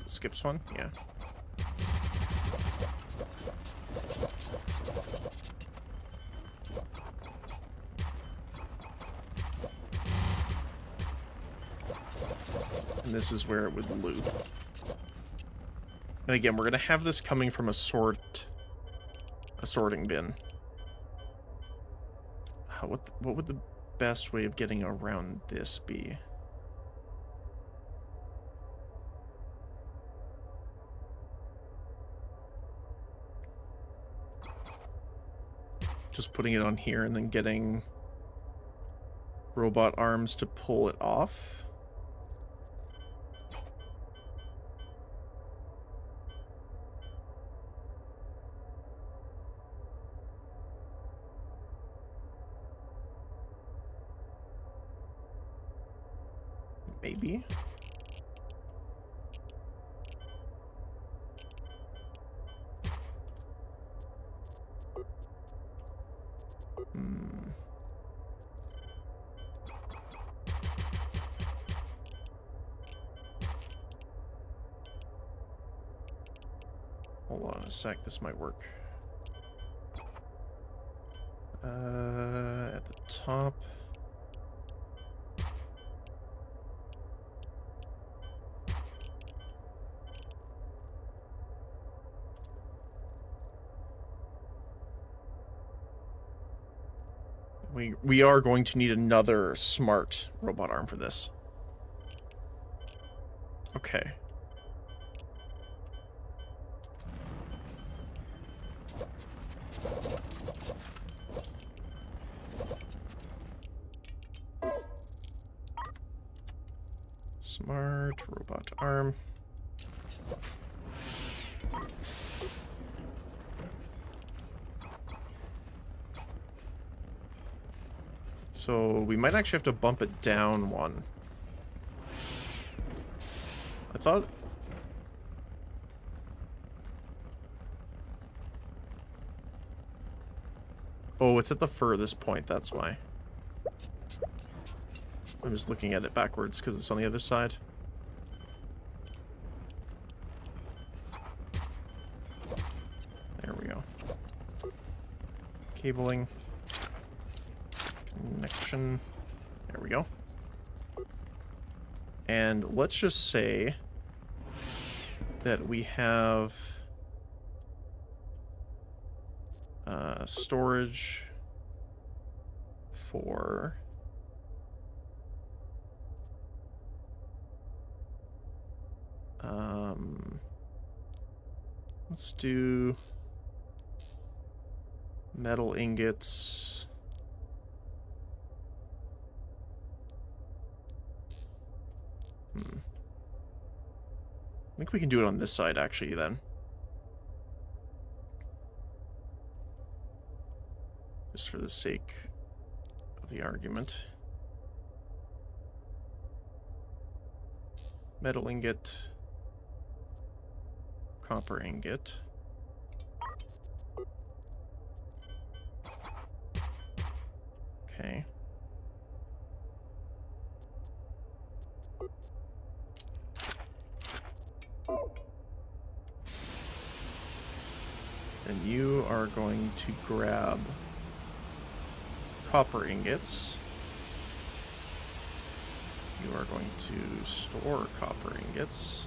It skips one? Yeah. And this is where it would loop. And again, we're going to have this coming from a sorting bin. What would the best way of getting around this be? Just putting it on here and then getting robot arms to pull it off. Maybe. Hold on a sec, this might work. At the top. We are going to need another smart robot arm for this. Okay. Smart robot arm. So we might actually have to bump it down one. I thought... Oh, it's at the furthest point, that's why. I'm just looking at it backwards because it's on the other side. There we go. Cabling. Connection. There we go. And let's just say that we have storage for let's do metal ingots. I think we can do it on this side, actually, then. Just for the sake of the argument. Metal ingot. Copper ingot. Okay. And you are going to grab copper ingots. You are going to store copper ingots.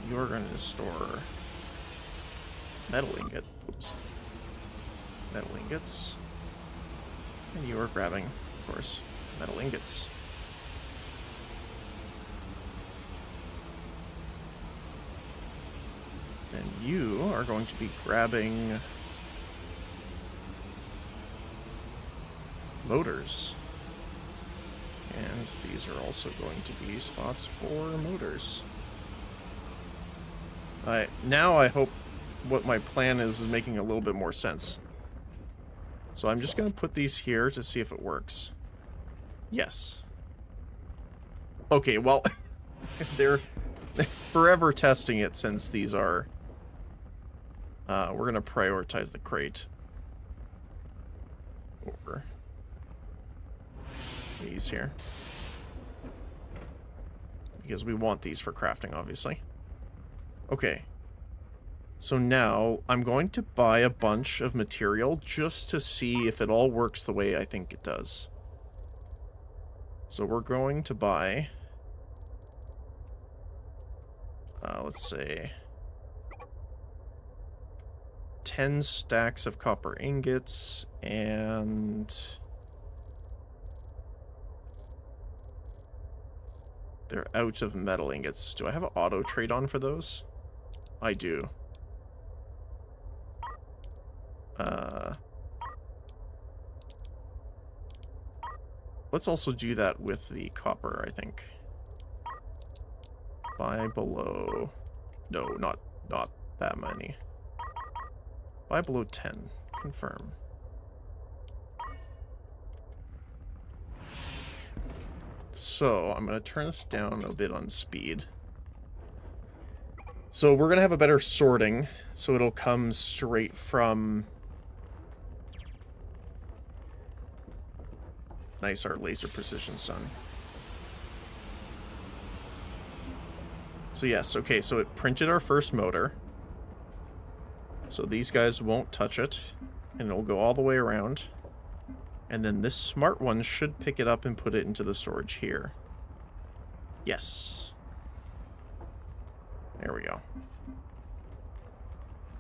You are going to store metal ingot. Oops. Metal ingots. And you are grabbing, of course, metal ingots. And you are going to be grabbing motors. And these are also going to be spots for motors. Now I hope what my plan is making a little bit more sense. So I'm just going to put these here to see if it works. Yes. Okay, well, they're forever testing it since these are... we're going to prioritize the crate over these here. Because we want these for crafting, obviously. Okay. So now I'm going to buy a bunch of material just to see if it all works the way I think it does. So we're going to buy... let's say... 10 stacks of copper ingots, and... they're out of metal ingots. Do I have an auto trade on for those? I do. Let's also do that with the copper, I think. Buy below... No, not that many. Buy below 10. Confirm. So, I'm going to turn this down a bit on speed. So, we're going to have a better sorting, so it'll come straight from... Nice, our laser precision's done. So yes, okay, so it printed our first motor. So these guys won't touch it, and it'll go all the way around. And then this smart one should pick it up and put it into the storage here. Yes. There we go.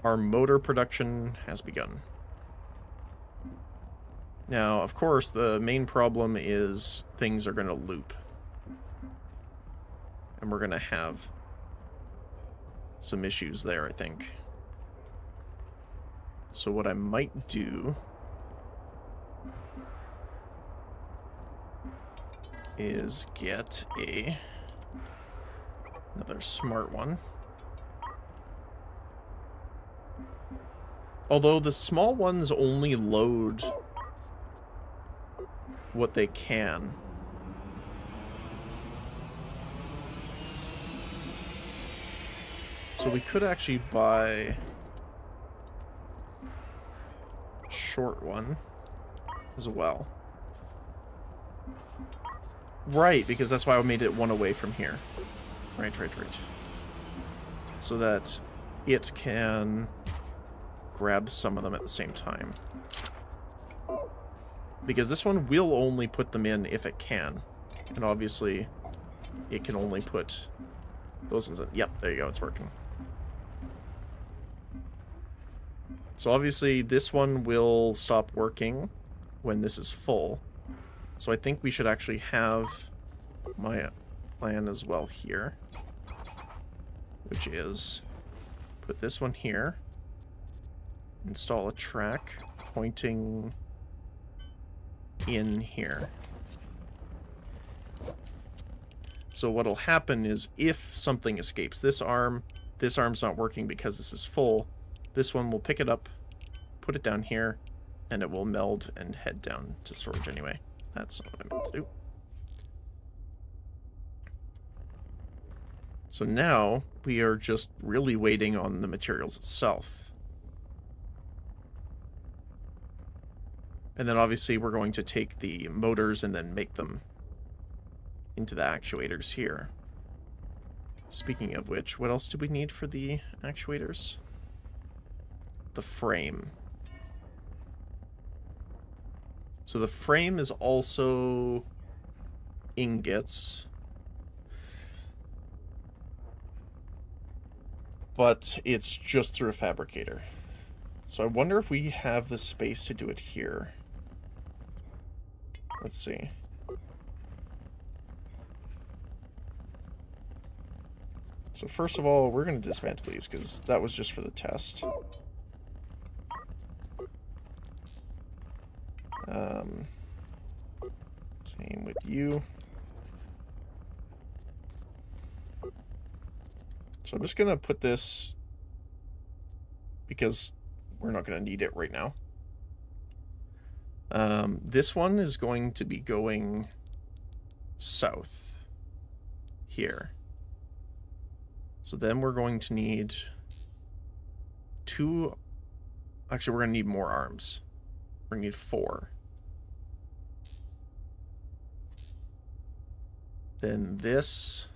Our motor production has begun. Now, of course, the main problem is things are going to loop. And we're going to have some issues there, I think. So what I might do is get another smart one. Although the small ones only load what they can. So we could actually buy a short one as well. Right, because that's why I made it one away from here. Right. So that it can grab some of them at the same time. Because this one will only put them in if it can. And obviously, it can only put those ones in. Yep, there you go, it's working. So obviously, this one will stop working when this is full. So I think we should actually have my plan as well here. Which is, put this one here. Install a track pointing in here. So what'll happen is if something escapes this arm's not working because this is full, this one will pick it up, put it down here, and it will meld and head down to storage anyway. That's not what I meant to do. So now we are just really waiting on the materials itself. And then obviously we're going to take the motors and then make them into the actuators here. Speaking of which, what else do we need for the actuators? The frame. So the frame is also ingots. But it's just through a fabricator. So I wonder if we have the space to do it here. Let's see. So first of all, we're going to dismantle these because that was just for the test. Same with you. So I'm just going to put this because we're not going to need it right now. This one is going to be going south here. So then we're going to need two... Actually, we're going to need more arms. We're going to need 4. Then this,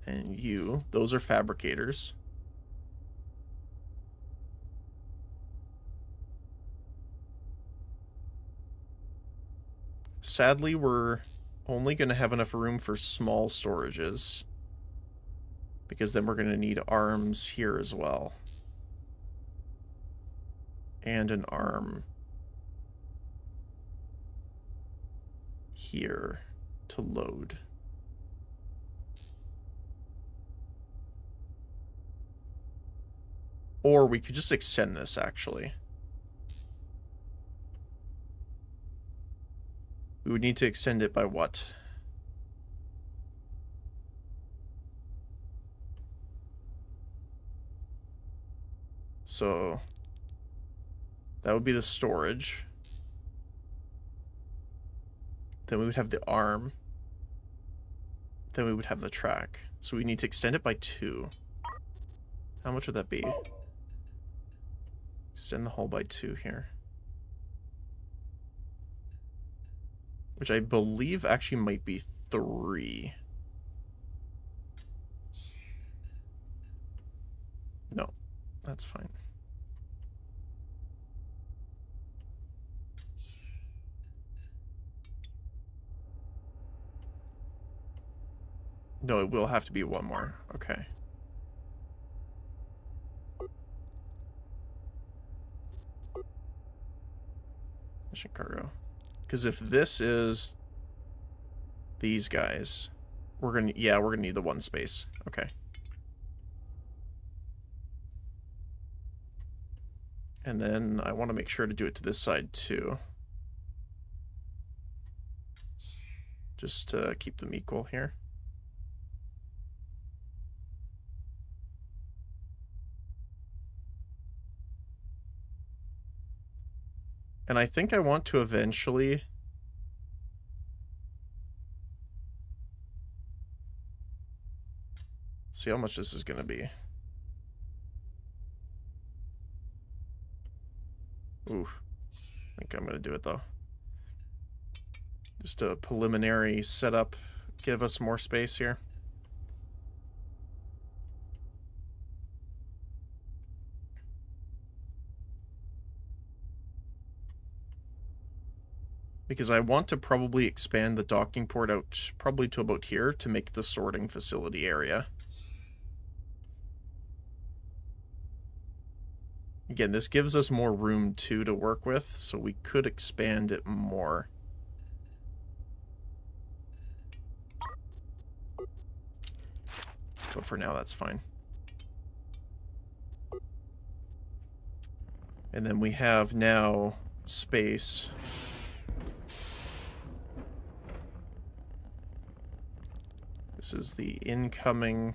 and you. Those are fabricators. Sadly, we're only going to have enough room for small storages. Because then we're going to need arms here as well. And an arm here to load. Or we could just extend this, actually. We would need to extend it by what? So that would be the storage. Then we would have the arm. Then we would have the track. So we need to extend it by 2. How much would that be? Extend the hull by 2 here. Which I believe actually might be 3. That's fine. No, it will have to be one more. Okay. Mission cargo. Because if this is these guys, we're gonna need the one space. Okay. And then I want to make sure to do it to this side too. Just to keep them equal here. And I think I want to eventually... see how much this is going to be. Ooh. I think I'm going to do it, though. Just a preliminary setup. Give us more space here. Because I want to probably expand the docking port out probably to about here to make the sorting facility area. Again, this gives us more room too to work with, so we could expand it more. But for now, that's fine. And then we have now space. This is the incoming.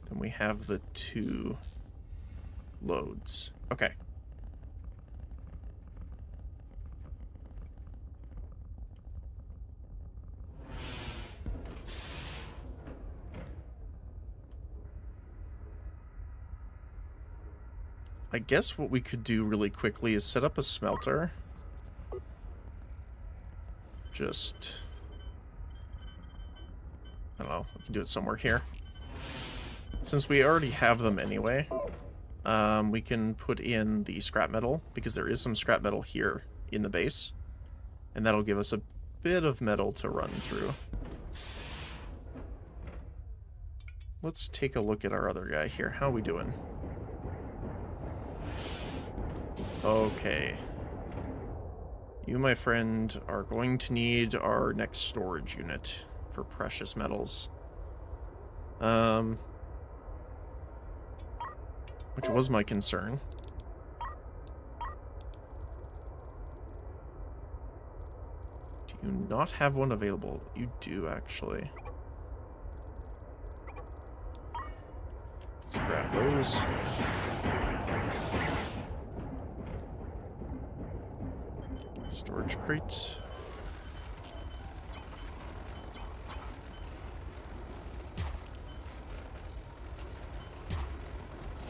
Then we have the 2 loads. Okay. I guess what we could do really quickly is set up a smelter. Just... I don't know, we can do it somewhere here. Since we already have them anyway, we can put in the scrap metal, because there is some scrap metal here in the base. And that'll give us a bit of metal to run through. Let's take a look at our other guy here. How are we doing? Okay. You, my friend, are going to need our next storage unit for precious metals. Which was my concern. Do you not have one available? You do, actually. Let's grab those. Storage crates.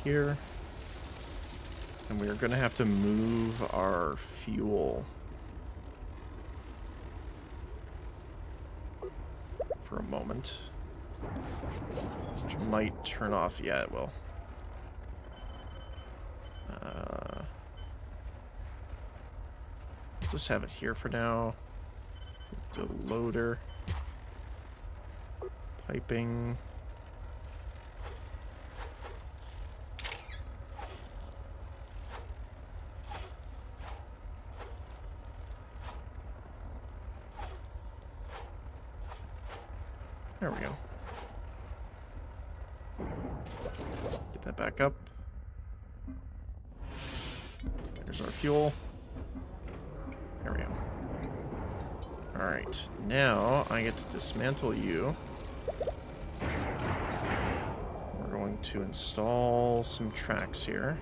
Here. And we are going to have to move our fuel for a moment. Which might turn off. Yeah, it will. Let's just have it here for now. The loader. Piping. There we go. Get that back up. There's our fuel. There we go. Alright, now I get to dismantle you. We're going to install some tracks here.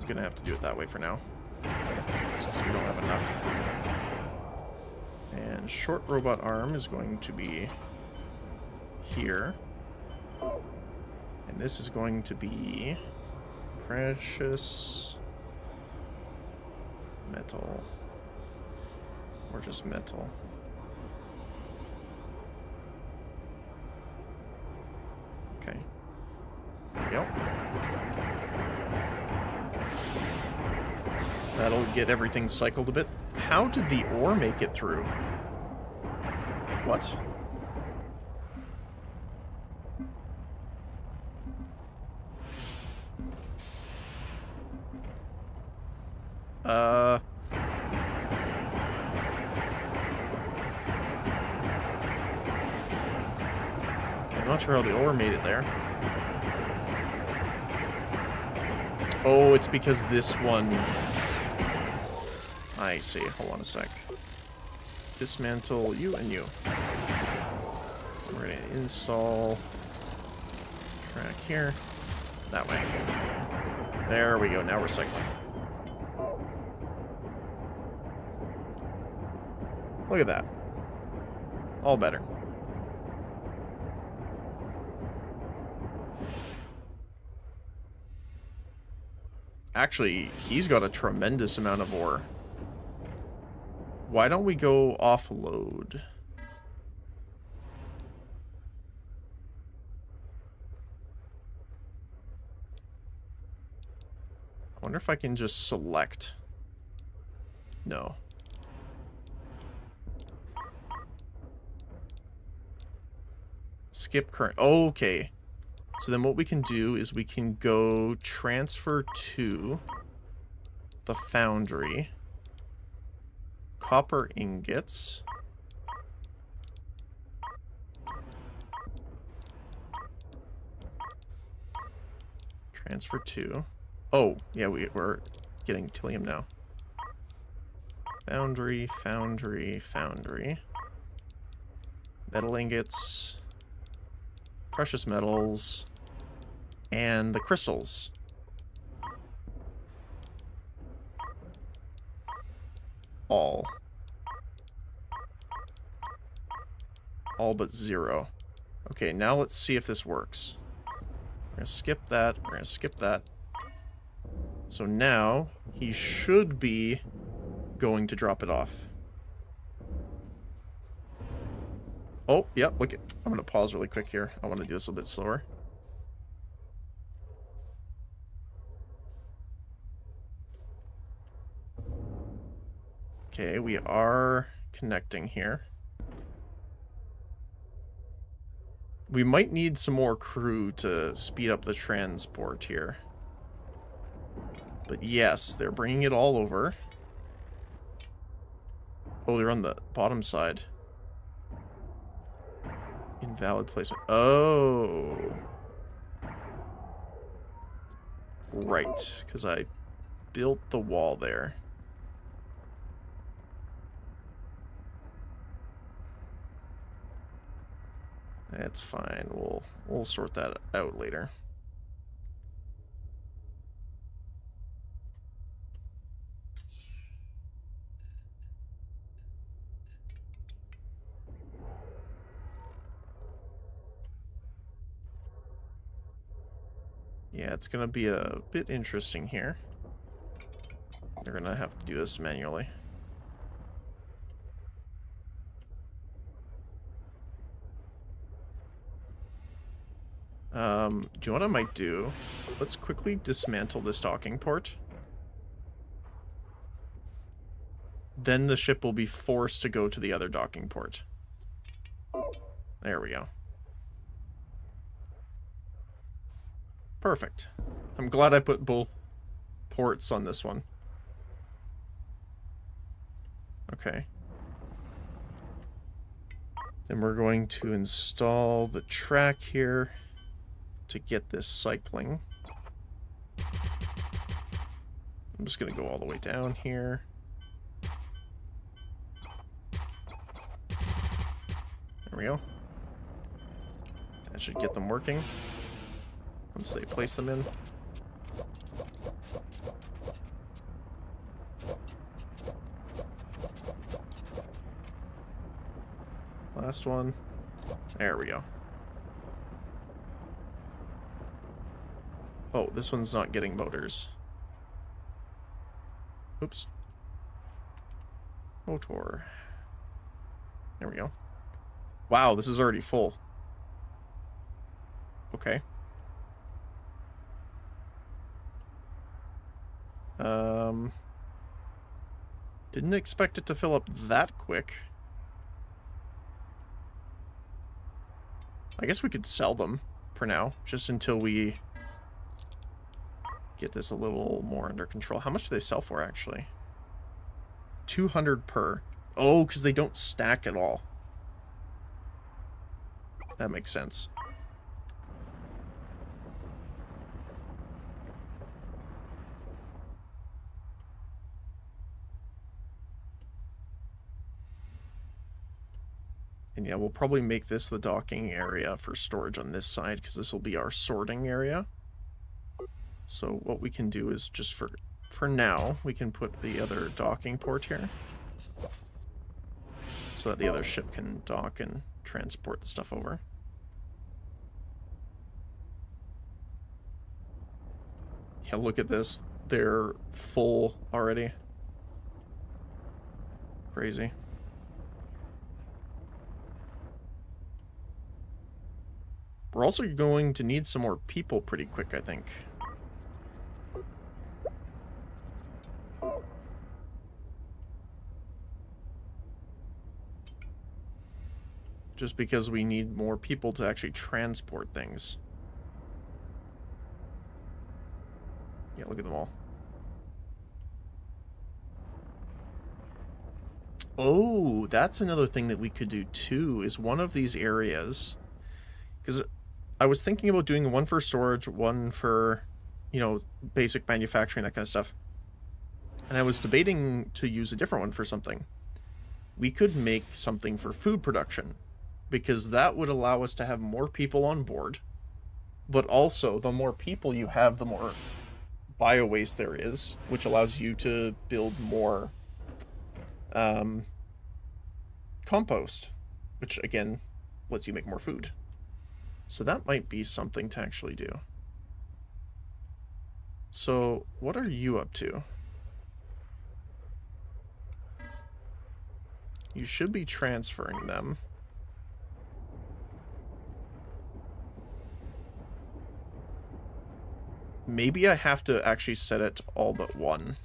I'm gonna have to do it that way for now, just because we don't have enough. And short robot arm is going to be here. And this is going to be precious metal. Or just metal? Okay. There we go. That'll get everything cycled a bit. How did the ore make it through? What? I'm not sure how the ore made it there. Oh, it's because this one... I see. Hold on a sec. Dismantle you and you. We're going to install track here. That way. There we go. Now we're cycling. Look at that. All better. Actually, he's got a tremendous amount of ore. Why don't we go offload? I wonder if I can just select. No. Skip current. Oh, okay. So then what we can do is we can go transfer to the foundry. Copper ingots. Transfer to... Oh, yeah, we're getting Tillium now. Foundry, foundry, foundry. Metal ingots. Precious metals. And the crystals. All but 0. Okay, now let's see if this works. We're gonna skip that. We're gonna skip that. So now he should be going to drop it off. Oh, yeah, look at... I'm gonna pause really quick here. I want to do this a bit slower. Okay, we are connecting here. We might need some more crew to speed up the transport here. But yes, they're bringing it all over. Oh, they're on the bottom side. Invalid placement. Oh. Right, because I built the wall there. That's fine. We'll sort that out later. Yeah, it's gonna be a bit interesting here. They're gonna have to do this manually. Do you know what I might do? Let's quickly dismantle this docking port. Then the ship will be forced to go to the other docking port. There we go. Perfect. I'm glad I put both ports on this one. Okay. Then we're going to install the track here to get this cycling. I'm just going to go all the way down here. There we go. That should get them working once they place them in. Last one. There we go. Oh, this one's not getting motors. Oops. Motor. There we go. Wow, this is already full. Okay. Didn't expect it to fill up that quick. I guess we could sell them for now, just until we get this a little more under control. How much do they sell for, actually? 200 per. Oh, because they don't stack at all. That makes sense. And yeah, we'll probably make this the docking area for storage on this side, because this will be our sorting area. So what we can do is just for now, we can put the other docking port here, so that the other ship can dock and transport the stuff over. Yeah, look at this. They're full already. Crazy. We're also going to need some more people pretty quick, I think. Just because we need more people to actually transport things. Yeah, look at them all. Oh, that's another thing that we could do too, is one of these areas. Because I was thinking about doing one for storage, one for, you know, basic manufacturing, that kind of stuff. And I was debating to use a different one for something. We could make something for food production, because that would allow us to have more people on board. But also, the more people you have, the more bio-waste there is, which allows you to build more compost, which again lets you make more food. So that might be something to actually do. So what are you up to? You should be transferring them. Maybe I have to actually set it to all but one.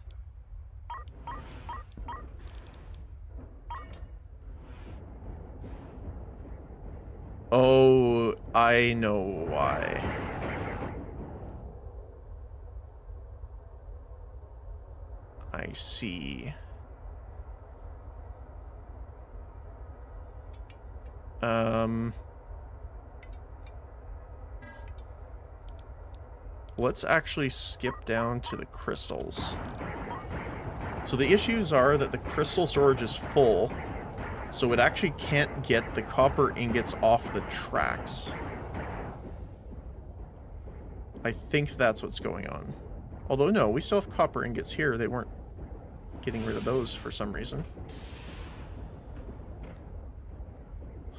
Oh, I know why. I see. Let's actually skip down to the crystals. So the issues are that the crystal storage is full, so it actually can't get the copper ingots off the tracks. I think that's what's going on. Although no, we still have copper ingots here. They weren't getting rid of those for some reason.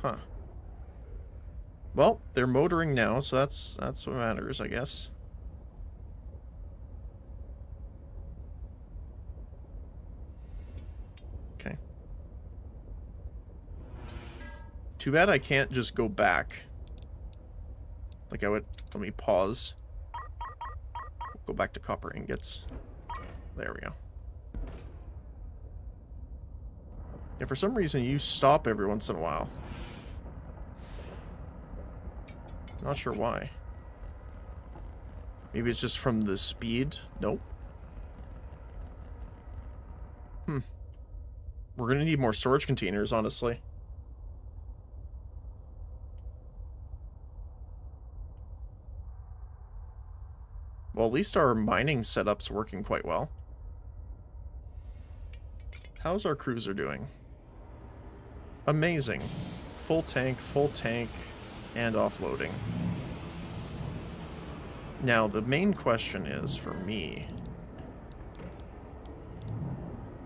Huh. Well, they're motoring now, so that's what matters, I guess. Okay. Too bad I can't just go back. Like I would... Let me pause. Go back to copper ingots. There we go. Yeah, for some reason you stop every once in a while. Not sure why. Maybe it's just from the speed? Nope. We're gonna need more storage containers, honestly. Well, at least our mining setup's working quite well. How's our cruiser doing? Amazing. Full tank, and offloading. Now, the main question is, for me,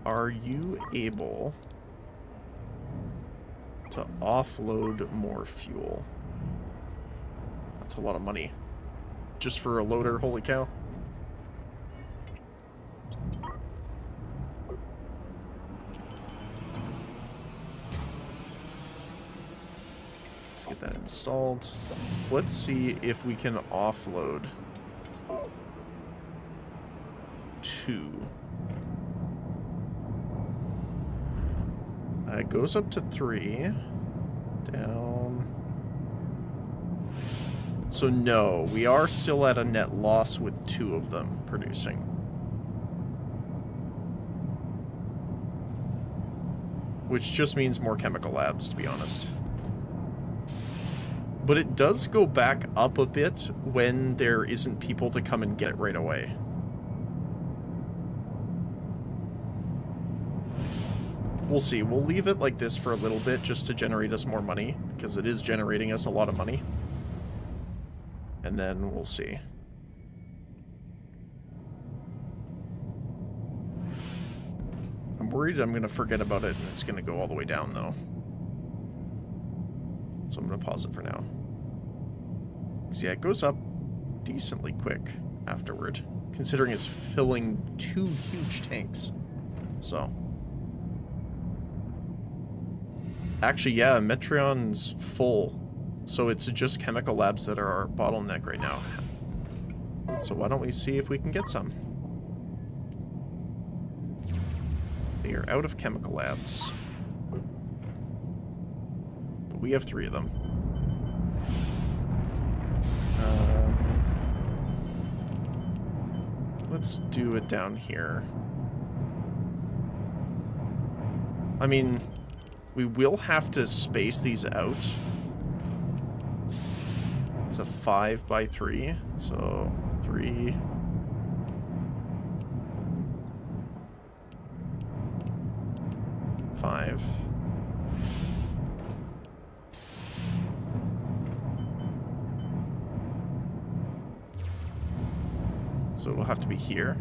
are you able to offload more fuel? That's a lot of money. Just for a loader, holy cow. Let's get that installed. Let's see if we can offload 2. It goes up to 3. Down. So no, we are still at a net loss with 2 of them producing. Which just means more chemical labs, to be honest. But it does go back up a bit when there isn't people to come and get it right away. We'll see. We'll leave it like this for a little bit just to generate us more money, because it is generating us a lot of money. And then we'll see. I'm worried I'm going to forget about it and it's going to go all the way down, though. So I'm going to pause it for now. So yeah, it goes up decently quick afterward, considering it's filling 2 huge tanks. So... Actually, yeah, Metreon's full. So it's just chemical labs that are our bottleneck right now. So why don't we see if we can get some? They are out of chemical labs. But we have 3 of them. Let's do it down here. I mean... We will have to space these out. It's a 5 by 3, so 3. Five. So it'll have to be here.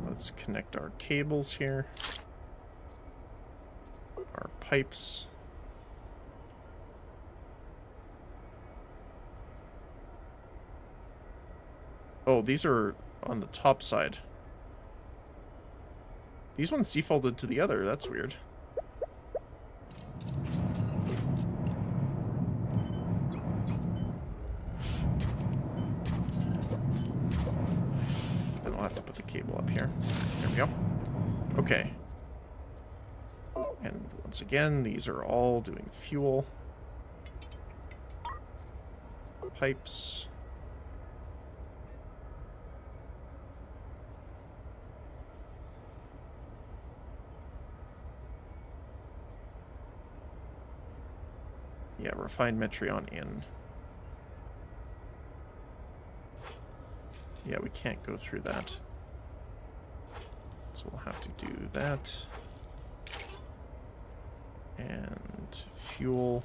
Let's connect our cables here. Our pipes. Oh, these are on the top side. These ones defaulted to the other. That's weird. Then I'll have to put the cable up here. There we go. Okay. And once again, these are all doing fuel. Pipes. Yeah, refined Metreon in. Yeah, we can't go through that. So we'll have to do that. And fuel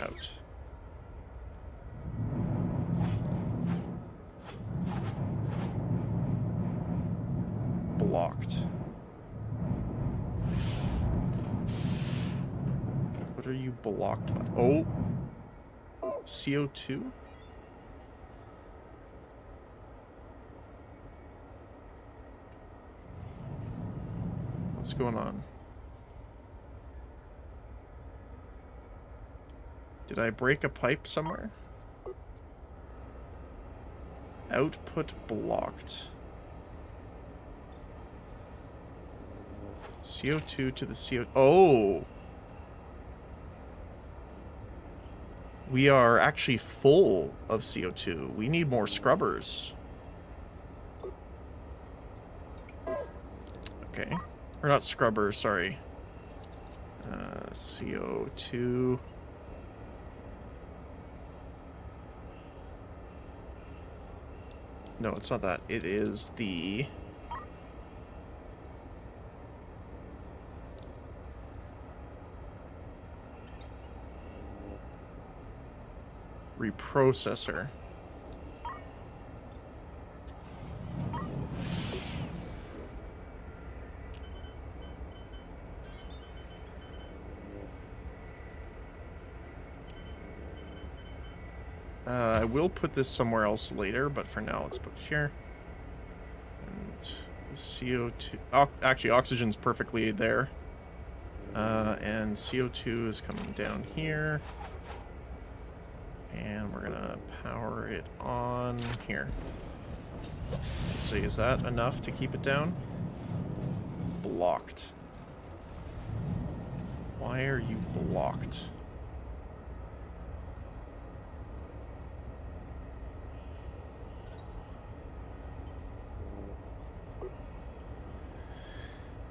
out. Blocked. What are you blocked by? Oh! CO2? What's going on? Did I break a pipe somewhere? Output blocked. CO2 to the CO... Oh! We are actually full of CO2. We need more scrubbers. Okay. Or not scrubbers, sorry. CO2... No, it's not that. It is the... reprocessor. I will put this somewhere else later, but for now let's put it here. And CO2... actually, oxygen's perfectly there. And CO2 is coming down here. And we're gonna power it on here. Let's see, is that enough to keep it down? Blocked. Why are you blocked?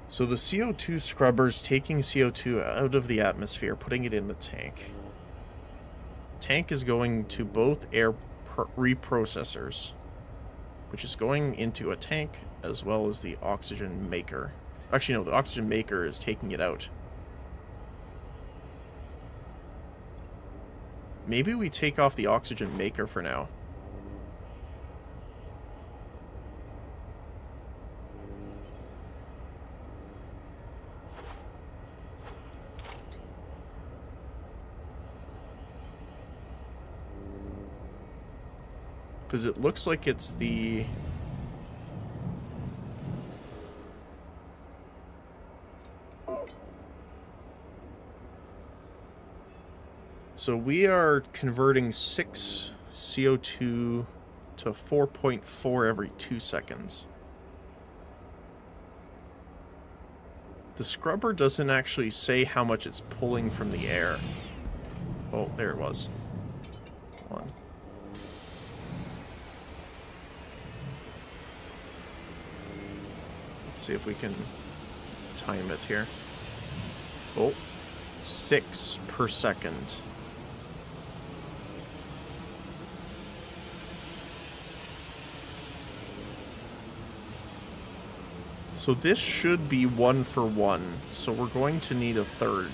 So the CO2 scrubber's taking CO2 out of the atmosphere, putting it in the tank. Tank is going to both air reprocessors, which is going into a tank as well as the oxygen maker. Actually, no, the oxygen maker is taking it out. Maybe we take off the oxygen maker for now. Because it looks like it's the... So we are converting 6 CO2 to 4.4 every 2 seconds. The scrubber doesn't actually say how much it's pulling from the air. Oh, there it was. Hold on. Let's see if we can time it here. Oh, 6 per second. So this should be 1 for 1, so we're going to need a third.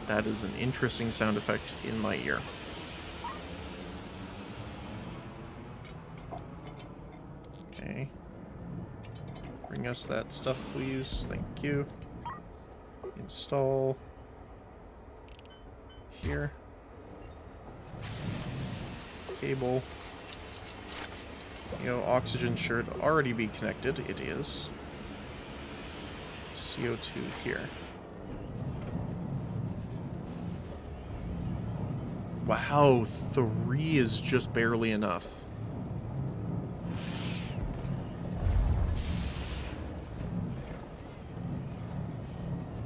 That is an interesting sound effect in my ear. Okay. Bring us that stuff, please. Thank you. Install. Here. Cable. You know, oxygen should already be connected. It is. CO2 here. Wow, 3 is just barely enough.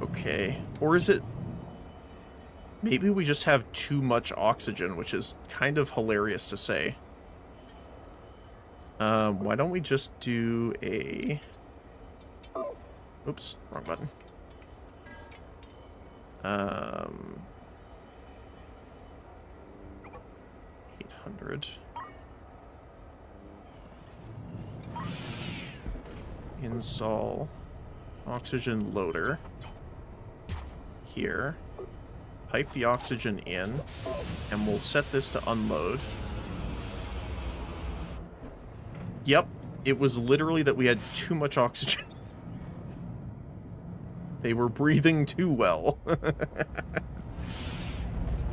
Okay. Or is it... Maybe we just have too much oxygen, which is kind of hilarious to say. Why don't we just do a... Oops, wrong button. 800. Install oxygen loader. Here. Pipe the oxygen in, and we'll set this to unload. Yep, it was literally that we had too much oxygen. They were breathing too well.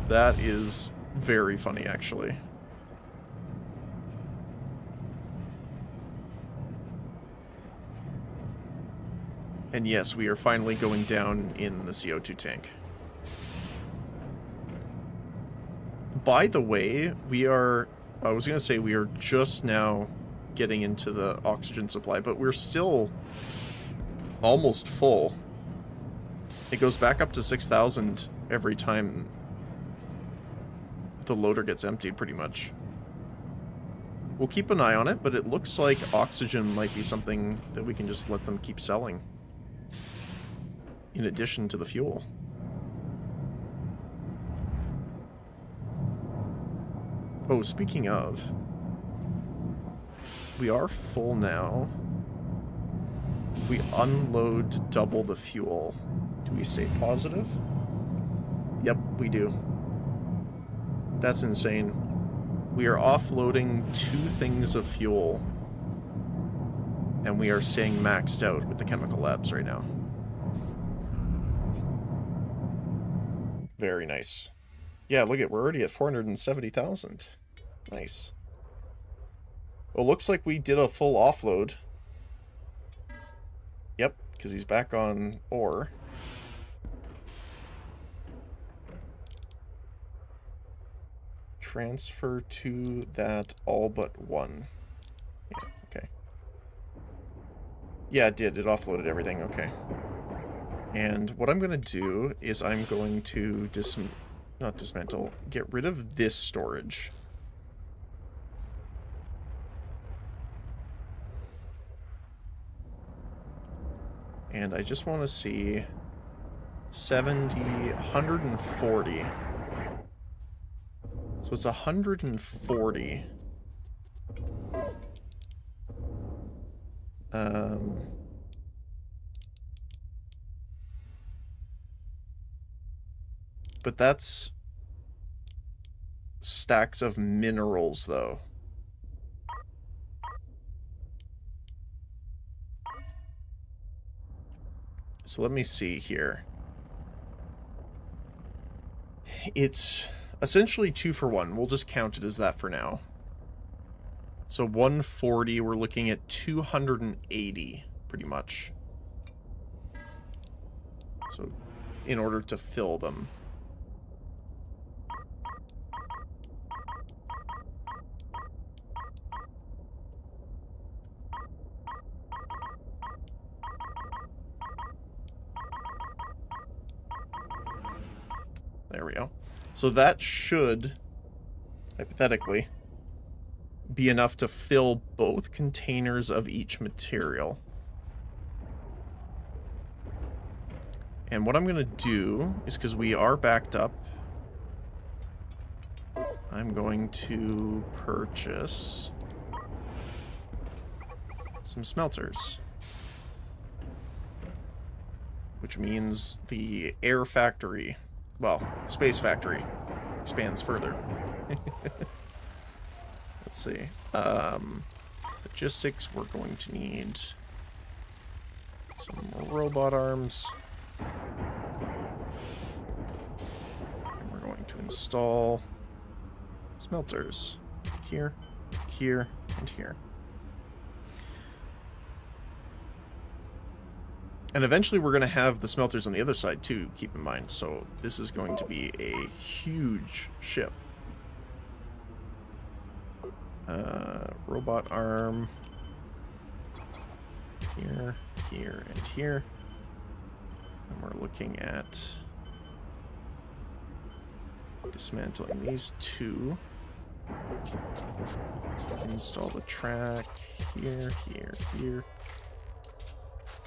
That is very funny, actually. And yes, we are finally going down in the CO2 tank. By the way, I was going to say we are just now getting into the oxygen supply, but we're still almost full. It goes back up to 6,000 every time the loader gets emptied, pretty much. We'll keep an eye on it, but it looks like oxygen might be something that we can just let them keep selling, in addition to the fuel. Oh, speaking of, we are full now. We unload double the fuel. Do we stay positive? Yep, we do. That's insane. We are offloading 2 things of fuel, and we are staying maxed out with the chemical labs right now. Very nice. Yeah, look at, we're already at 470,000. Nice. Well, looks like we did a full offload. Yep, because he's back on ore. Transfer to that all but one. Yeah, okay. Yeah, it did. It offloaded everything. Okay. And what I'm going to do is I'm going to not dismantle, get rid of this storage. And I just want to see 70, 140. So it's 140. But that's stacks of minerals, though. So let me see here. It's essentially 2 for 1. We'll just count it as that for now. So 140, we're looking at 280, pretty much. So, in order to fill them. There we go. So that should, hypothetically, be enough to fill both containers of each material. And what I'm going to do is, because we are backed up, I'm going to purchase some smelters. Which means the air factory, well, space factory, expands further. Let's see. Logistics, we're going to need some robot arms. And we're going to install smelters here, here, and here. And eventually we're going to have the smelters on the other side too, keep in mind. So this is going to be a huge ship. Robot arm. Here, here, and here. And we're looking at dismantling these two. Install the track here, here, here.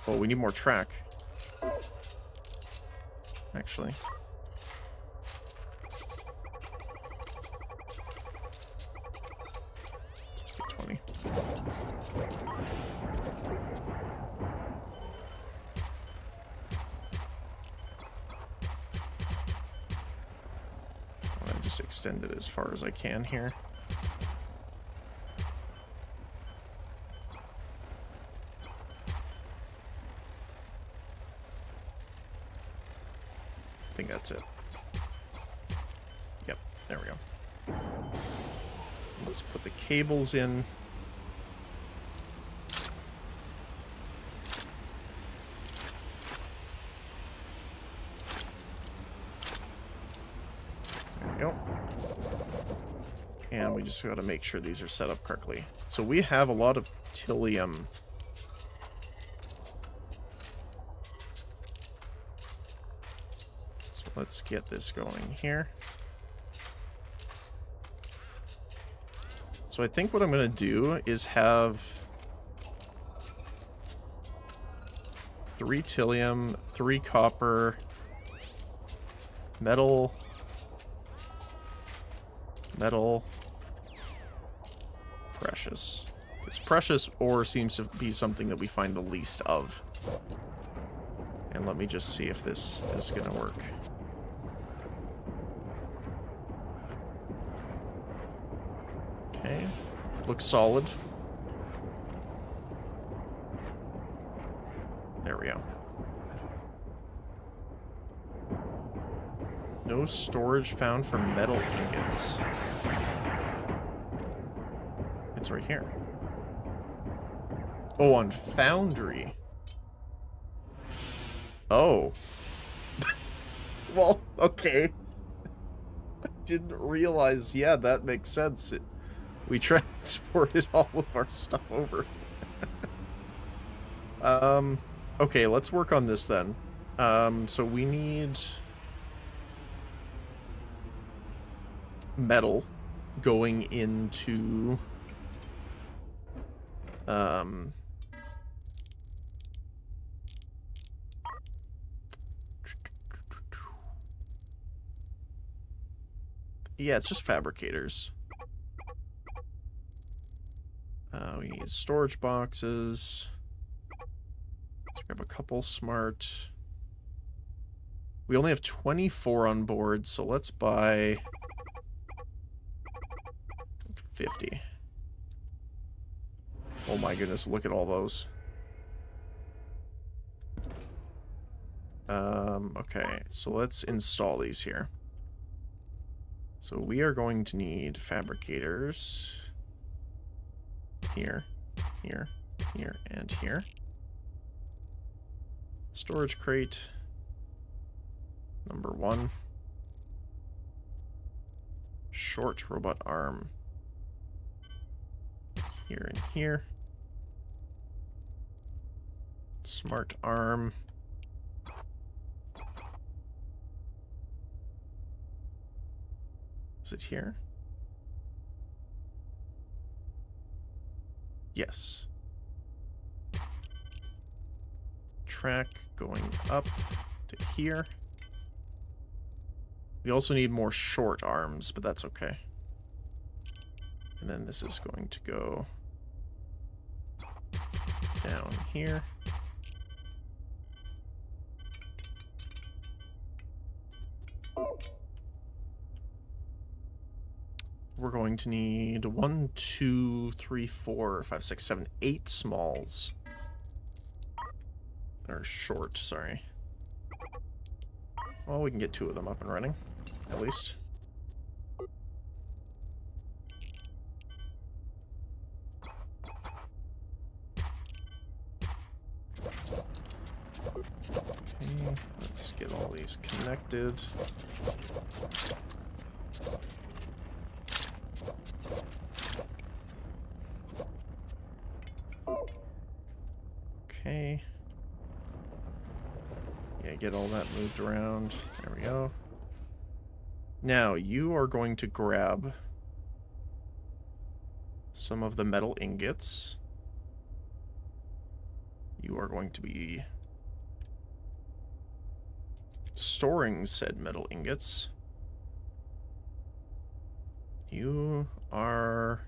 Oh, we need more track. Actually. Let's get 20. I'll just extend it as far as I can here. I think that's it. Yep, there we go. Let's put the cables in. There we go. And we just got to make sure these are set up correctly. So we have a lot of Tillium. Let's get this going here. So I think what I'm going to do is have 3 Tillium, 3 copper, metal, precious. Because precious ore seems to be something that we find the least of. And let me just see if this is going to work. Okay, looks solid. There we go. No storage found for metal ingots. it's right here. Oh, on Foundry. Oh. Well, okay. I didn't realize, yeah, that makes sense. We transported all of our stuff over. Okay, let's work on this then. So we need metal going into yeah, it's just fabricators. We need storage boxes. Let's grab a couple smart. We only have 24 on board, so let's buy 50. Oh my goodness, look at all those. Okay, so let's install these here. So we are going to need fabricators here, here, here, and here. Storage crate, number 1. Short robot arm, here and here. Smart arm. Is it here? Yes. Track going up to here. We also need more short arms, but that's okay. And then this is going to go down here. We're going to need 1, 2, 3, 4, 5, 6, 7, 8 smalls. Or short, sorry. Well, we can get 2 of them up and running, at least. Okay, let's get all these connected. Okay. Yeah, get all that moved around. There we go. Now, you are going to grab some of the metal ingots. You are going to be storing said metal ingots. You are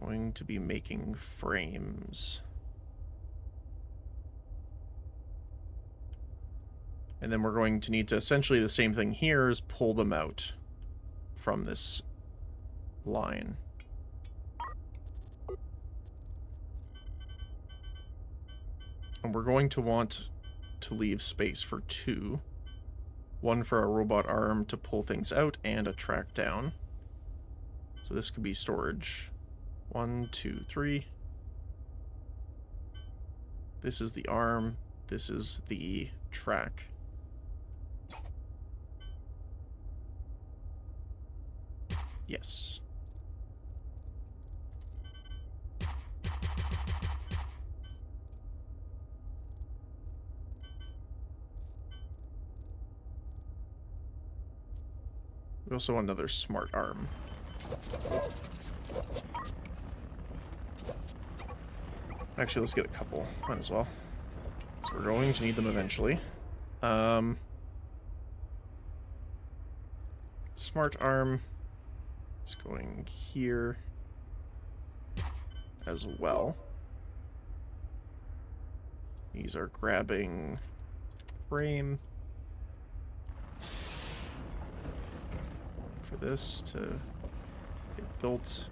going to be making frames. And then we're going to need to essentially the same thing here is pull them out from this line. And we're going to want to leave space for 2. 1 for a robot arm to pull things out and a track down. So this could be storage. 1, 2, 3. This is the arm. This is the track. Yes. We also want another smart arm. Actually, let's get a couple. Might as well. So we're going to need them eventually. Smart arm is going here as well. These are grabbing frame for this to get built.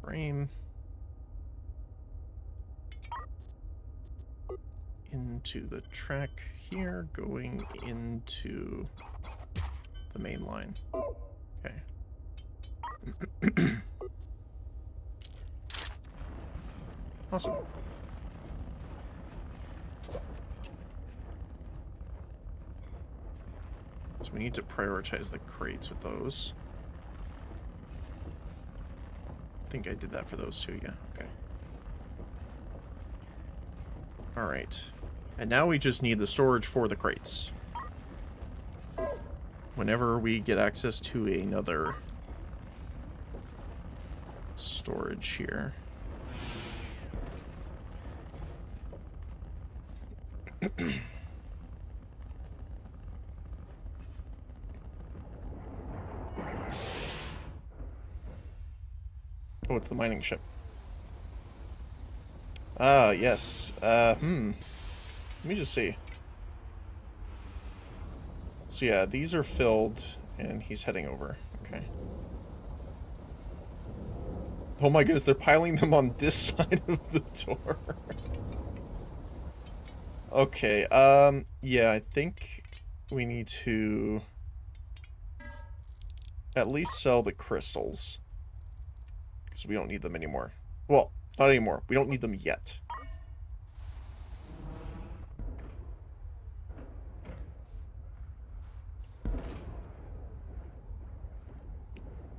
Frame into the track here, going into the main line. Okay. Awesome. So we need to prioritize the crates with those. I think I did that for those two, yeah, okay. Alright. And now we just need the storage for the crates. Whenever we get access to another storage here. Oh, it's the mining ship. Ah, yes. Let me just see. So yeah, these are filled, and he's heading over. Okay. Oh my goodness, they're piling them on this side of the door. Okay, yeah, I think we need to at least sell the crystals. Because we don't need them anymore. Well, not anymore. We don't need them yet.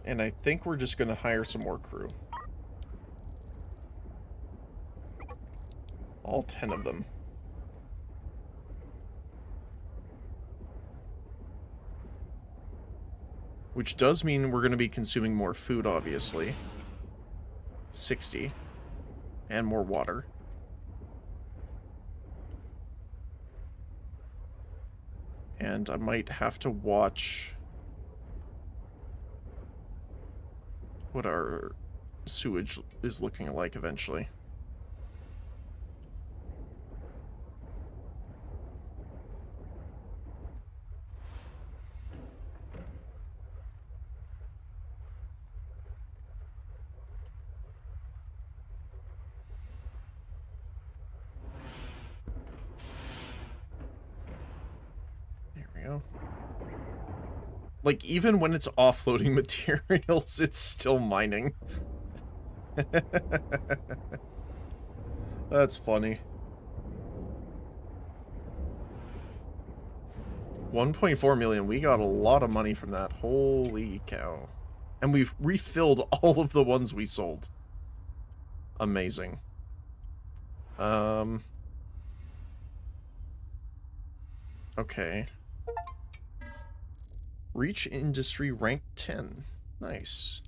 And I think we're just going to hire some more crew. All 10 of them. Which does mean we're going to be consuming more food, obviously. 60. And more water. And I might have to watch what our sewage is looking like eventually. Like, even when it's offloading materials, it's still mining. That's funny. 1.4 million. We got a lot of money from that. Holy cow. And we've refilled all of the ones we sold. Amazing. Okay. Reach industry rank 10. Nice.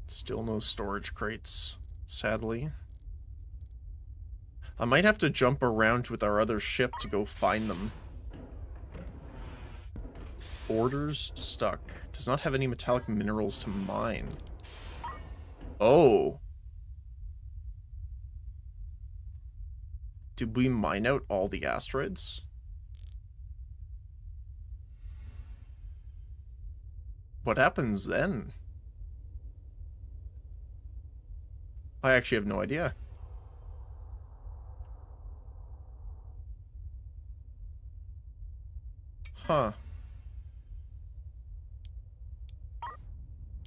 Still no storage crates, sadly. I might have to jump around with our other ship to go find them. Orders stuck. Does not have any metallic minerals to mine. Oh. Did we mine out all the asteroids? What happens then? I actually have no idea. Huh.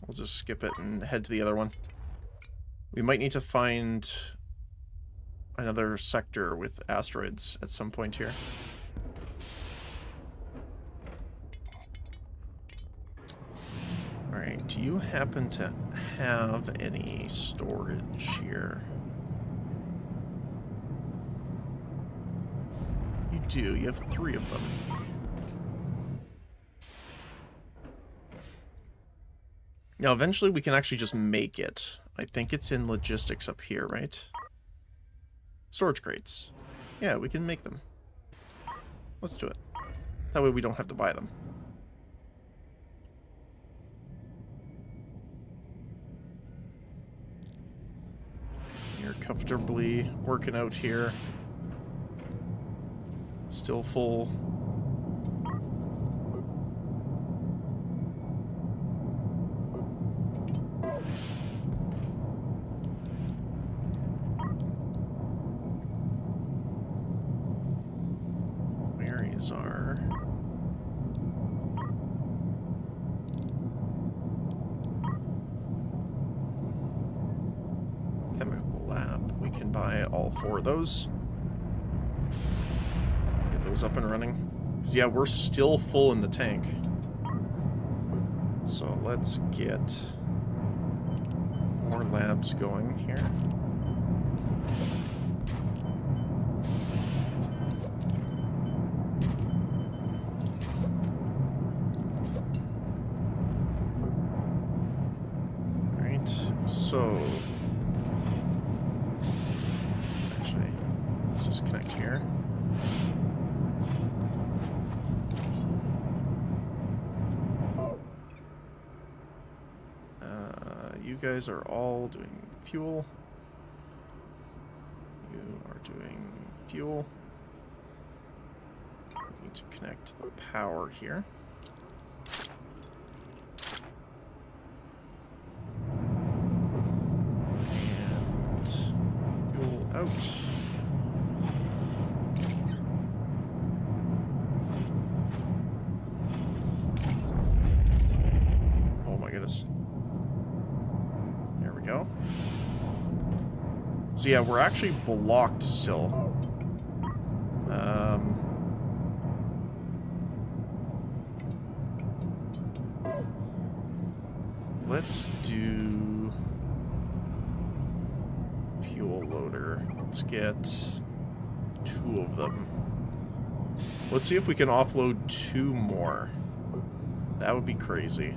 We'll just skip it and head to the other one. We might need to find another sector with asteroids at some point here. Alright, do you happen to have any storage here? You do, you have 3 of them. Now, eventually we can actually just make it. I think it's in logistics up here, right? Storage crates. Yeah, we can make them. Let's do it. That way we don't have to buy them. You're comfortably working out here. Still full. labs are. Chemical lab. We can buy all 4 of those. Get those up and running. Because, yeah, we're still full in the tank. So let's get more labs going here. Alright, so... Actually, let's just connect here. You guys are all doing fuel. You are doing fuel. We need to connect the power here. And fuel out. Oh my goodness. There we go. So yeah, we're actually blocked still. Let's do fuel loader. Let's get 2 of them. Let's see if we can offload 2 more. That would be crazy.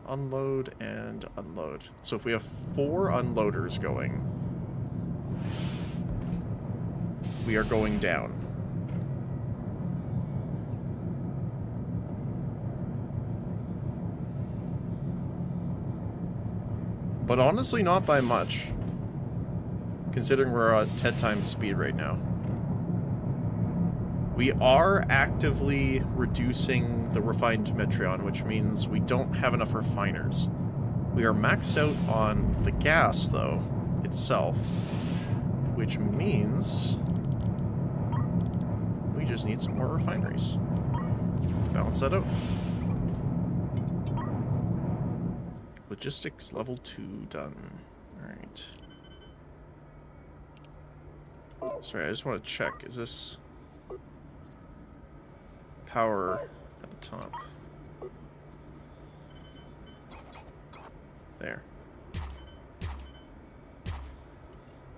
Unload and unload. So if we have 4 unloaders going, we are going down. But honestly, not by much, considering we're at 10 times speed right now. We are actively reducing the refined Metreon, which means we don't have enough refiners. We are maxed out on the gas, though, itself, which means we just need some more refineries to balance that out. Logistics level 2 done. Alright. Sorry, I just want to check. Is this... power at the top. There.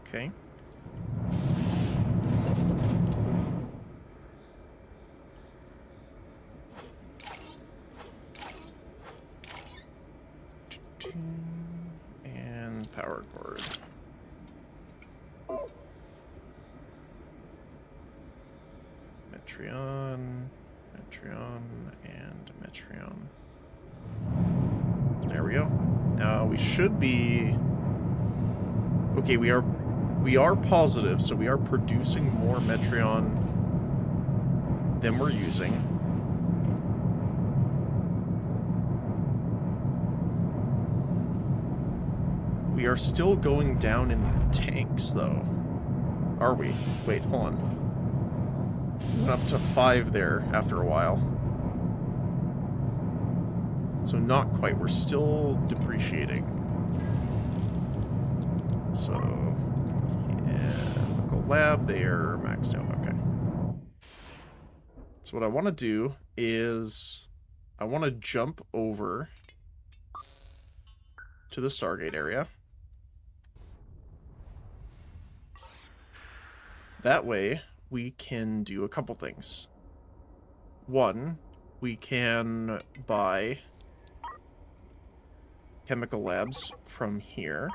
Okay. And power cord. Metreon. Metreon and Metreon. There we go. Now we should be... Okay, we are positive, so we are producing more Metreon than we're using. We are still going down in the tanks, though. Are we? Wait, hold on. We went up to 5 there after a while. So not quite. We're still depreciating. So, chemical lab, they're maxed out. Okay. So what I want to do is I want to jump over to the Stargate area. That way, we can do a couple things. One, we can buy chemical labs from here,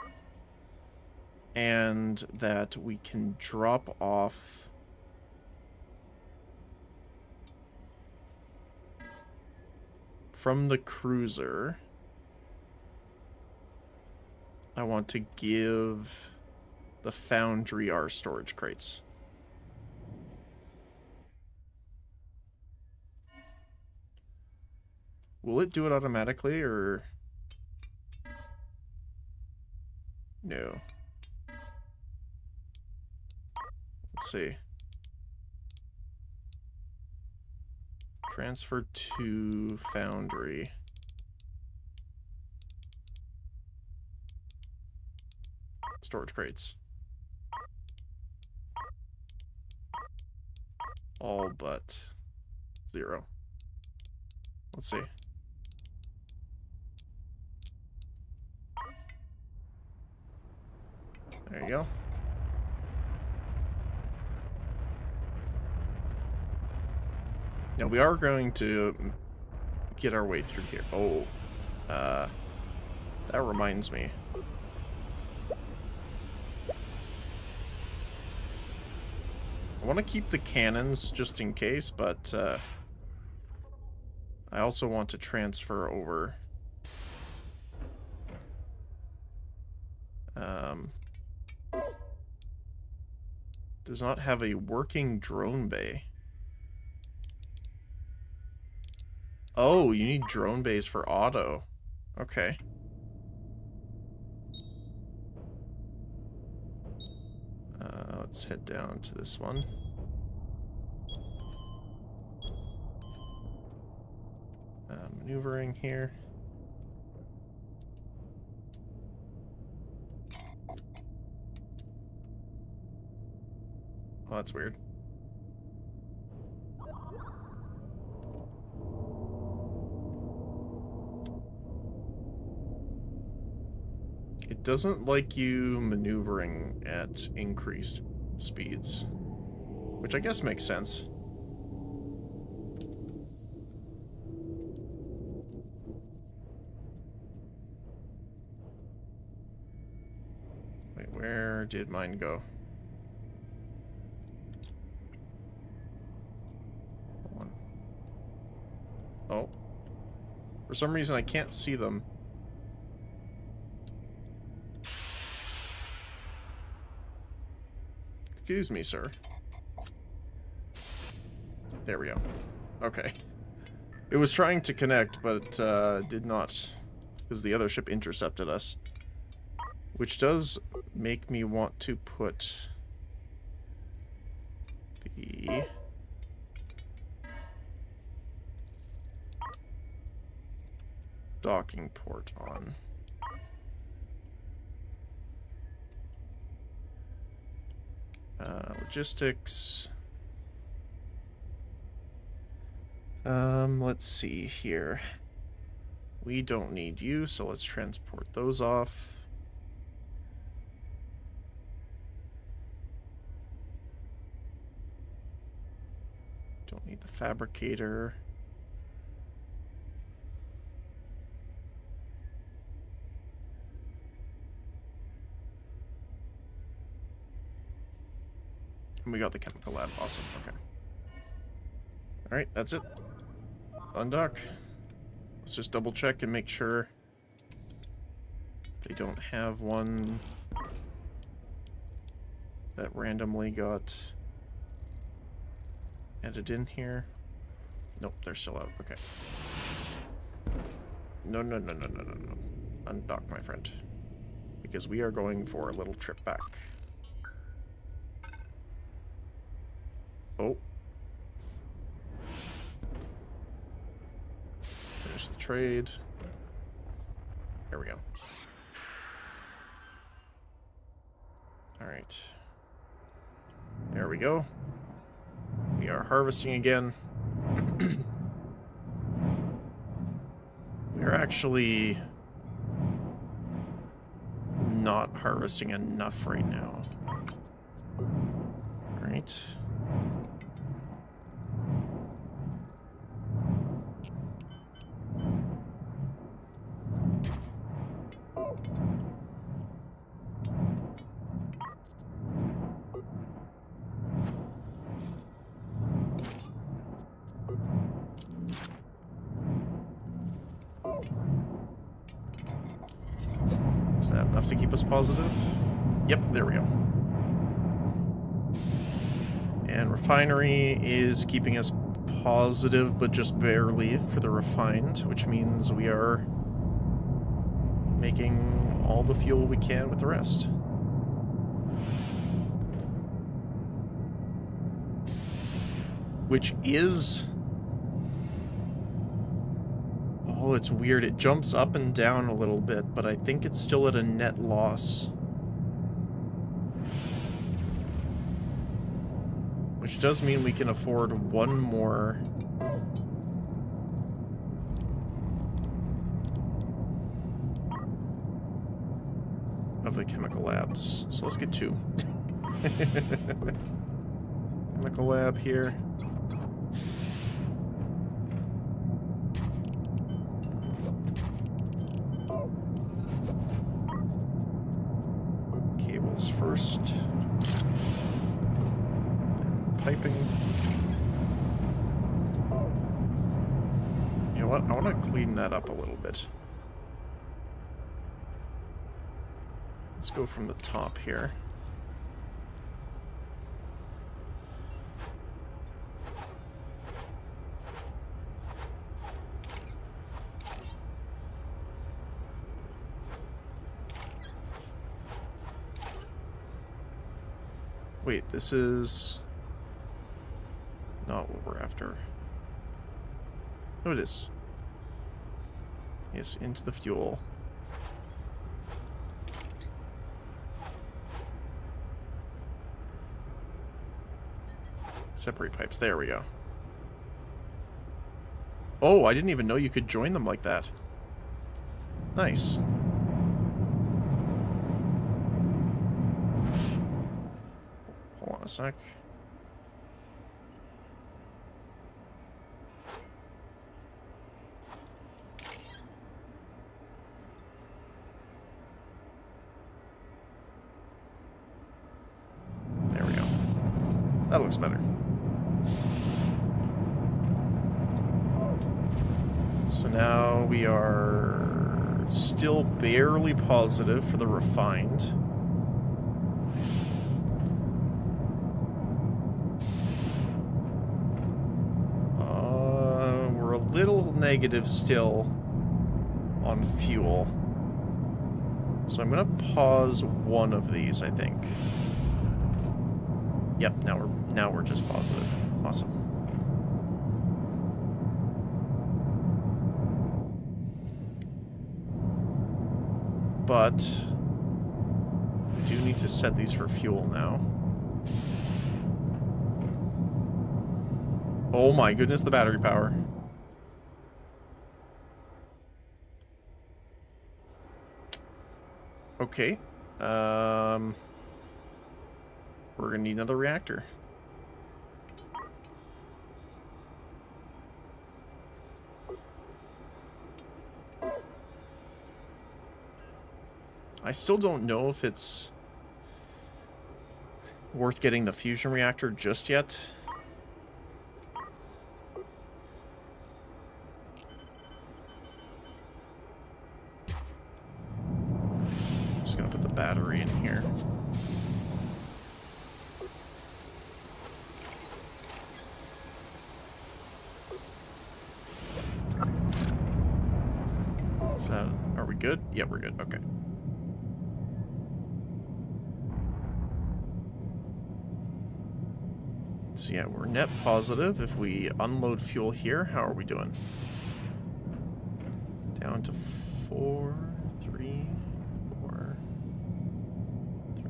and that we can drop off from the cruiser. I want to give the Foundry our storage crates. Will it do it automatically, or... No. Let's see. Transfer to Foundry. Storage crates. All but 0. Let's see. There you go. Now we are going to get our way through here. Oh, that reminds me. I want to keep the cannons just in case, but I also want to transfer over. Does not have a working drone bay. Oh, you need drone bays for auto. Okay. Let's head down to this one. Maneuvering here. Oh, that's weird. It doesn't like you maneuvering at increased speeds, which I guess makes sense. Wait, where did mine go? Oh. For some reason I can't see them. Excuse me, sir. There we go. Okay. It was trying to connect, but did not, because the other ship intercepted us. Which does make me want to put the... docking port on. Logistics. Let's see here. We don't need you, so let's transport those off. Don't need the fabricator. And we got the chemical lab. Awesome. Okay. Alright, that's it. Undock. Let's just double check and make sure they don't have one that randomly got added in here. Nope, they're still out. Okay. No. Undock, my friend. Because we are going for a little trip back. Oh. Finish the trade. There we go. Alright. There we go. We are harvesting again. We are actually not harvesting enough right now. Alright. Is that enough to keep us positive? Yep, there we go. And refinery is keeping us positive, but just barely for the refined, which means we are making all the fuel we can with the rest. Which is... Oh, it's weird. It jumps up and down a little bit, but I think it's still at a net loss. Which does mean we can afford one more of the chemical labs. So let's get 2. Chemical lab here. Cables first. Then piping. You know what? I want to clean that up a little bit. Let's go from the top here. Wait, this is not what we're after. Oh, it is. Yes, into the fuel. Separate pipes. There we go. Oh, I didn't even know you could join them like that. Nice. Hold on a sec. There we go. That looks better. So now we are still barely positive for the refined. We're a little negative still on fuel. So I'm gonna pause one of these, I think. Yep, now we're just positive. Awesome. But we do need to set these for fuel now. Oh my goodness, the battery power. Okay. We're gonna need another reactor. I still don't know if it's worth getting the fusion reactor just yet. I'm just gonna put the battery in here. Is that... Are we good? Yeah, we're good. Okay. So yeah, we're net positive. If we unload fuel here, how are we doing? Down to 4, 3, 4, 3.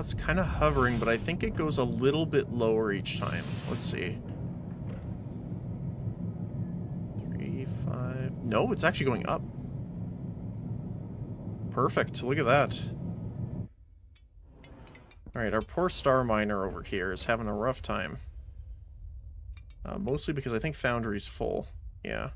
It's kind of hovering, but I think it goes a little bit lower each time. Let's see. 3, 5. No, it's actually going up. Perfect. Look at that. Alright, our poor star miner over here is having a rough time. Mostly because I think Foundry's full. Yeah.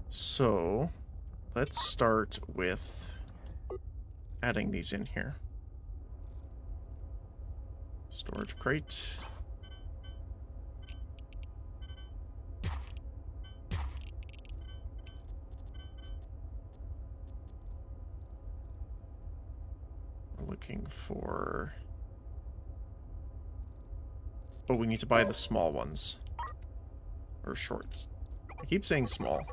So, let's start with adding these in here. Storage crate. looking for... Oh, we need to buy the small ones. Or shorts. I keep saying small.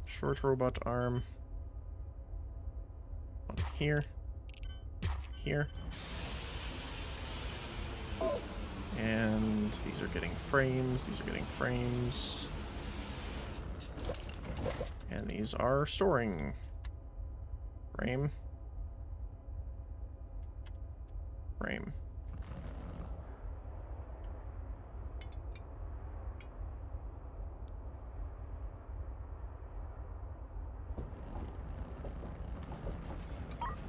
Short robot arm. One here. Here. And these are getting frames. These are getting frames. And these are storing. Frame. Frame.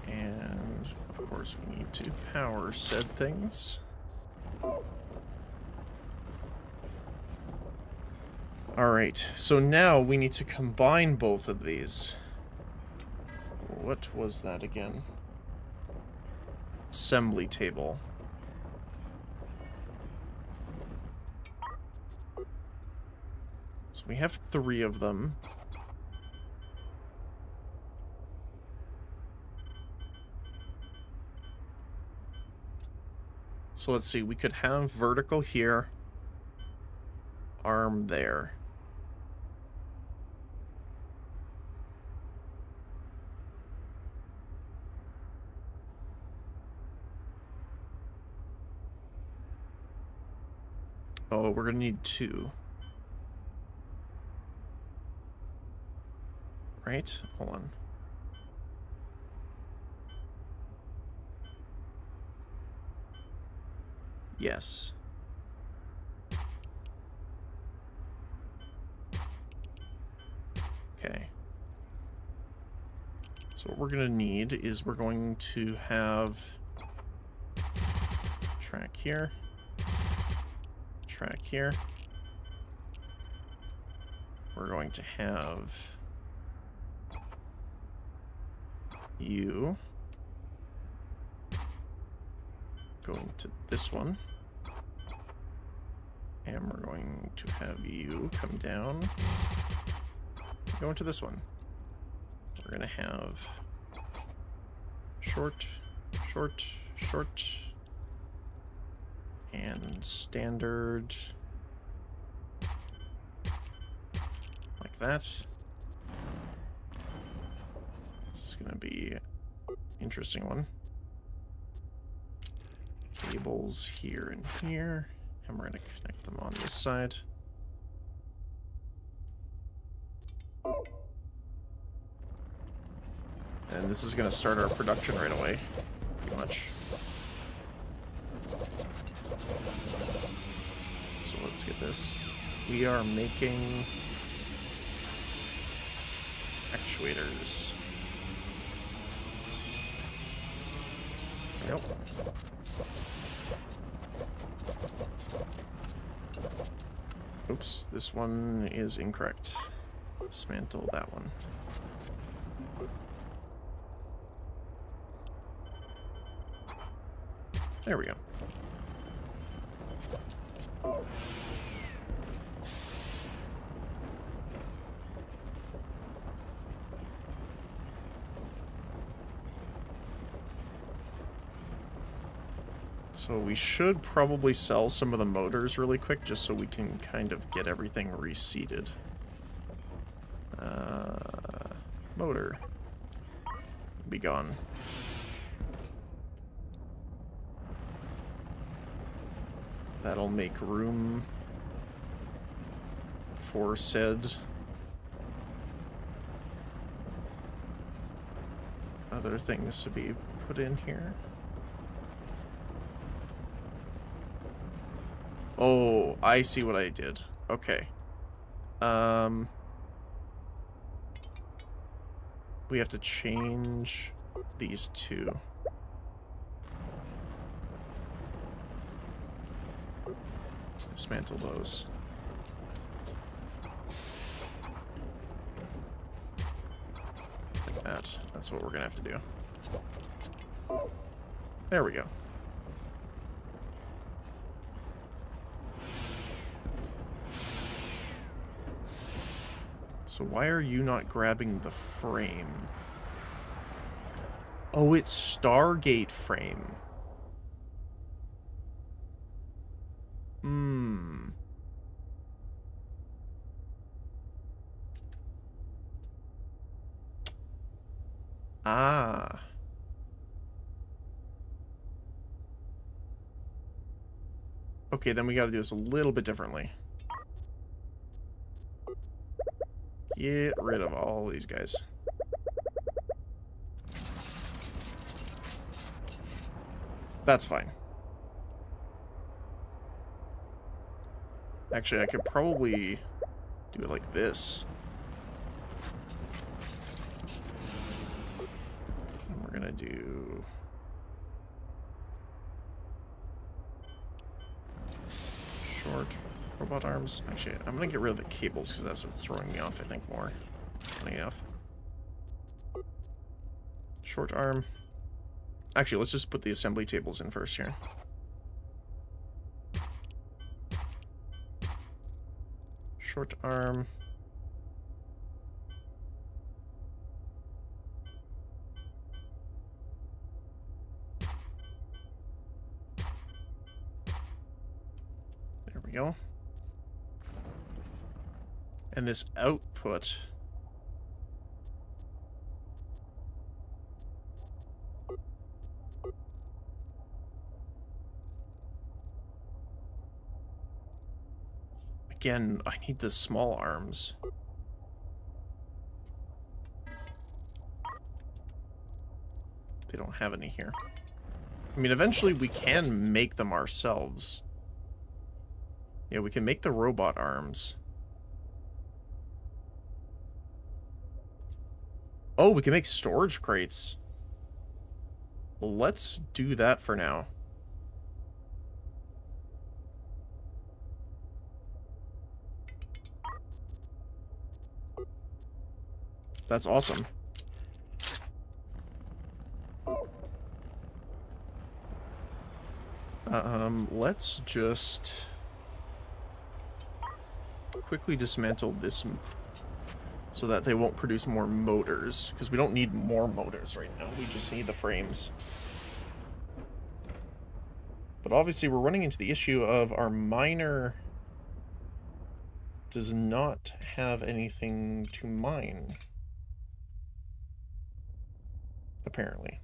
And, of course, we need to power said things. Alright, so now we need to combine both of these. What was that again? Assembly table. So we have 3 of them. So let's see, we could have vertical here, arm there. Oh, we're gonna need 2. Right? Hold on. Yes. Okay. So what we're gonna need is we're going to have track here. Track here. We're going to have you going to this one, and we're going to have you come down, go into this one. We're gonna have short, short, short, and standard, like that. This is gonna be an interesting one. Cables here and here, and we're gonna connect them on this side. And this is gonna start our production right away, pretty much. So let's get this. We are making actuators. There we go. Oops, this one is incorrect. Dismantle that one. There we go. So we should probably sell some of the motors really quick, just so we can kind of get everything reseated. Motor. Be gone. That'll make room for said other things to be put in here. Oh, I see what I did. Okay. We have to change these two. Dismantle those. Like that. That's what we're gonna have to do. There we go. So So why are you not grabbing the frame? Oh, it's Stargate frame. Hmm. Ah. Okay, then we gotta do this a little bit differently. Get rid of all these guys. That's fine. Actually, I could probably do it like this. And we're gonna do... short robot arms. Actually, I'm gonna get rid of the cables because that's what's throwing me off, I think, more. Funny enough. Short arm. Actually, let's just put the assembly tables in first here. Short arm. There we go. And this output... Again, I need the small arms. They don't have any here. I mean, eventually we can make them ourselves. Yeah, we can make the robot arms. Oh, we can make storage crates. Well, let's do that for now. That's awesome. Let's just quickly dismantle this so that they won't produce more motors, because we don't need more motors right now. We just need the frames. But obviously we're running into the issue of our miner does not have anything to mine. Apparently.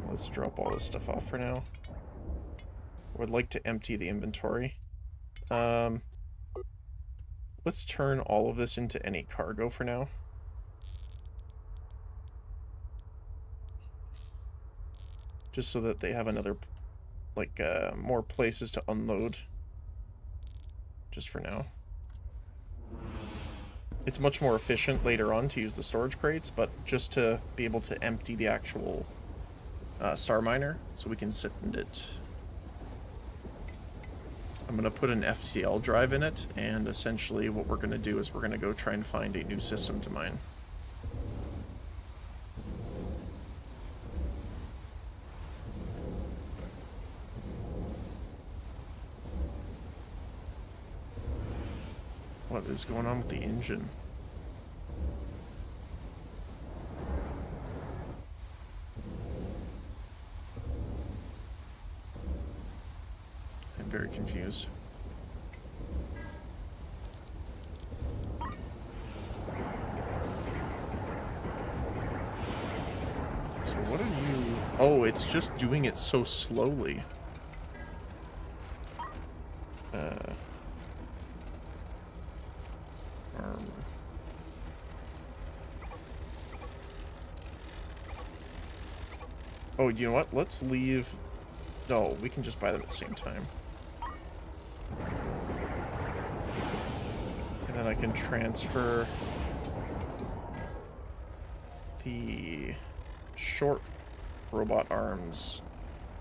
Let's drop all this stuff off for now. I would like to empty the inventory. Let's turn all of this into any cargo for now. Just so that they have another, like, more places to unload. Just for now. It's much more efficient later on to use the storage crates, but just to be able to empty the actual star miner, so we can sit in it. I'm going to put an FTL drive in it, and essentially what we're going to do is we're going to go try and find a new system to mine. What is going on with the engine? I'm very confused. So what are you... Oh, it's just doing it so slowly. Oh, you know what? Let's leave... No, we can just buy them at the same time. And then I can transfer the short robot arms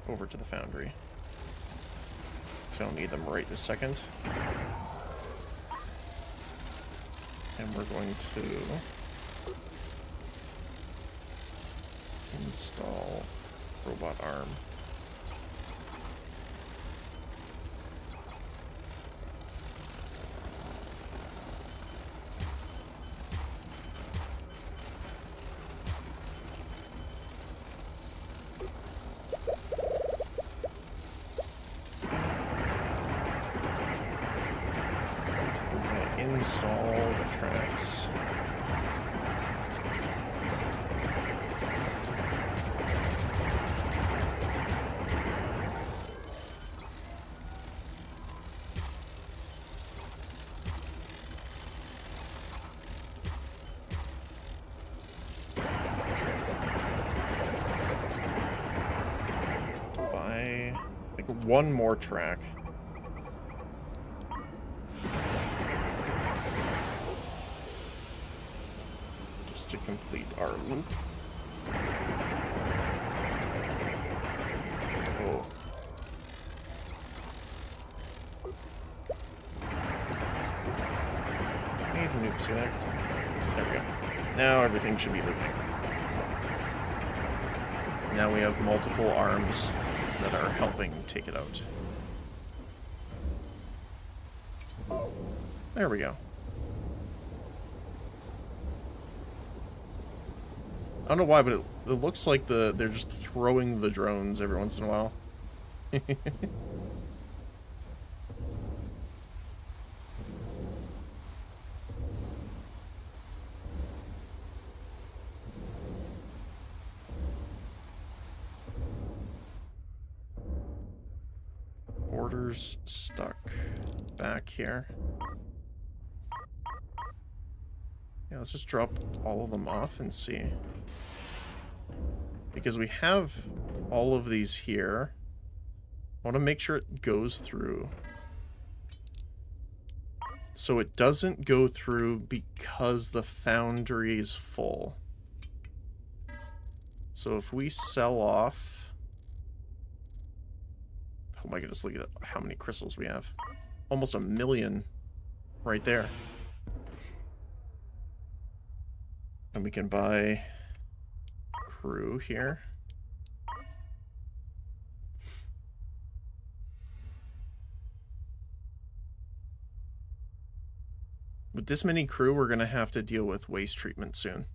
over to the foundry. So I don't need them right this second. And we're going to install robot arm. Install the tracks. Buy like one more track. To complete our loop. Oh. Made an oopsie there. There we go. Now everything should be looping. Now we have multiple arms that are helping take it out. There we go. I don't know why, but it looks like they're just throwing the drones every once in a while. Orders stuck back here. Yeah, let's just drop all of them off and see. Because we have all of these here. I want to make sure it goes through. So it doesn't go through because the foundry is full. So if we sell off... Oh my goodness, look at that, how many crystals we have. Almost 1 million right there. And we can buy crew here. With this many crew, we're going to have to deal with waste treatment soon.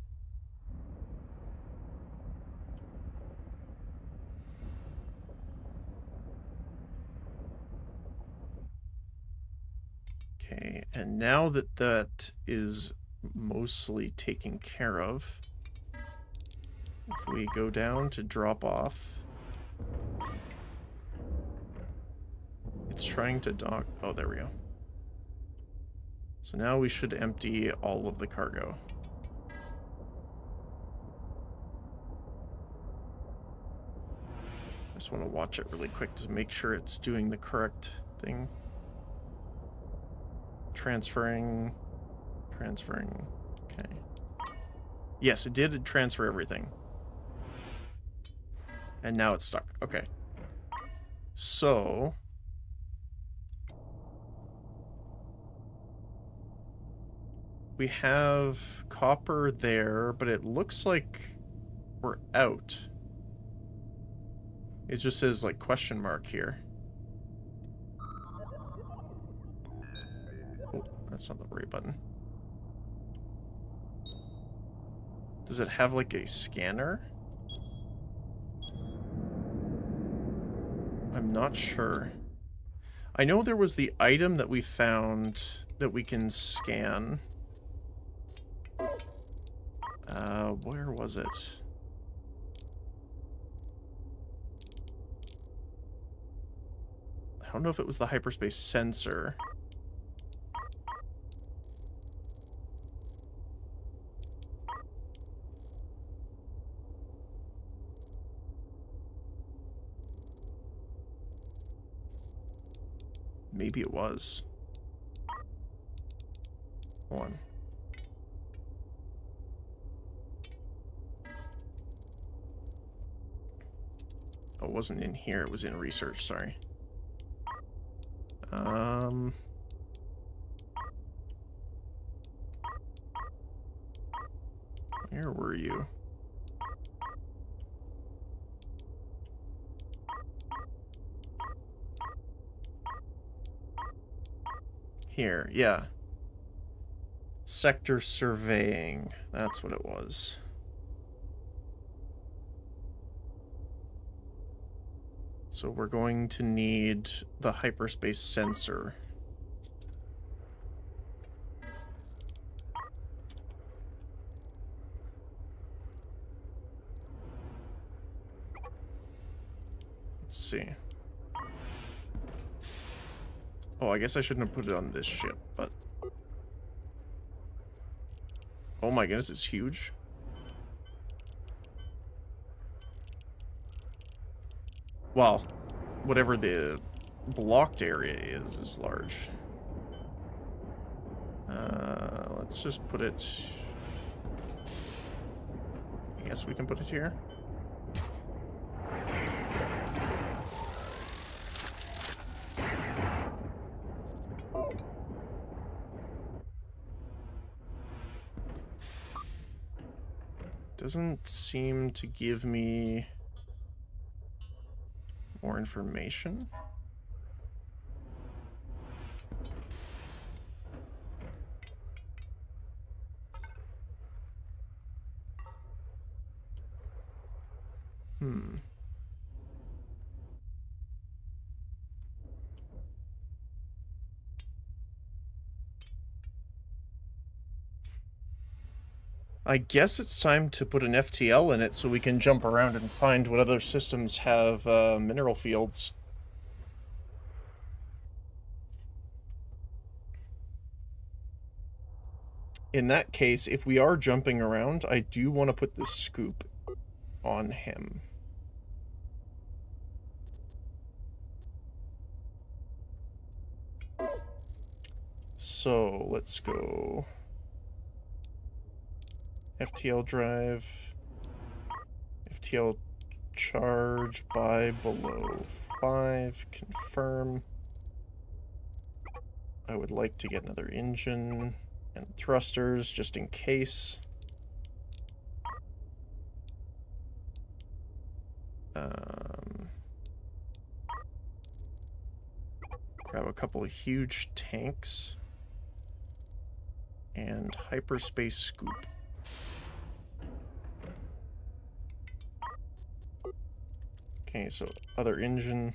Okay, and now that that is mostly taken care of, if we go down to drop off, it's trying to dock. Oh, there we go. So now we should empty all of the cargo. I just want to watch it really quick to make sure it's doing the correct thing. Transferring. Okay. Yes, it did transfer everything. And now it's stuck. Okay. So... we have copper there, but it looks like we're out. It just says, like, question mark here. Oh, that's not the right button. Does it have, like, a scanner? I'm not sure. I know there was the item that we found that we can scan. Where was it? I don't know if it was the hyperspace sensor. Maybe it was. Hold on. Oh, it wasn't in here, it was in research, sorry. Where were you? Here, yeah. Sector surveying, that's what it was. So we're going to need the hyperspace sensor. Let's see. Oh, I guess I shouldn't have put it on this ship, but... Oh my goodness, it's huge. Well, whatever the blocked area is large. Let's just put it... I guess we can put it here. Doesn't seem to give me more information. I guess it's time to put an FTL in it so we can jump around and find what other systems have mineral fields. In that case, if we are jumping around, I do want to put the scoop on him. So, let's go... FTL drive... FTL charge by below 5, confirm. I would like to get another engine and thrusters just in case. Grab a couple of huge tanks and hyperspace scoop. Okay, so other engine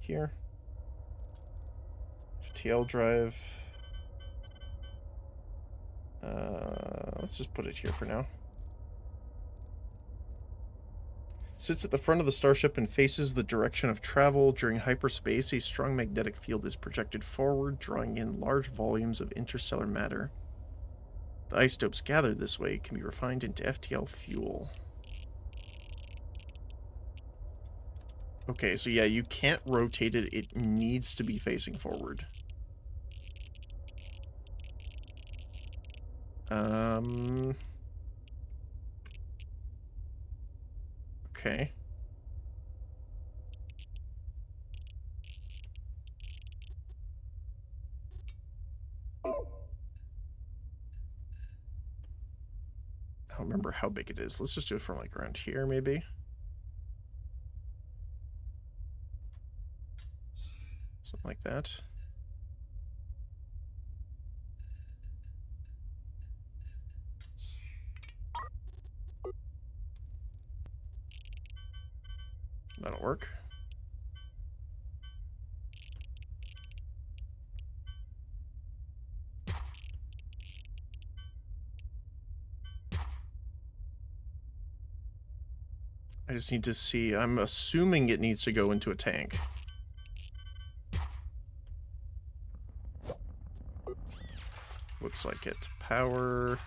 here. FTL drive. Let's just put it here for now. Sits at the front of the Starship and faces the direction of travel. During hyperspace, a strong magnetic field is projected forward, drawing in large volumes of interstellar matter. The isotopes gathered this way can be refined into FTL fuel. Okay, so yeah, you can't rotate it. It needs to be facing forward. Okay. I don't remember how big it is. Let's just do it from like around here, maybe. Something like that. That'll work. I just need to see. I'm assuming it needs to go into a tank. Looks like it. Power.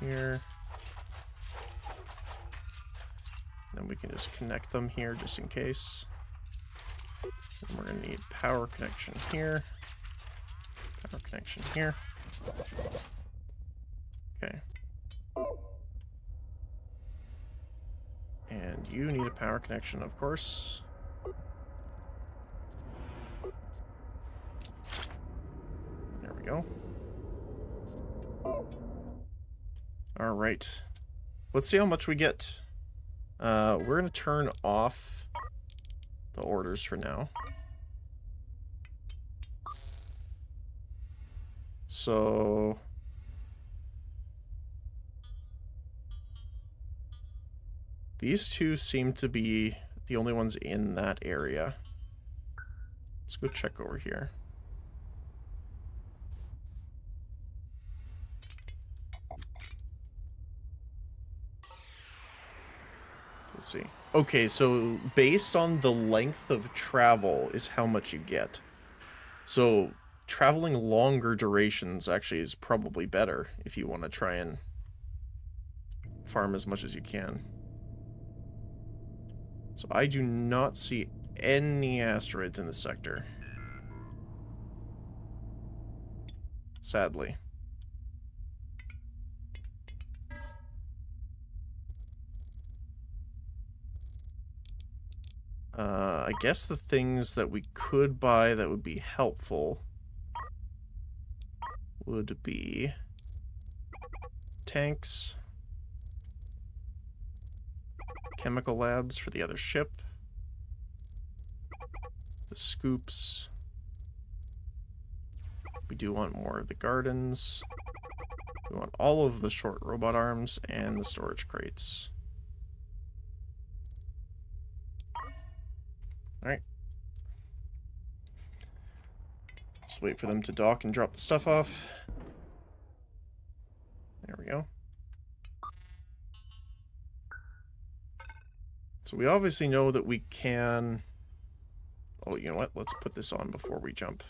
Here. Then we can just connect them here just in case. And we're going to need power connection here. Power connection here. Okay. And you need a power connection, of course. There we go. Alright. Let's see how much we get. We're going to turn off the orders for now. So... these two seem to be the only ones in that area. Let's go check over here. Let's see. Okay, so based on the length of travel is how much you get. So traveling longer durations actually is probably better if you want to try and farm as much as you can. So I do not see any asteroids in this sector. Sadly. I guess the things that we could buy that would be helpful would be tanks, chemical labs for the other ship, the scoops. We do want more of the gardens. We want all of the short robot arms and the storage crates. Alright. Just wait for them to dock and drop the stuff off. There we go. So we obviously know that we can... Oh, you know what? Let's put this on before we jump.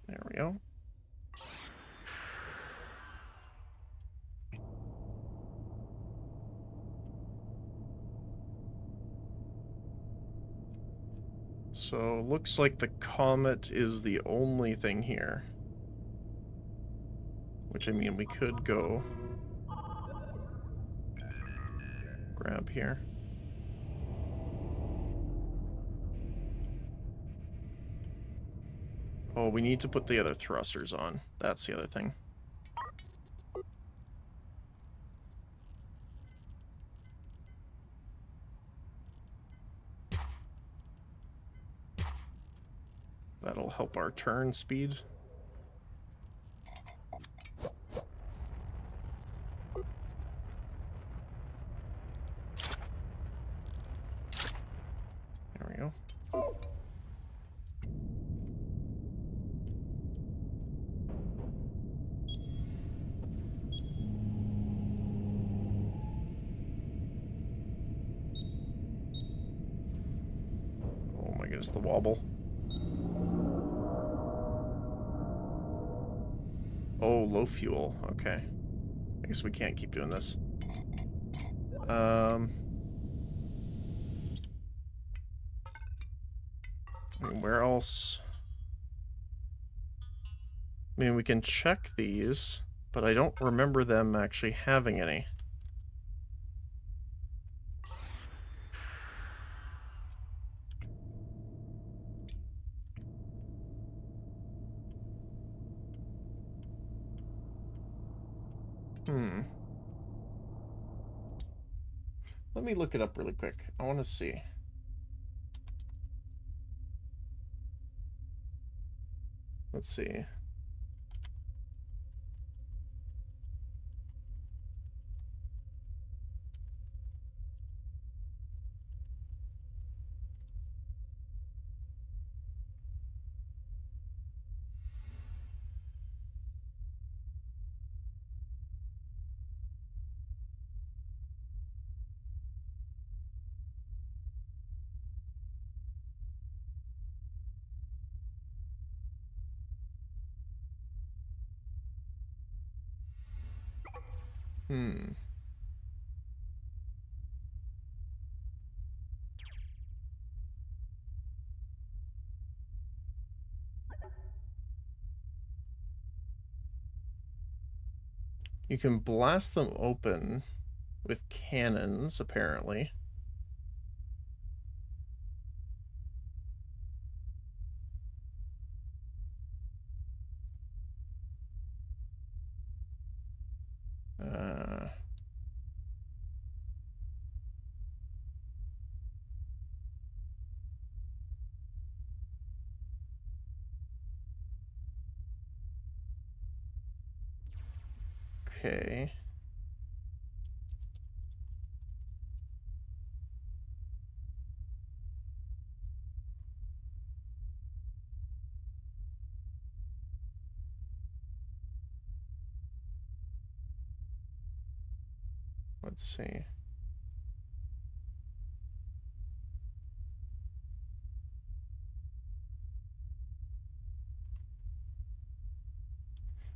There we go. So, looks like the comet is the only thing here. Which, I mean, we could go grab here. Oh, we need to put the other thrusters on. That's the other thing. That'll help our turn speed. There we go. Oh my goodness, the wobble. Oh, low fuel. Okay. I guess we can't keep doing this. I mean, where else? I mean, we can check these, but I don't remember them actually having any. Let me look it up really quick. I want to see. Let's see. You can blast them open with cannons, apparently. Okay. Let's see.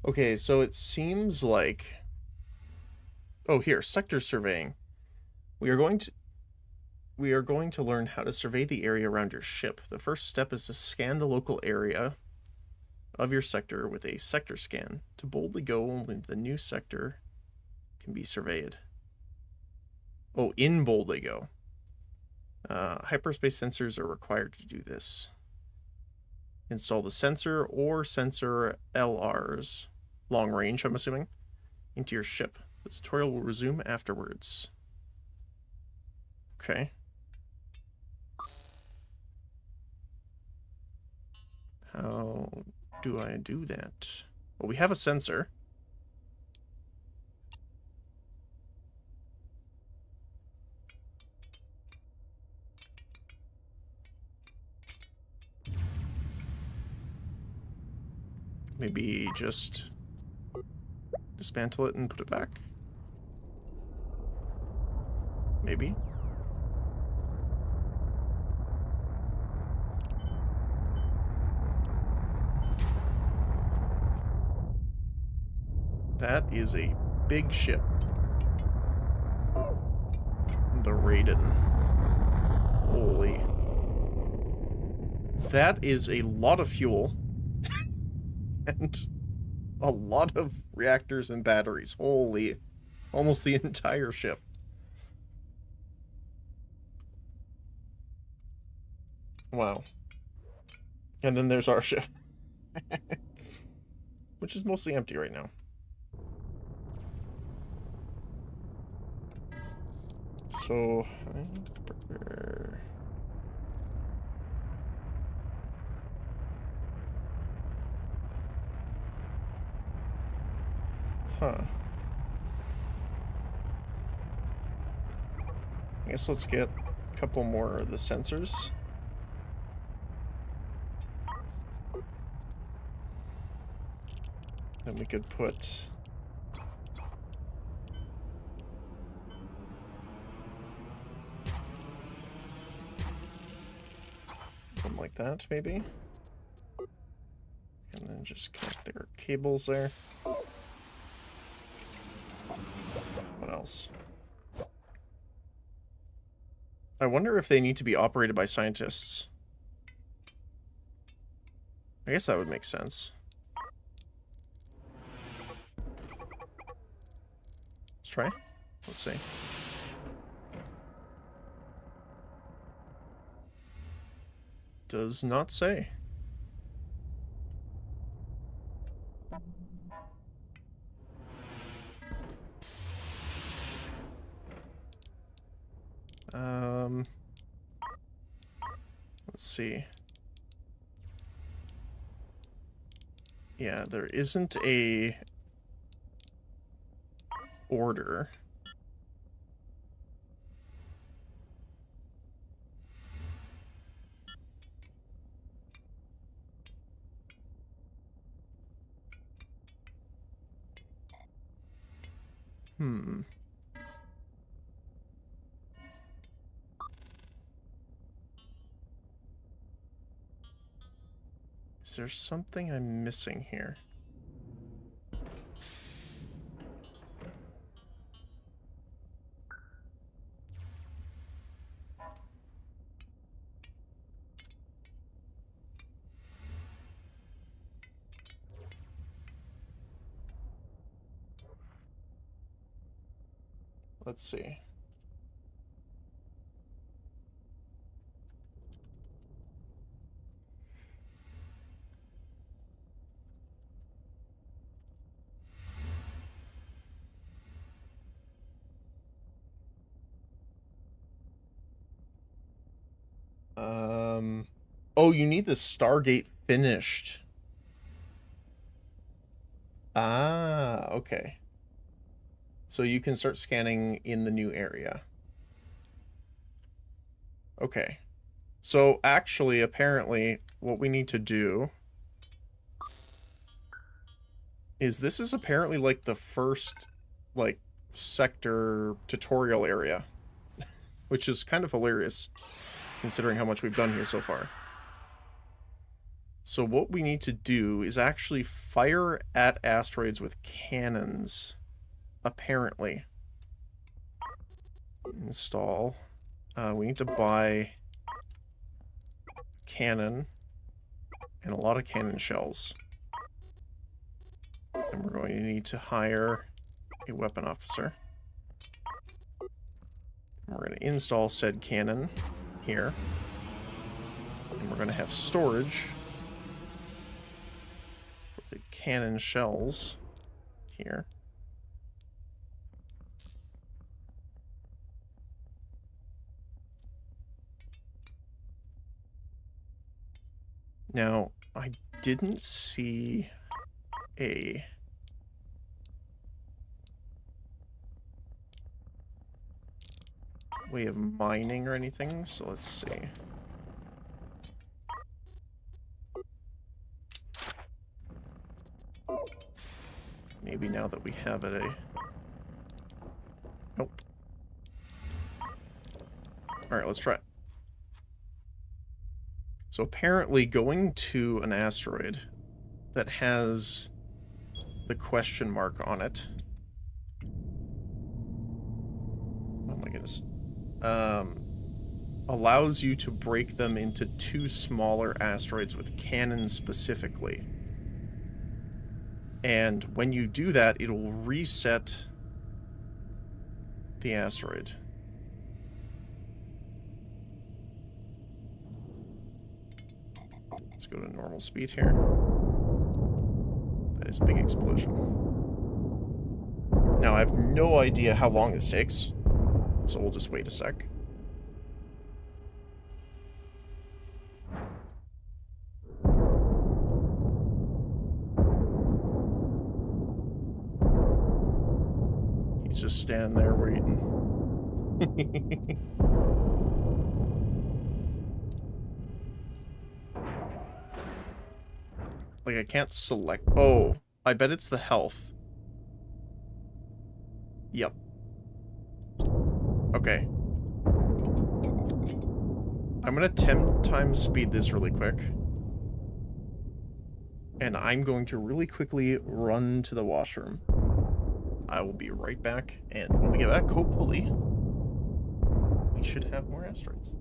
Okay, so it seems like... Oh, here, sector surveying. We are going to learn how to survey the area around your ship. The first step is to scan the local area of your sector with a sector scan. To boldly go, only the new sector can be surveyed. Oh, in boldly go. Hyperspace sensors are required to do this. Install the sensor or sensor LRs, long range, I'm assuming, into your ship. The tutorial will resume afterwards. Okay. How do I do that? Well, we have a sensor. Maybe just dismantle it and put it back. Maybe. That is a big ship. The Raiden. Holy. That is a lot of fuel. And a lot of reactors and batteries. Holy. Almost the entire ship. Wow. And then there's our ship. Which is mostly empty right now. So, I need to prepare... Huh. I guess let's get a couple more of the sensors. Then we could put... something like that, maybe? And then just connect their cables there. What else? I wonder if they need to be operated by scientists. I guess that would make sense. Let's try. Let's see. Does not say. Let's see. Yeah, there isn't a order. Is there something I'm missing here? Let's see. Oh, you need the Stargate finished. Ah, okay. So you can start scanning in the new area. Okay. So actually, apparently, what we need to do is this is apparently like the first, like, sector tutorial area, which is kind of hilarious considering how much we've done here so far. So what we need to do is actually fire at asteroids with cannons, apparently. Install. We need to buy cannon and a lot of cannon shells. And we're going to need to hire a weapon officer. And we're going to install said cannon here. And we're going to have storage for the cannon shells here. Now, I didn't see a way of mining or anything, so let's see. Maybe now that we have it, nope. Alright, let's try it. So apparently going to an asteroid that has the question mark on it. Oh my goodness. Allows you to break them into 2 smaller asteroids with cannons specifically. And when you do that, it'll reset the asteroid. Let's go to normal speed here. That is a big explosion. Now, I have no idea how long this takes, so we'll just wait a sec. He's just standing there waiting. Like, I can't select... Oh, I bet it's the health. Yep. Okay. I'm gonna 10 times speed this really quick. And I'm going to really quickly run to the washroom. I will be right back, and when we get back, hopefully, we should have more asteroids.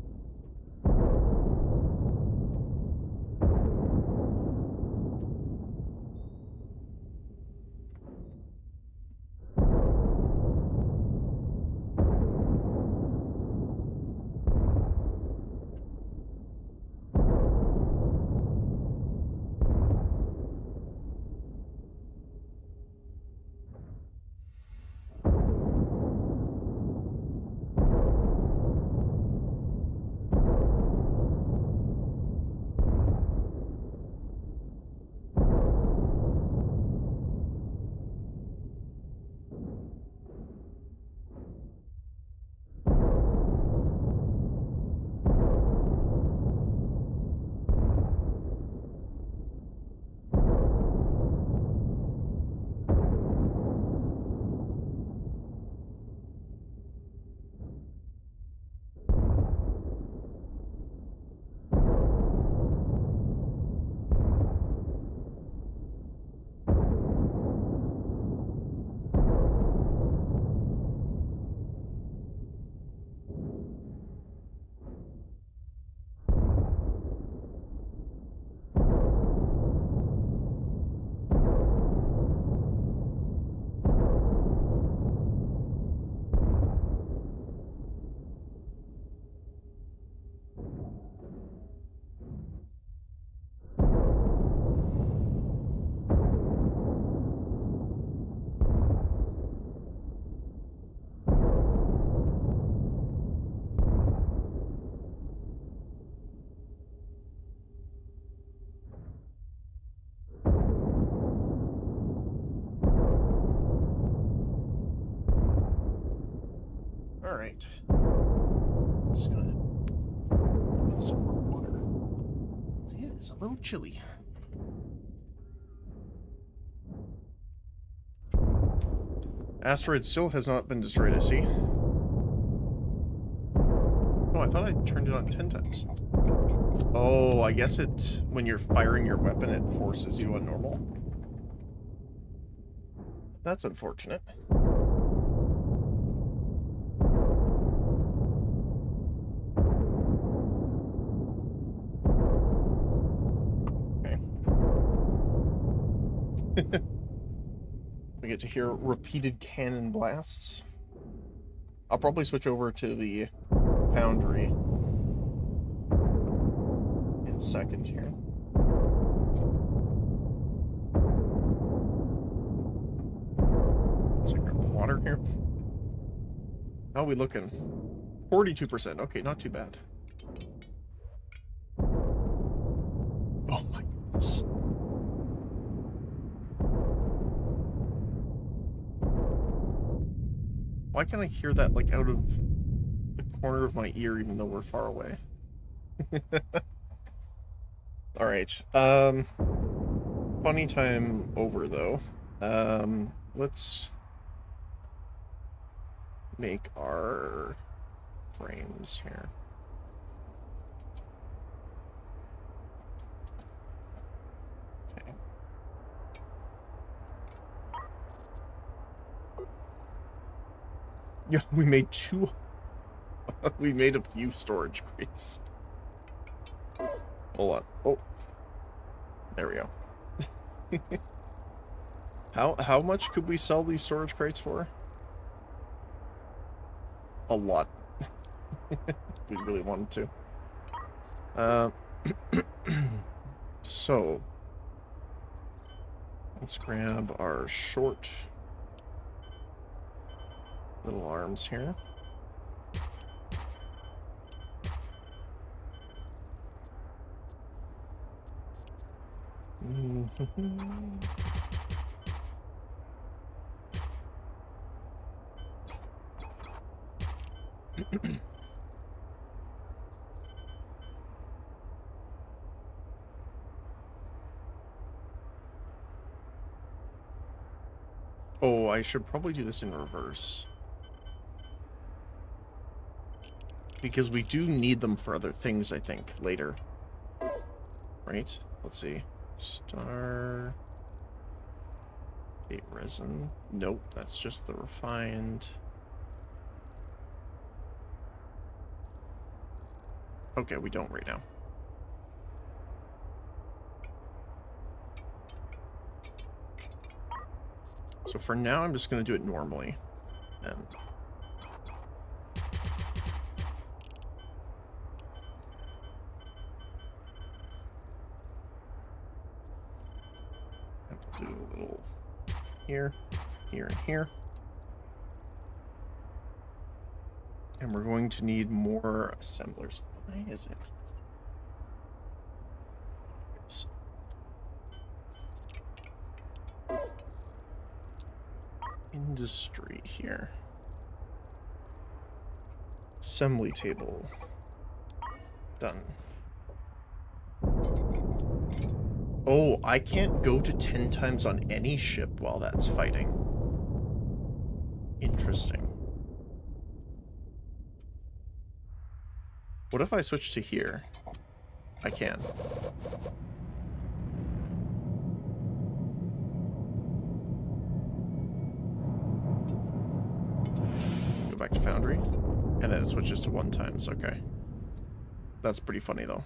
Alright. I'm just gonna put some more water. It is a little chilly. Asteroid still has not been destroyed, I see. Oh, I thought I turned it on 10 times. Oh, I guess it, when you're firing your weapon, it forces you on normal. That's unfortunate. Okay. We get to hear repeated cannon blasts. I'll probably switch over to the foundry in a second here. Let's grab the water here. How are we looking? 42%. Okay, not too bad. Oh my goodness. Why can't I hear that, like, out of the corner of my ear, even though we're far away? Alright. Funny time over, though. Let's make our frames here. Okay. Yeah, we made two. We made a few storage crates. Hold on. Oh. There we go. How much could we sell these storage crates for? A lot. If we really wanted to. So let's grab our short little arms here. Oh, I should probably do this in reverse. Because we do need them for other things, I think, later. Right? Let's see. Star... 8 resin. Nope, that's just the refined. Okay, we don't right now. So for now, I'm just going to do it normally. And do a little here, here, and here. And we're going to need more assemblers. Why is it? Industry here. Assembly table. Done. Oh, I can't go to 10 times on any ship while that's fighting. Interesting. What if I switch to here? I can. Go back to Foundry. And then it switches to 1 times. Okay. That's pretty funny, though.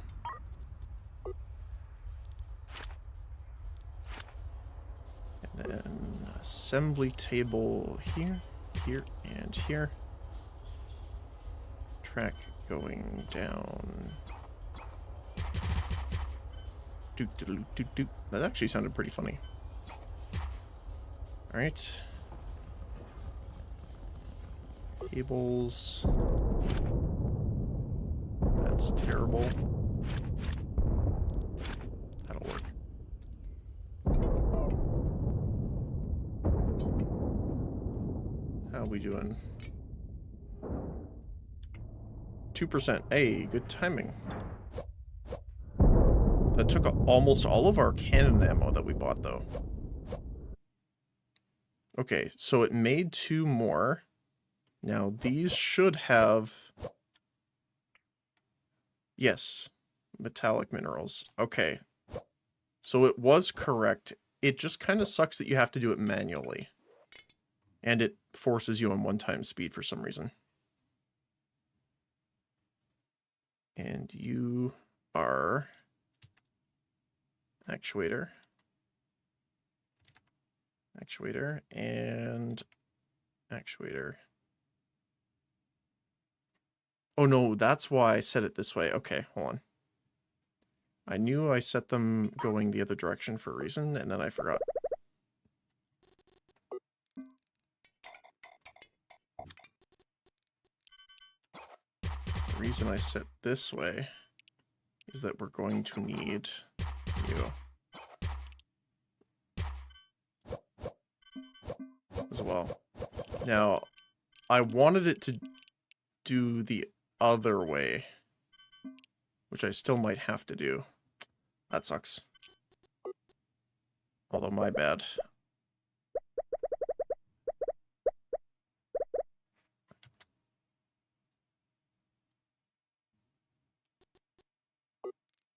And then assembly table here, here, and here. Track going down. Doot, doot, doot, doot. That actually sounded pretty funny. Alright. Cables. That's terrible. That'll work. How are we doing? 2%. Hey, good timing. That took almost all of our cannon ammo that we bought, though. Okay, so it made 2 more. Now these should have... Yes, metallic minerals. Okay. So it was correct. It just kind of sucks that you have to do it manually. And it forces you on 1-time speed for some reason. And you are actuator, and actuator. Oh no, that's why I set it this way. Okay, hold on. I knew I set them going the other direction for a reason, and then I forgot. The reason I set this way is that we're going to need you as well. Now, I wanted it to do the other way, which I still might have to do. That sucks. Although, my bad.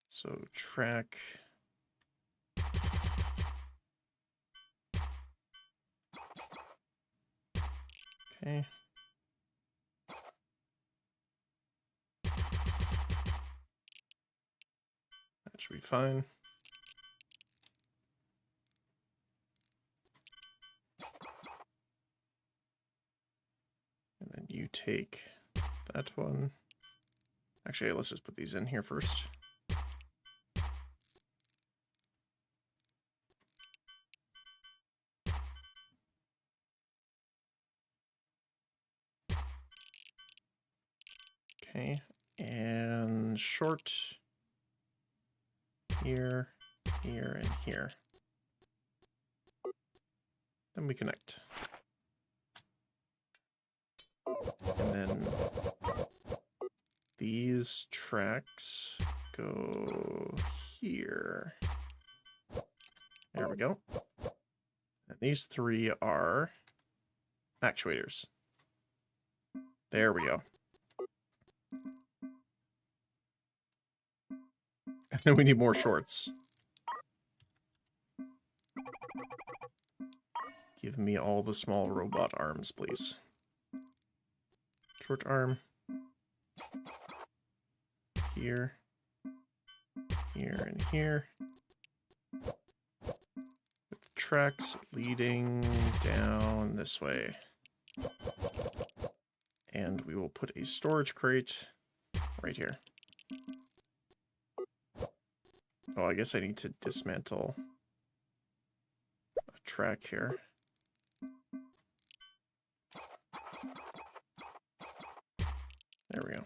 So, track... Okay. That should be fine. And then you take that one. Actually, let's just put these in here first. Okay, and short here, here, and here. Then we connect. And then these tracks go here. There we go. And these 3 are actuators. There we go. And then we need more shorts. Give me all the small robot arms, please. Short arm. Here. Here and here. With tracks leading down this way. And we will put a storage crate right here. Oh, I guess I need to dismantle a track here. There we go.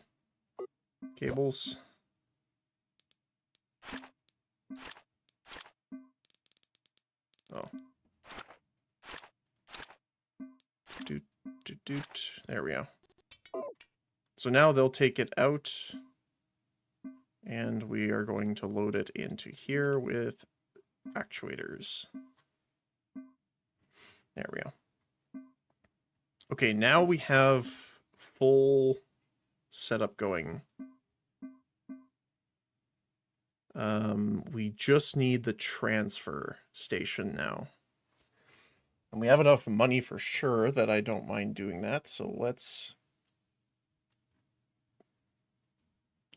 Cables. Oh. Doot, doot, doot. There we go. So now they'll take it out, and we are going to load it into here with actuators. There we go. Okay, now we have full setup going. We just need the transfer station now. And we have enough money for sure that I don't mind doing that, so let's...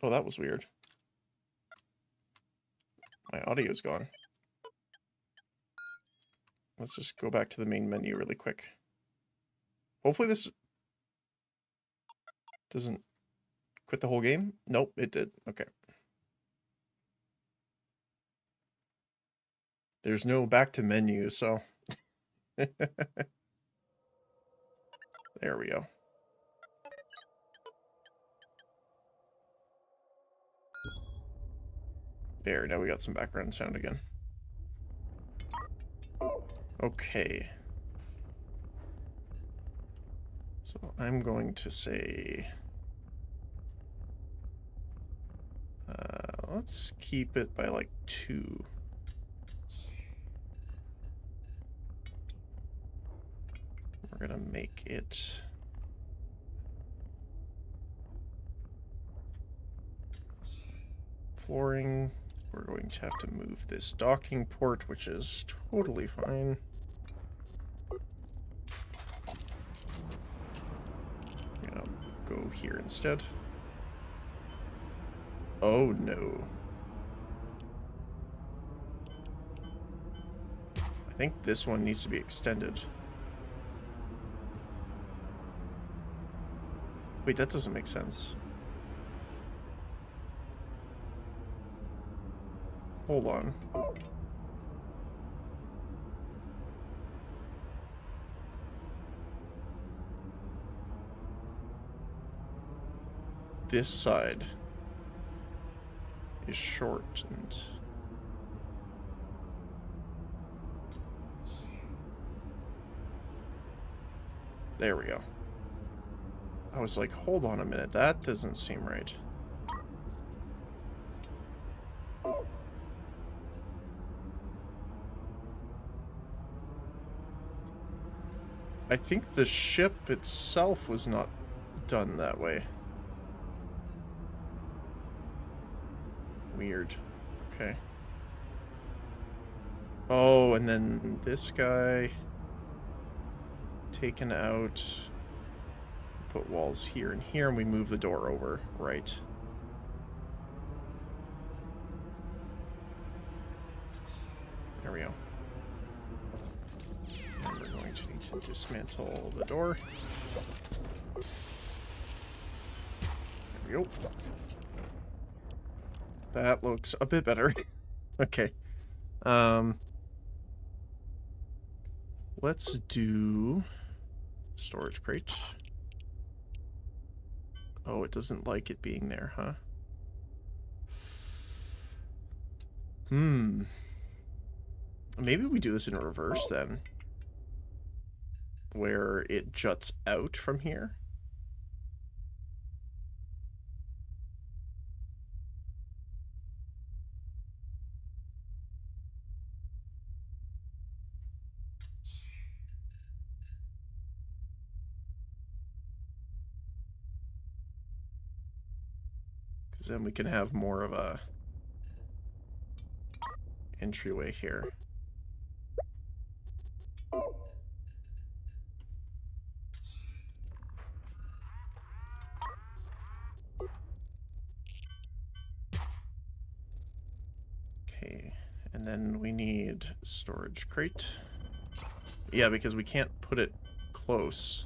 Oh, that was weird. My audio's gone. Let's just go back to the main menu really quick. Hopefully this doesn't quit the whole game. Nope, it did. Okay. There's no back to menu, so... There we go. There, now we got some background sound again. Okay. So I'm going to say... let's keep it by like 2. We're gonna make it flooring. We're going to have to move this docking port, which is totally fine. I'm gonna go here instead. Oh no. I think this one needs to be extended. Wait, that doesn't make sense. Hold on. This side is shortened. There we go. I was like, hold on a minute, that doesn't seem right. I think the ship itself was not done that way. Weird. Okay. Oh, and then this guy taken out. Put walls here and here, and we move the door over. Right. There we go. And we're going to need to dismantle the door. There we go. That looks a bit better. Okay. Let's do storage crate. Oh, it doesn't like it being there, huh? Maybe we do this in reverse then. Where it juts out from here. Because then we can have more of a entryway here. Okay, and then we need storage crate. Yeah, because we can't put it close.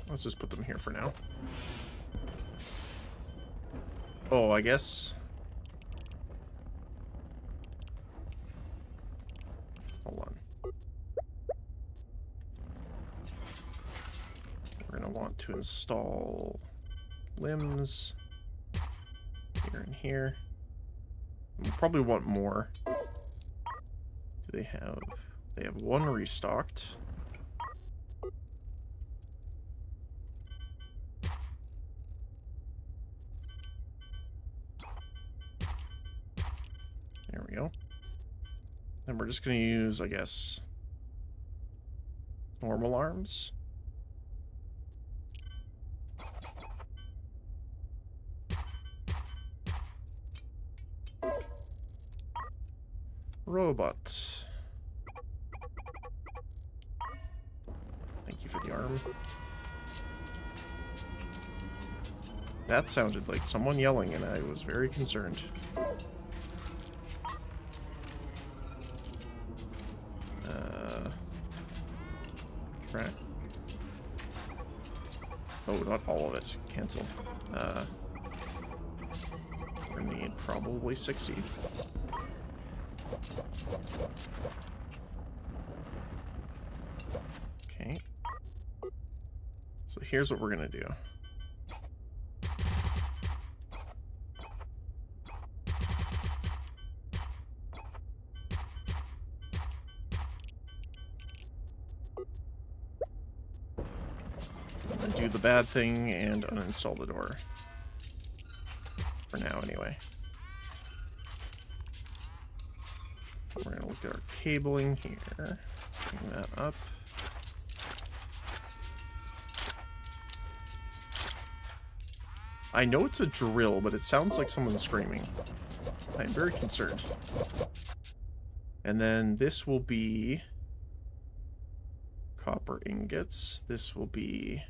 Let's just put them here for now. Oh, I guess. Hold on. We're going to want to install limbs here and here. We'll probably want more. Do they have... They have one restocked. There we go. And we're just going to use, I guess, normal arms. Robot. Thank you for the arm. That sounded like someone yelling, and I was very concerned. Right. Oh, not all of it. Cancel. We need probably 60. Okay. So here's what we're gonna do. Do the bad thing and uninstall the door. For now, anyway. We're going to look at our cabling here. Bring that up. I know it's a drill, but it sounds like someone's screaming. I'm very concerned. And then this will be copper ingots. This will be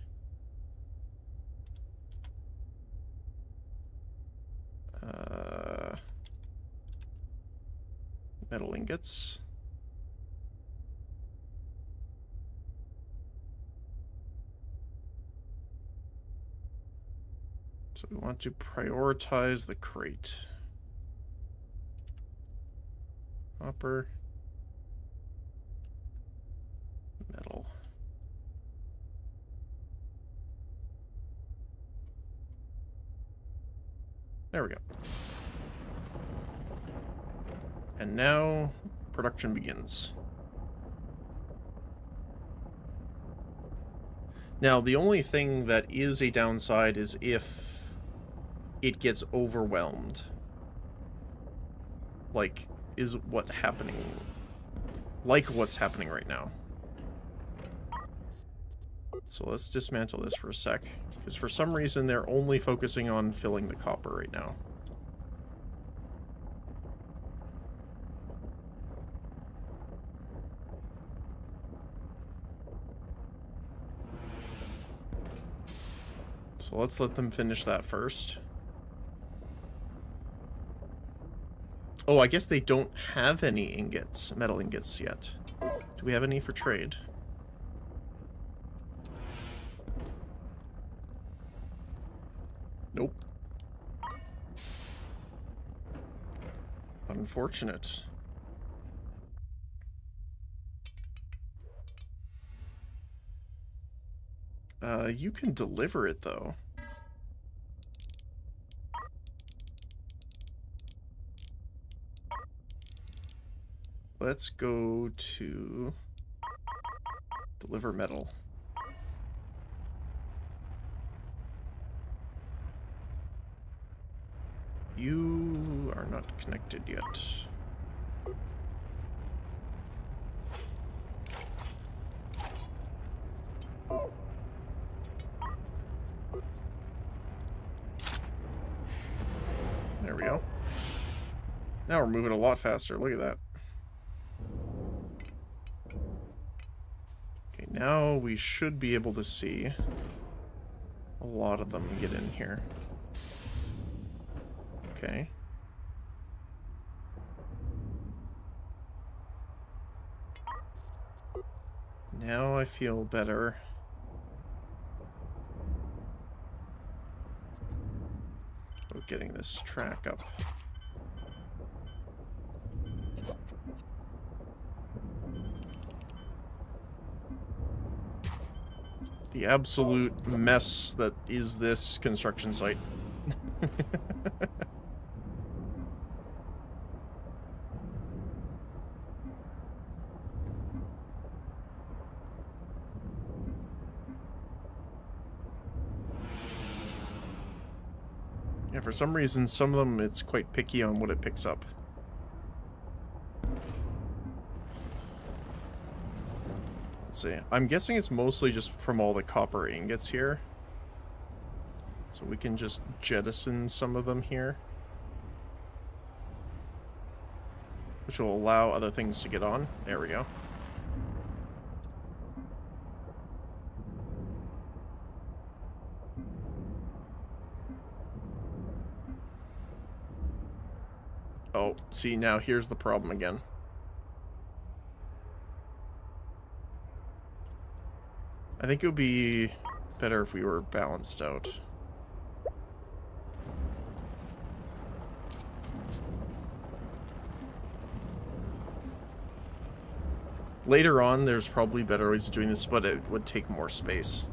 metal ingots. So we want to prioritize the crate. Copper. Metal. There we go. And now production begins. Now, the only thing that is a downside is if it gets overwhelmed. Like, is what happening... Like what's happening right now. So let's dismantle this for a sec. Because for some reason, they're only focusing on filling the copper right now. So let's let them finish that first. Oh, I guess they don't have any ingots, metal ingots yet. Do we have any for trade? Nope. Unfortunate. You can deliver it, though. Let's go to deliver metal. You are not connected yet. There we go. Now we're moving a lot faster. Look at that. Okay, now we should be able to see a lot of them get in here. Okay. Now I feel better. About getting this track up. The absolute mess that is this construction site. Yeah, for some reason, some of them, it's quite picky on what it picks up. Let's see. I'm guessing it's mostly just from all the copper ingots here. So we can just jettison some of them here. Which will allow other things to get on. There we go. Oh, see, now here's the problem again. I think it would be better if we were balanced out. Later on, there's probably better ways of doing this, but it would take more space.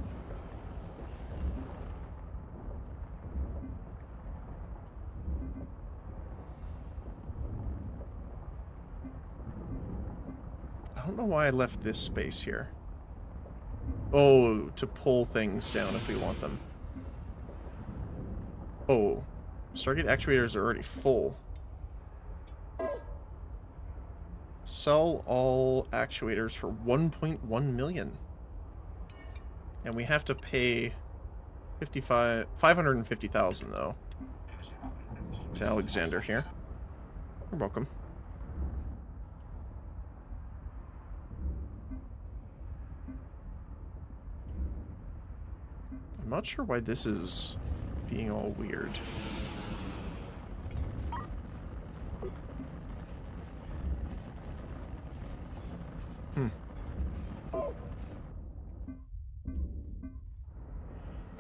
I don't know why I left this space here. Oh, to pull things down if we want them. Oh, Stargate actuators are already full. Sell all actuators for 1.1 million. And we have to pay 550,000 though. To Alexander here. You're welcome. I'm not sure why this is being all weird.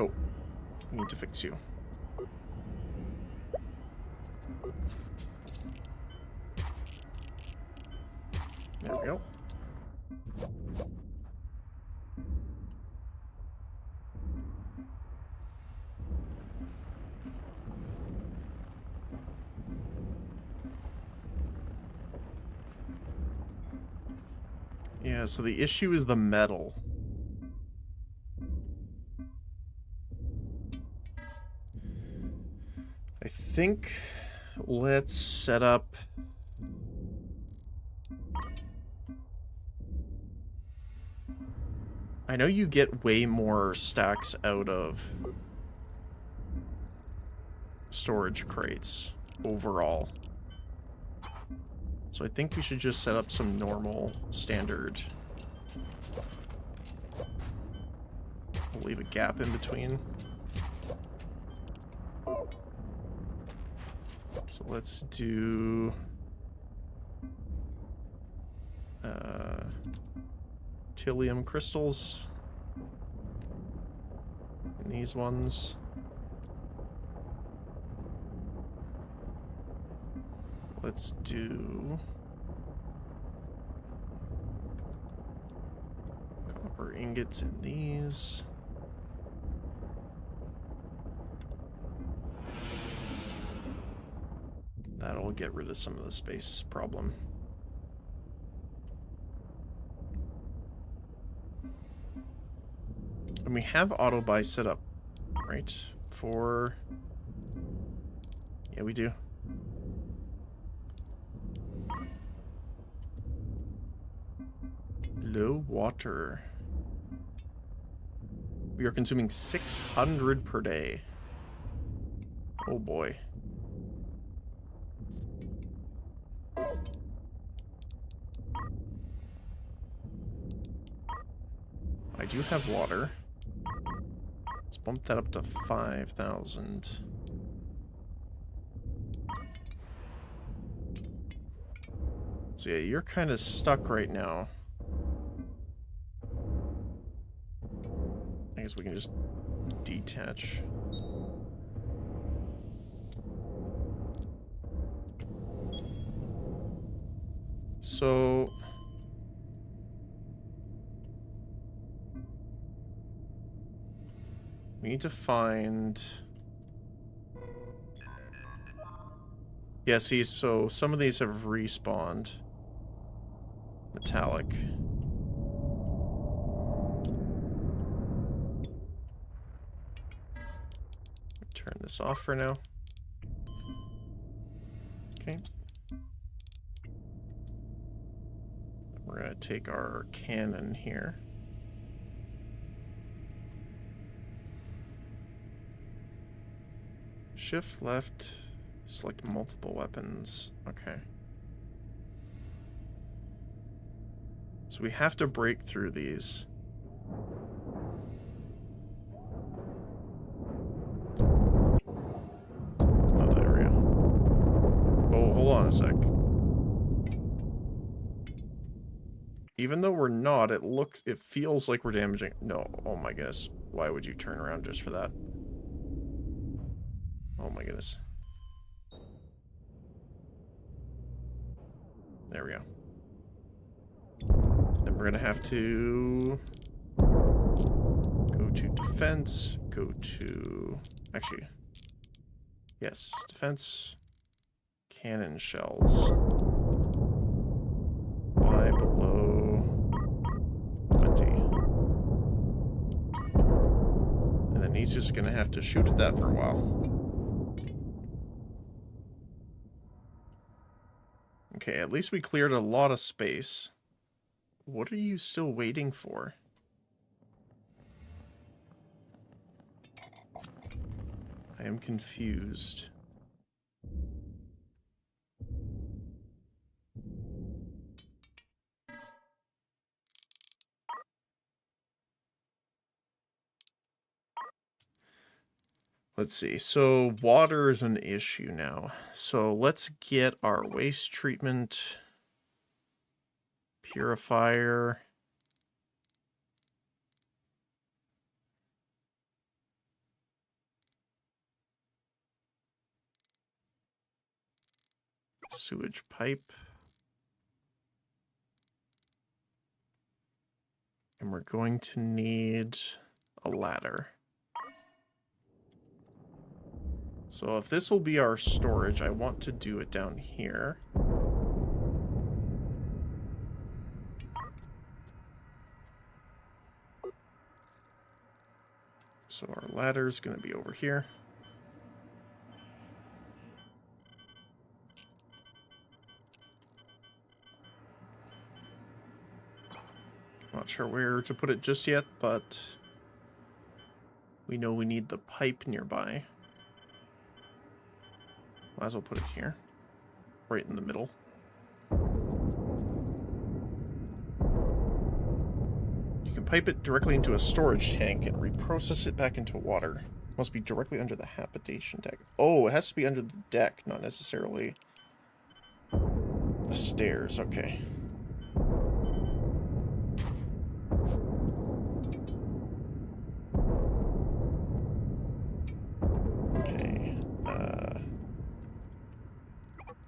Oh, we need to fix you. There we go. Yeah, so the issue is the metal. I think let's set up... I know you get way more stacks out of storage crates overall. So I think we should just set up some normal standard. We'll leave a gap in between. So let's do Tilium crystals in these ones. Let's do copper ingots in these. That'll get rid of some of the space problem. And we have auto buy set up, right? For... yeah, we do. Low water. We are consuming 600 per day. Oh boy. I do have water. Let's bump that up to 5,000. So yeah, you're kind of stuck right now. I guess we can just detach. So... we need to find... yeah, see, so some of these have respawned. Metallic. Turn this off for now. Okay. We're gonna take our cannon here. Shift left, select multiple weapons. Okay. So we have to break through these. Oh, there we go. Oh, hold on a sec. Even though we're not, it feels like we're damaging. No, oh my goodness. Why would you turn around just for that? Oh my goodness. There we go. Then we're gonna have to go to defense, go to... actually, yes, defense, cannon shells. Buy below 20. And then he's just gonna have to shoot at that for a while. at least we cleared a lot of space. What are you still waiting for? I am confused. Let's see. So water is an issue now. So let's get our waste treatment purifier. Sewage pipe. And we're going to need a ladder. So if this will be our storage, I want to do it down here. So our ladder is going to be over here. Not sure where to put it just yet, but we know we need the pipe nearby. Might as well put it here, right in the middle. You can pipe it directly into a storage tank and reprocess it back into water. Must be directly under the habitation deck. Oh, it has to be under the deck, not necessarily the stairs. Okay. Okay.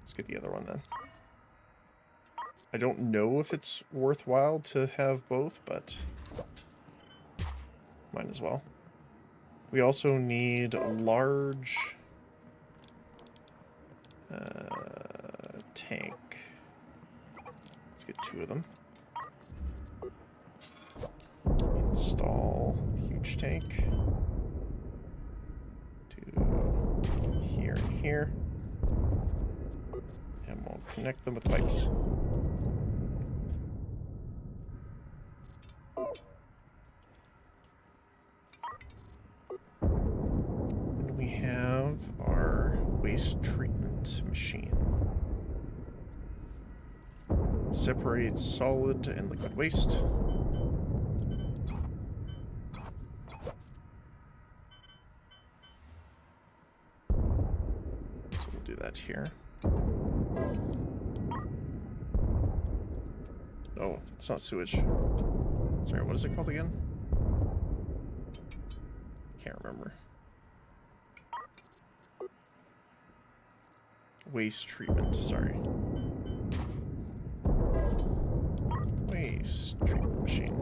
Let's get the other one then. I don't know if it's worthwhile to have both, but might as well. We also need a large tank. Let's get 2 of them. Install huge tank. 2 here and here. And we'll connect them with pipes. And we have our waste treatment machine. Separates solid and liquid waste. So we'll do that here. Oh, it's not sewage. Sorry, what is it called again? Can't remember. Waste treatment, sorry. Waste treatment machine.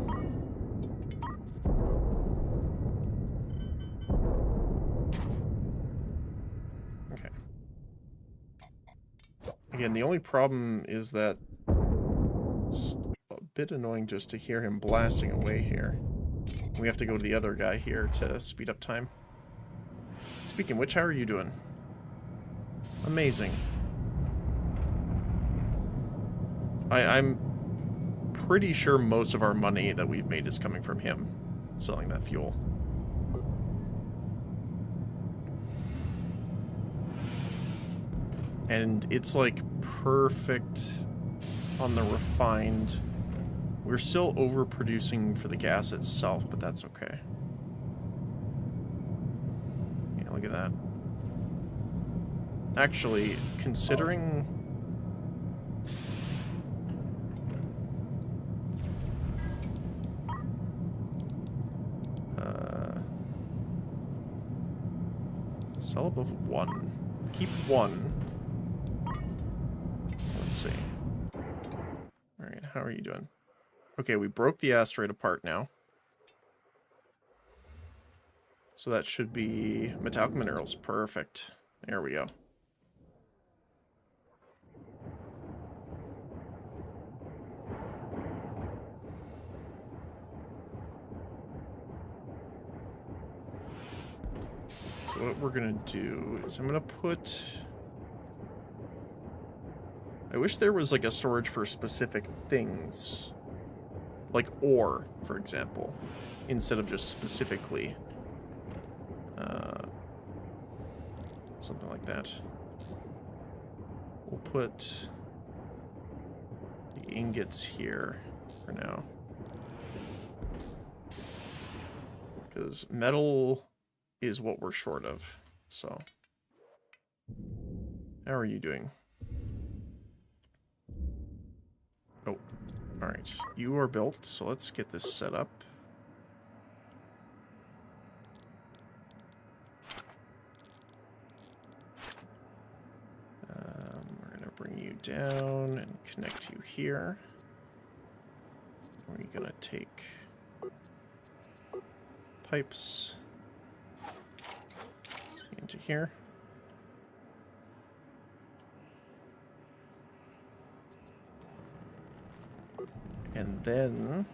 Okay. Again, the only problem is that it's a bit annoying just to hear him blasting away here. We have to go to the other guy here to speed up time. Speaking of which, how are you doing? Amazing. I'm pretty sure most of our money that we've made is coming from him selling that fuel. And it's like perfect on the refined. We're still overproducing for the gas itself, but that's okay. Yeah, look at that. Actually, considering sell above 1. Keep 1. Let's see. Alright, how are you doing? Okay, we broke the asteroid apart now. So that should be metallic minerals. Perfect. There we go. So what we're gonna do is I'm gonna put I wish there was like a storage for specific things. Like ore, for example. Instead of just specifically. Something like that. We'll put the ingots here for now. Because metal is what we're short of, so. How are you doing? Oh, alright. You are built, so let's get this set up. We're going to bring you down and connect you here. We're going to take pipes into here. And then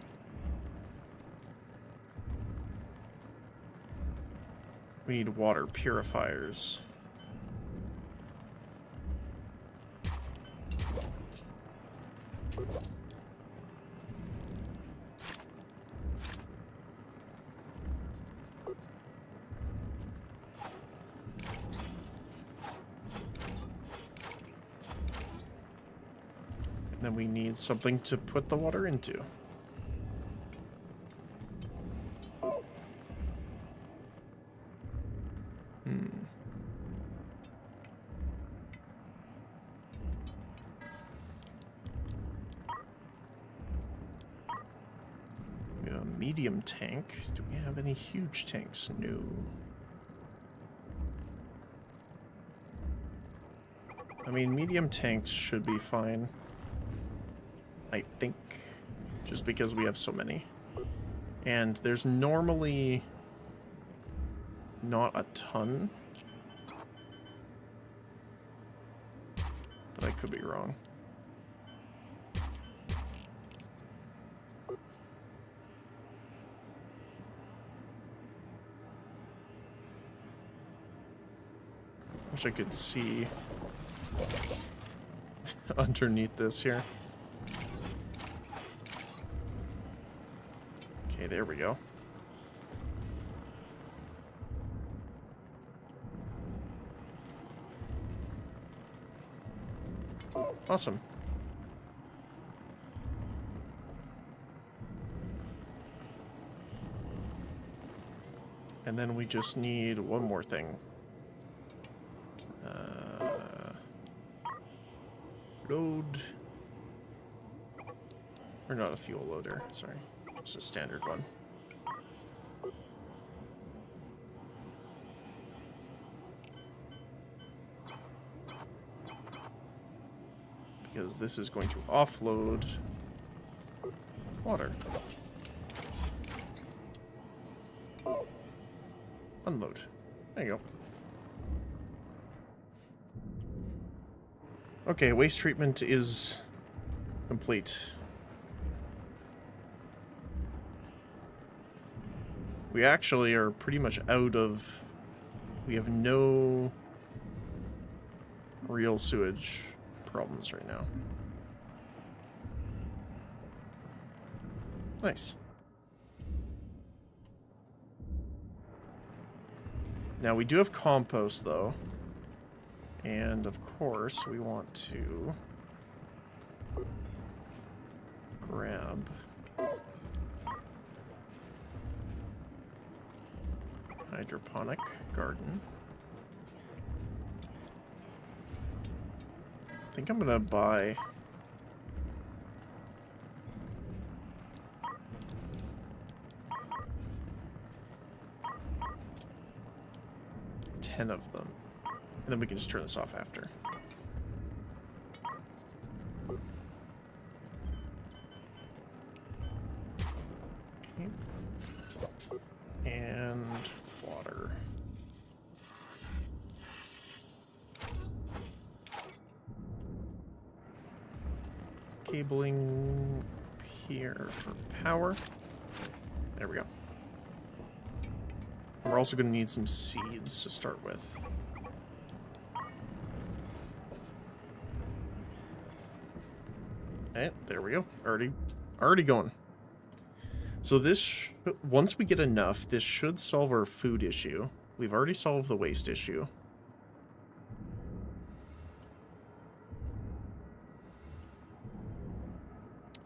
we need water purifiers. And then we need something to put the water into. We have a medium tank. Do we have any huge tanks? No. I mean, medium tanks should be fine. I think. Just because we have so many. And there's normally not a ton. But I could be wrong. Wish I could see underneath this here. Okay, there we go. Awesome. And then we just need one more thing. Load. Or not a fuel loader, sorry. Just a standard one. Because this is going to offload water. Unload. There you go. Okay, waste treatment is complete. We actually are pretty much out of... We have no real sewage problems right now. Nice. Now we do have compost, though. And, of course, we want to grab hydroponic garden. I think I'm gonna buy 10 of them. And then we can just turn this off after. Okay. And water. Cabling here for power. There we go. We're also going to need some seeds to start with. there we go. Already going. So this, once we get enough, this should solve our food issue. We've already solved the waste issue.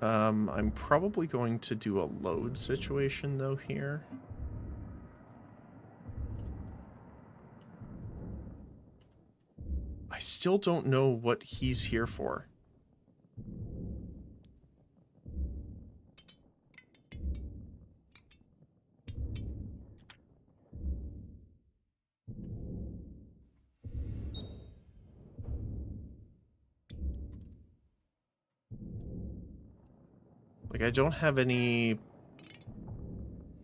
I'm probably going to do a load situation, though, here. I still don't know what he's here for. Like, I don't have any...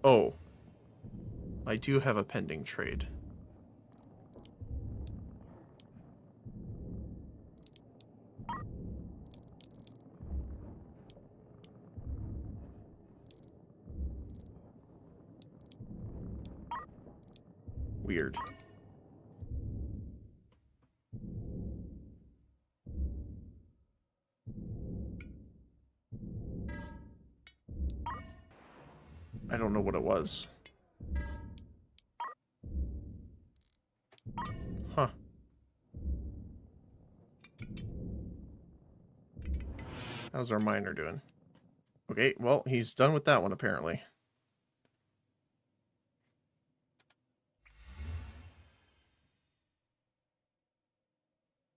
Oh. I do have a pending trade. Weird. I don't know what it was. Huh. How's our miner doing? Okay, well, he's done with that one, apparently.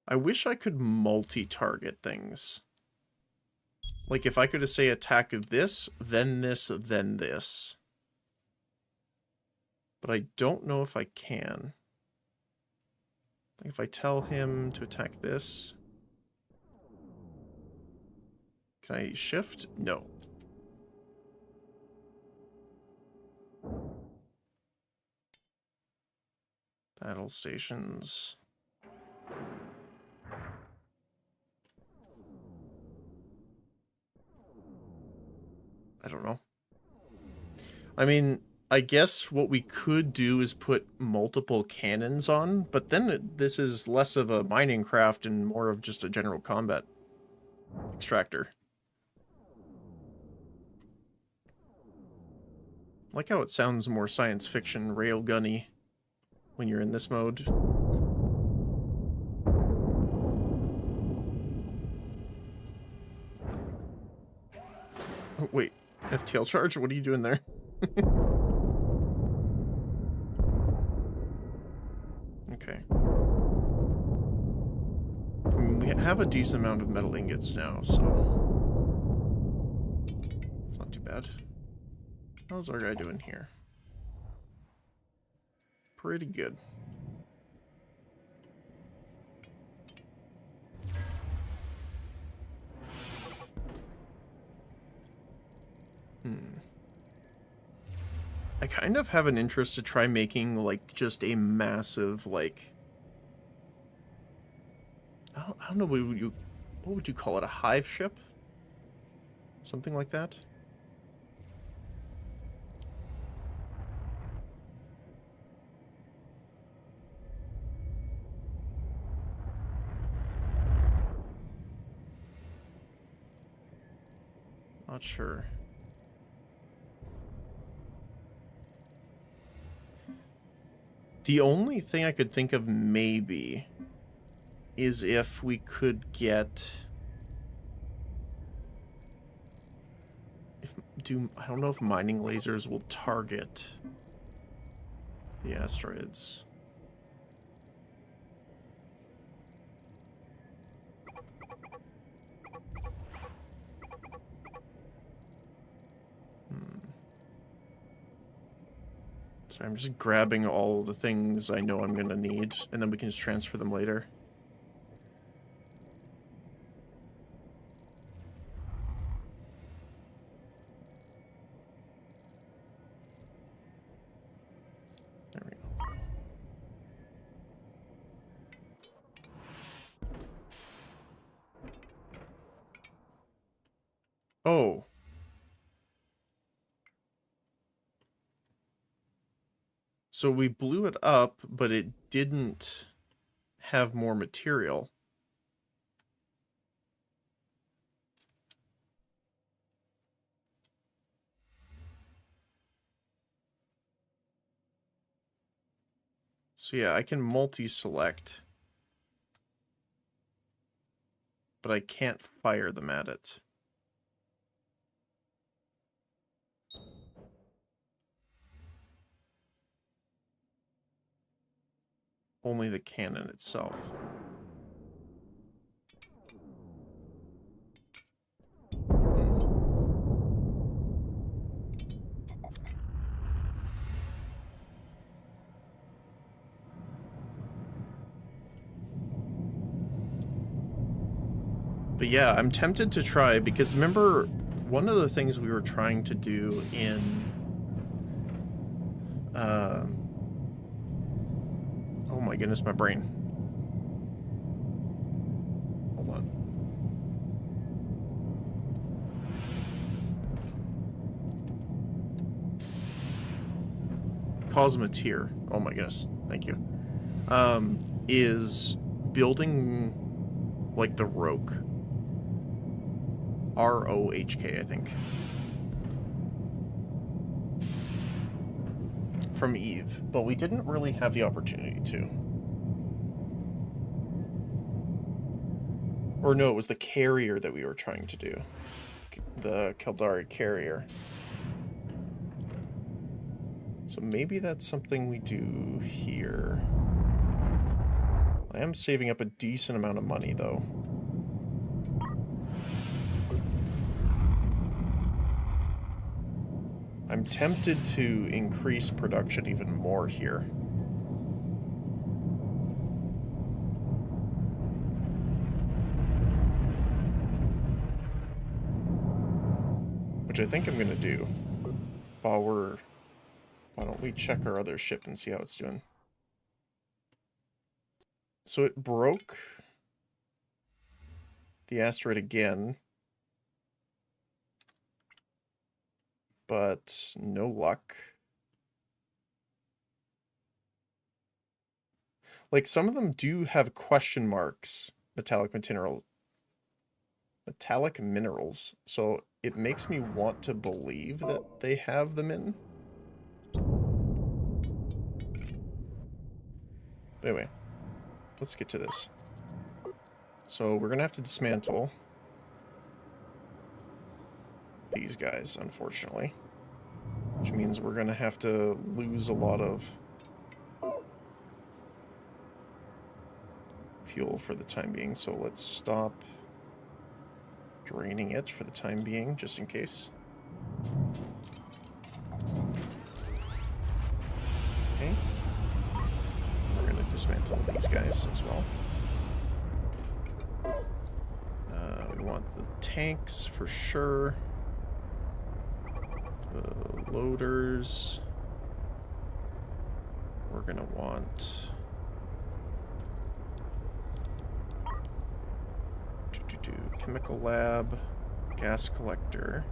I wish I could multi-target things. Like, if I could say attack this, then this, then this. But I don't know if I can. Like, if I tell him to attack this... Can I shift? No. Battle stations... I don't know. I mean, I guess what we could do is put multiple cannons on, but then this is less of a mining craft and more of just a general combat extractor. I like how it sounds more science fiction railgunny when you're in this mode. Oh, wait. FTL charge? What are you doing there? Okay. I mean, we have a decent amount of metal ingots now, so... It's not too bad. How's our guy doing here? Pretty good. I kind of have an interest to try making, like, just a massive, like... I don't know, what would you call it? A hive ship? Something like that? Not sure. The only thing I could think of maybe is if we could get... I don't know if mining lasers will target the asteroids. So I'm just grabbing all the things I know I'm gonna need, and then we can just transfer them later. There we go. Oh. So we blew it up, but it didn't have more material. So yeah, I can multi-select, but I can't fire them at it. Only the cannon itself. But yeah, I'm tempted to try, because remember, one of the things we were trying to do in... oh my goodness, my brain. Hold on. Cosmeteer. Oh my goodness. Thank you. Is building like the Roke. ROHK, I think. From Eve, but we didn't really have the opportunity to. Or no, it was the carrier that we were trying to do. The Keldari carrier. So maybe that's something we do here. I am saving up a decent amount of money, though. I'm tempted to increase production even more here. Which I think I'm going to do. Why don't we check our other ship and see how it's doing? So it broke the asteroid again. But no luck. Like, some of them do have question marks, metallic minerals. So it makes me want to believe that they have them in. But anyway, let's get to this. So we're gonna have to dismantle these guys, unfortunately. Which means we're gonna have to lose a lot of fuel for the time being. So let's stop draining it for the time being, just in case. Okay. We're gonna dismantle these guys as well. We want the tanks for sure. The loaders. We're gonna want chemical lab, gas collector.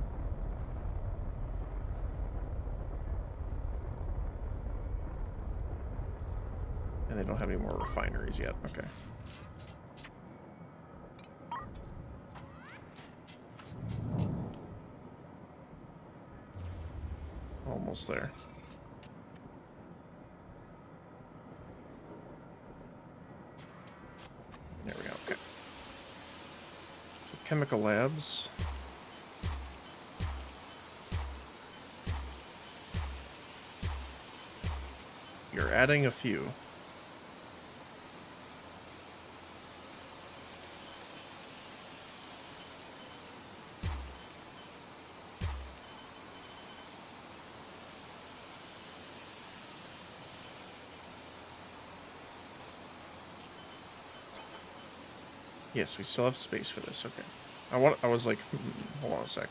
And they don't have any more refineries yet. Okay. Almost there. There we go. Okay. So chemical labs. You're adding a few. Yes, we still have space for this. Okay. I was like, hold on a sec.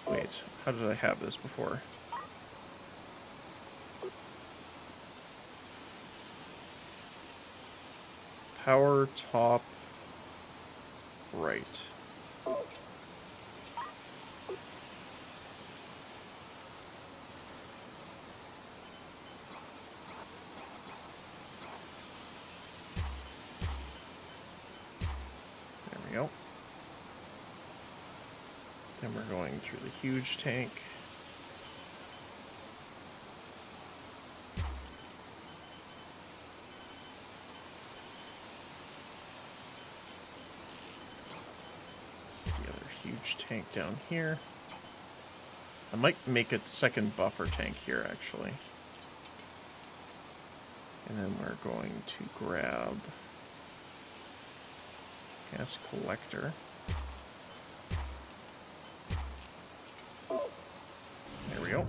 Wait, how did I have this before? Power top right. There we go. Then we're going through the huge tank. This is the other huge tank down here. I might make a second buffer tank here, actually. And then we're going to grab gas collector. There we go.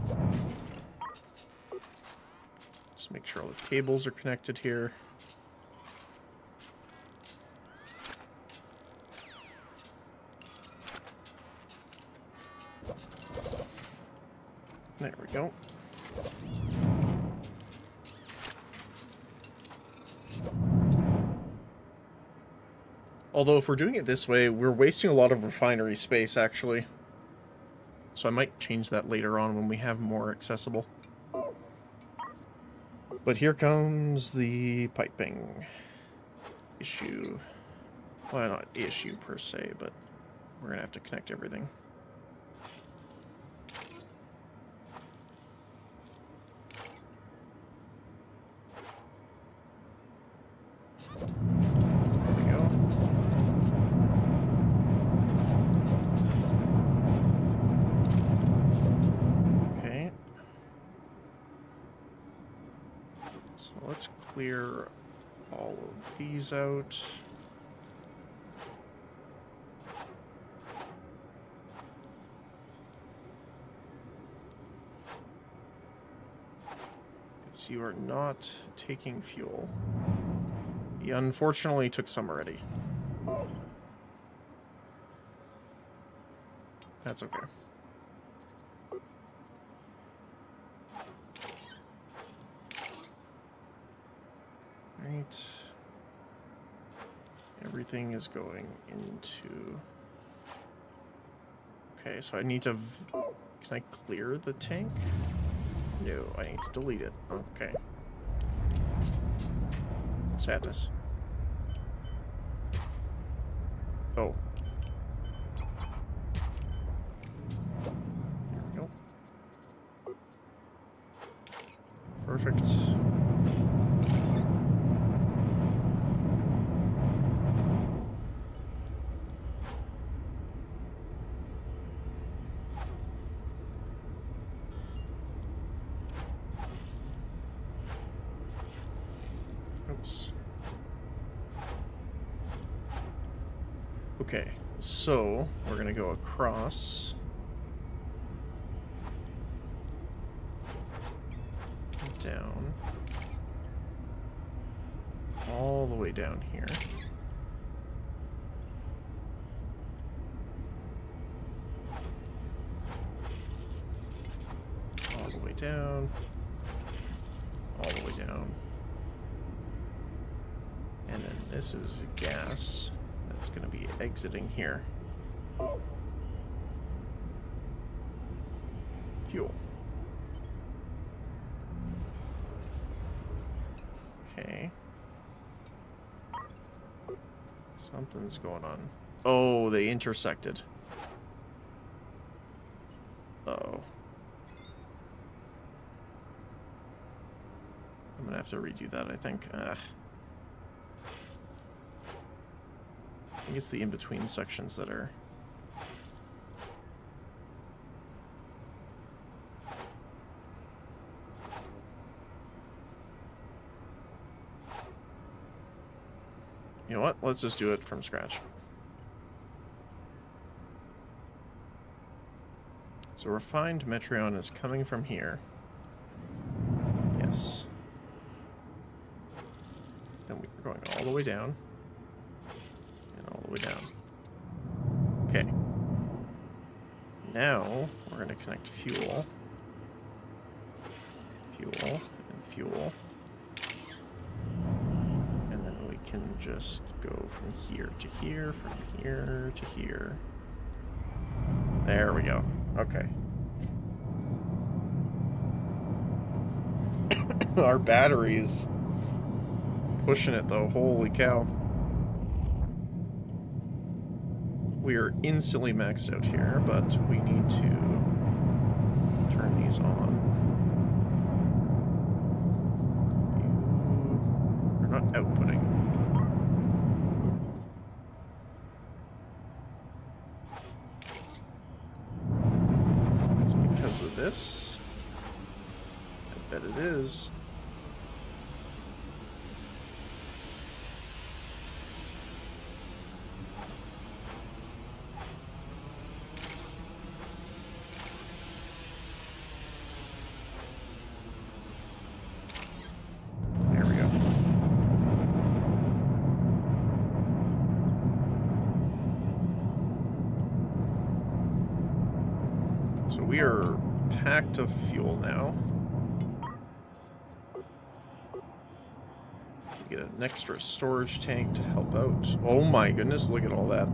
Just make sure all the cables are connected here. There we go. Although if we're doing it this way, we're wasting a lot of refinery space, actually. So I might change that later on when we have more accessible. But here comes the piping issue. Well, not issue per se, but we're going to have to connect everything. Clear all of these out. Because you are not taking fuel. He unfortunately took some already. That's okay. Right. Everything is going into... Okay, so I need to... Can I clear the tank? No, I need to delete it. Okay. Sadness. Oh. There we go. Perfect. Okay, so we're gonna go across. Down. All the way down here. All the way down. All the way down. And then this is gas. That's going to be exiting here. Fuel. Okay. Something's going on. Oh, they intersected. Uh-oh. I'm going to have to redo that, I think. I think it's the in-between sections that are... You know what? Let's just do it from scratch. So refined Metreon is coming from here. Yes. Then we're going all the way down. All the way down. Okay. Now we're going to connect fuel. Fuel and fuel. And then we can just go from here to here, from here to here. There we go. Okay. Our battery's pushing it though. Holy cow. We are instantly maxed out here, but we need to turn these on. You're not outputting. It's because of this. I bet it is. There we go. So we are packed of fuel now. Get an extra storage tank to help out. Oh my goodness, look at all that.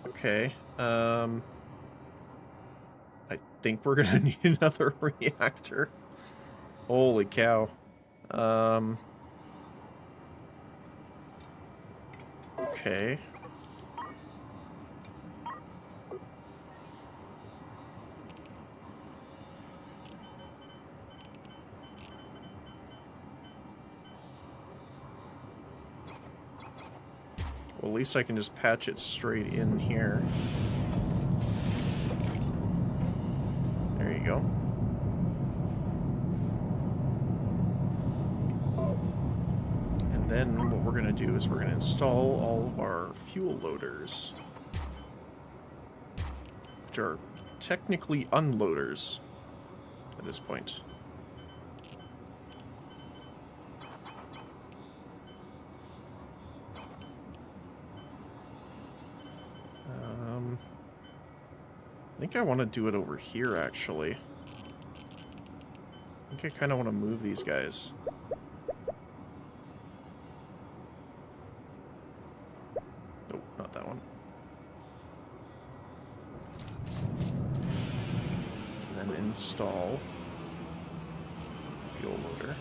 Okay. I think we're gonna need another reactor. Holy cow. Okay. Well, at least I can just patch it straight in here. There you go. And then what we're going to do is we're going to install all of our fuel loaders, which are technically unloaders at this point. I think I want to do it over here, actually. I think I kind of want to move these guys. Nope, not that one. And then install fuel loader.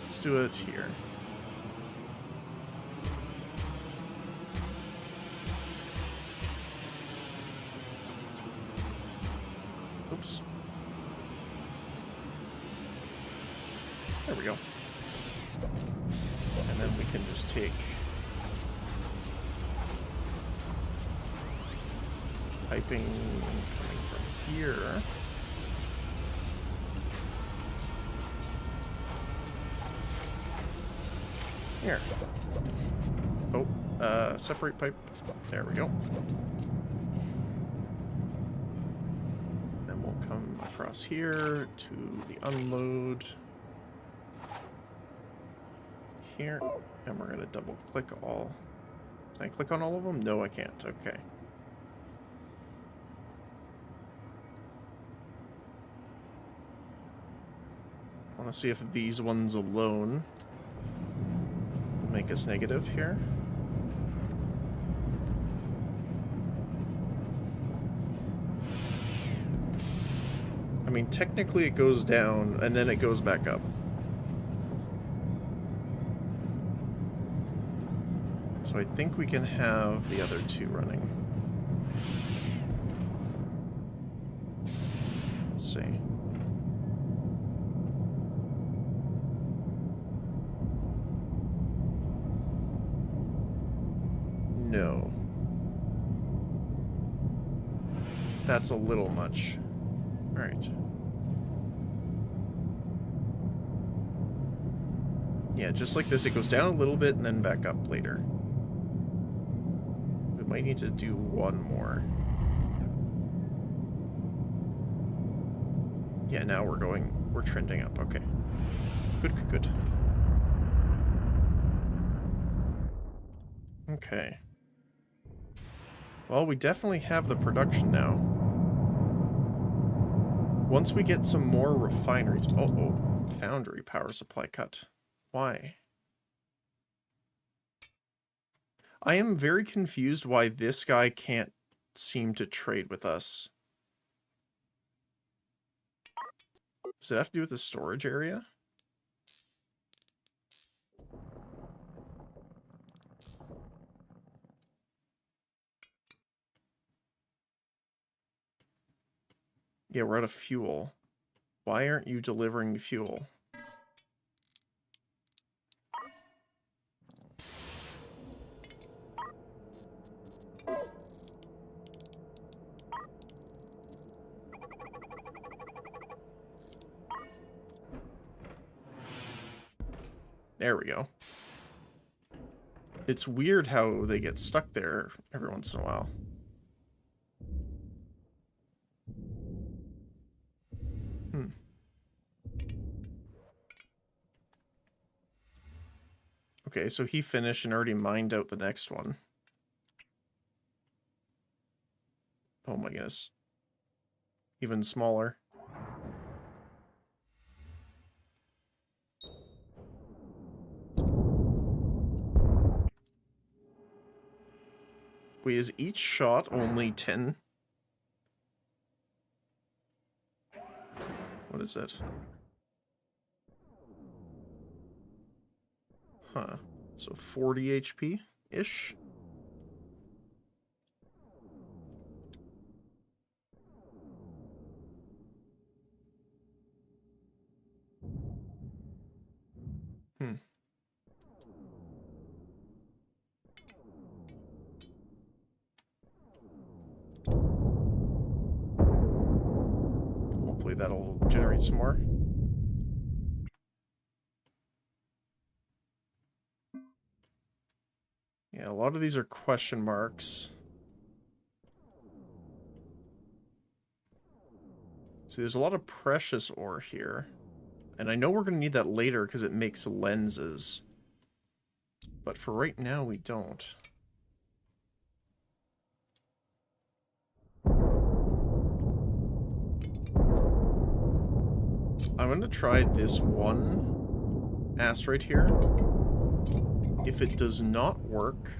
Let's do it here. Oops. There we go. And then we can just take piping coming from here. Here. Oh, separate pipe. There we go. Then we'll come across here to the unload. Here. And we're going to double click all. Can I click on all of them? No, I can't. Okay. I want to see if these ones alone will make us negative here. I mean, technically it goes down and then it goes back up. So I think we can have the other two running. Let's see. No. That's a little much. All right. Yeah, just like this, it goes down a little bit and then back up later. We might need to do one more. Yeah, now we're trending up. Okay. Good, good, good. Okay. Well, we definitely have the production now. Once we get some more refineries... Oh, foundry power supply cut. Why? I am very confused why this guy can't seem to trade with us. Does it have to do with the storage area? Yeah, we're out of fuel. Why aren't you delivering fuel? There we go. It's weird how they get stuck there every once in a while. Okay, so he finished and already mined out the next one. Oh my goodness. Even smaller. Wait, is each shot only 10? What is it? Huh. So 40 HP-ish? Hmm. Hopefully that'll generate some more. Yeah, a lot of these are question marks. See, there's a lot of precious ore here. And I know we're going to need that later because it makes lenses. But for right now, we don't. I'm going to try this one asteroid here. If it does not work,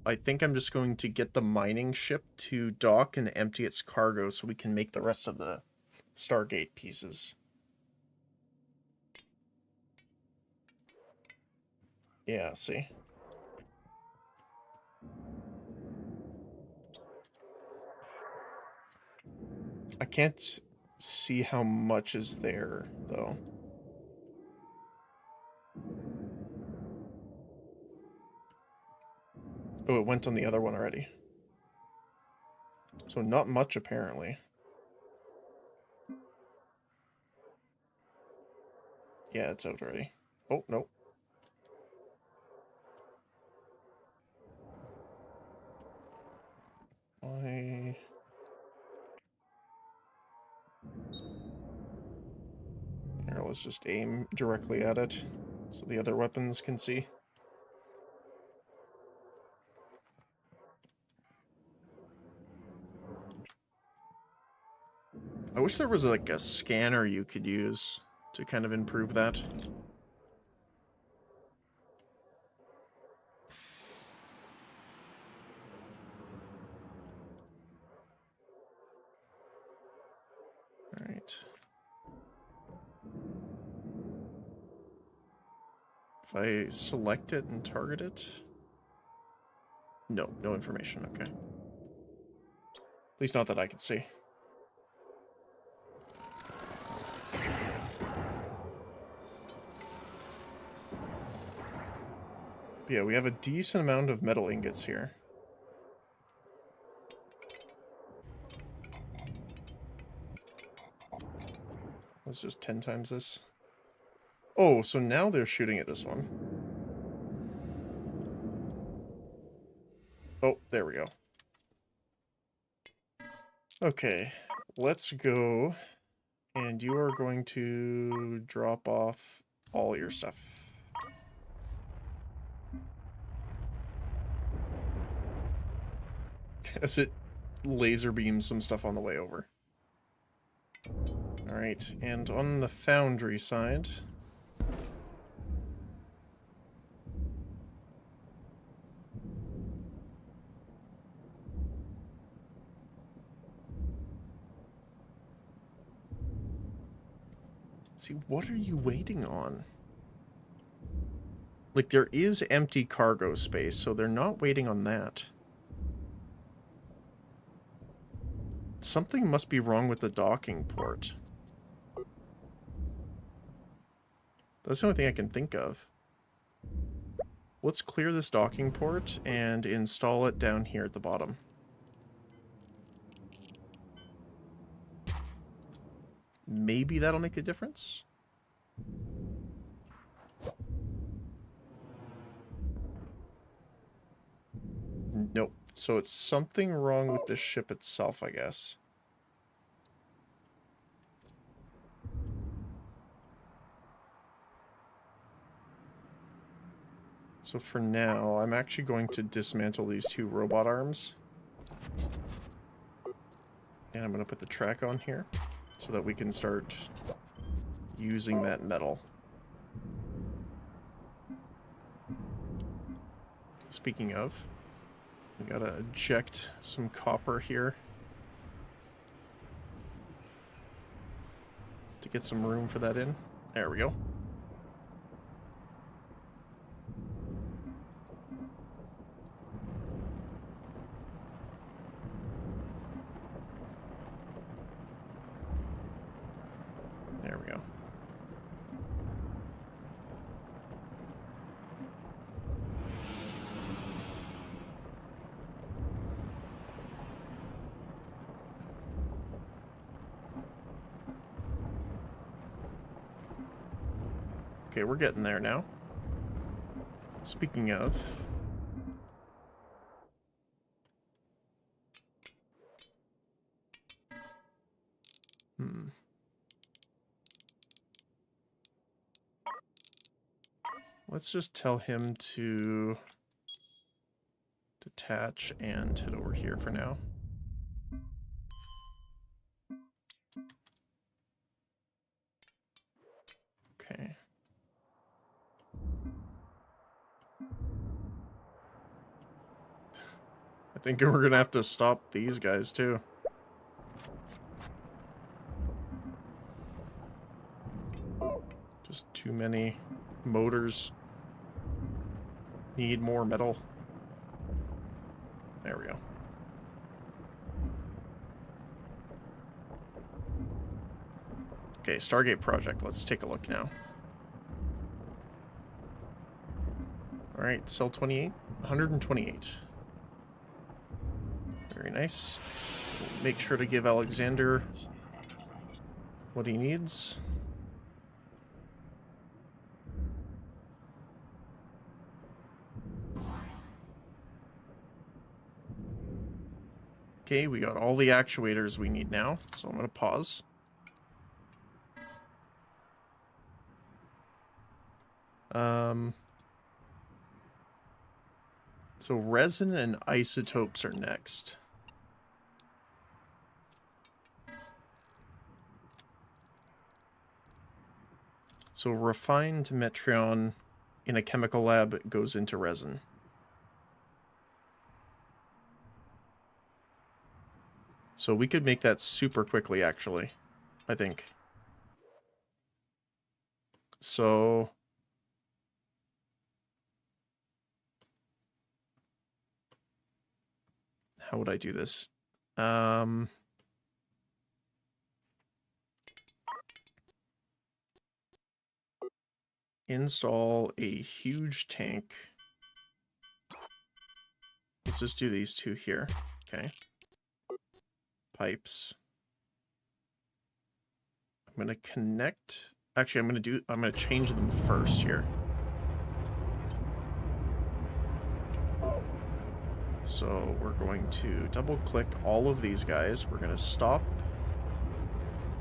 I think I'm just going to get the mining ship to dock and empty its cargo so we can make the rest of the Stargate pieces. Yeah, see? I can't see how much is there, though. Oh, it went on the other one already. So not much, apparently. Yeah, it's out already. Oh, no. Why? Here, let's just aim directly at it so the other weapons can see. I wish there was like a scanner you could use to kind of improve that. Alright. If I select it and target it... No, no information, okay. At least not that I can see. But yeah, we have a decent amount of metal ingots here. Let's just 10 times this. Oh, so now they're shooting at this one. Oh, there we go. Okay, let's go. And you are going to drop off all your stuff. As it laser beams some stuff on the way over. Alright, and on the foundry side... See, what are you waiting on? Like, there is empty cargo space, so they're not waiting on that. something must be wrong with the docking port. That's the only thing I can think of. Let's clear this docking port and install it down here at the bottom. Maybe that'll make a difference? Nope. So it's something wrong with the ship itself, I guess. So for now, I'm actually going to dismantle these two robot arms. And I'm going to put the track on here so that we can start using that metal. Speaking of, we gotta eject some copper here to get some room for that in. There we go. There we go. Okay, we're getting there now. Speaking of... Let's just tell him to detach and head over here for now. Okay. I think we're gonna have to stop these guys too. Just too many motors. Need more metal. There we go. Okay, Stargate project. Let's take a look now. Alright, cell 28. 128. Very nice. Make sure to give Alexander what he needs. Okay, we got all the actuators we need now, so I'm going to pause. So resin and isotopes are next. So refined Metreon in a chemical lab goes into resin. So we could make that super quickly, actually, I think. So... how would I do this? Install a huge tank. Let's just do these two here. Okay. Pipes. I'm gonna connect. Actually, I'm gonna change them first here. So we're going to double click all of these guys. We're gonna stop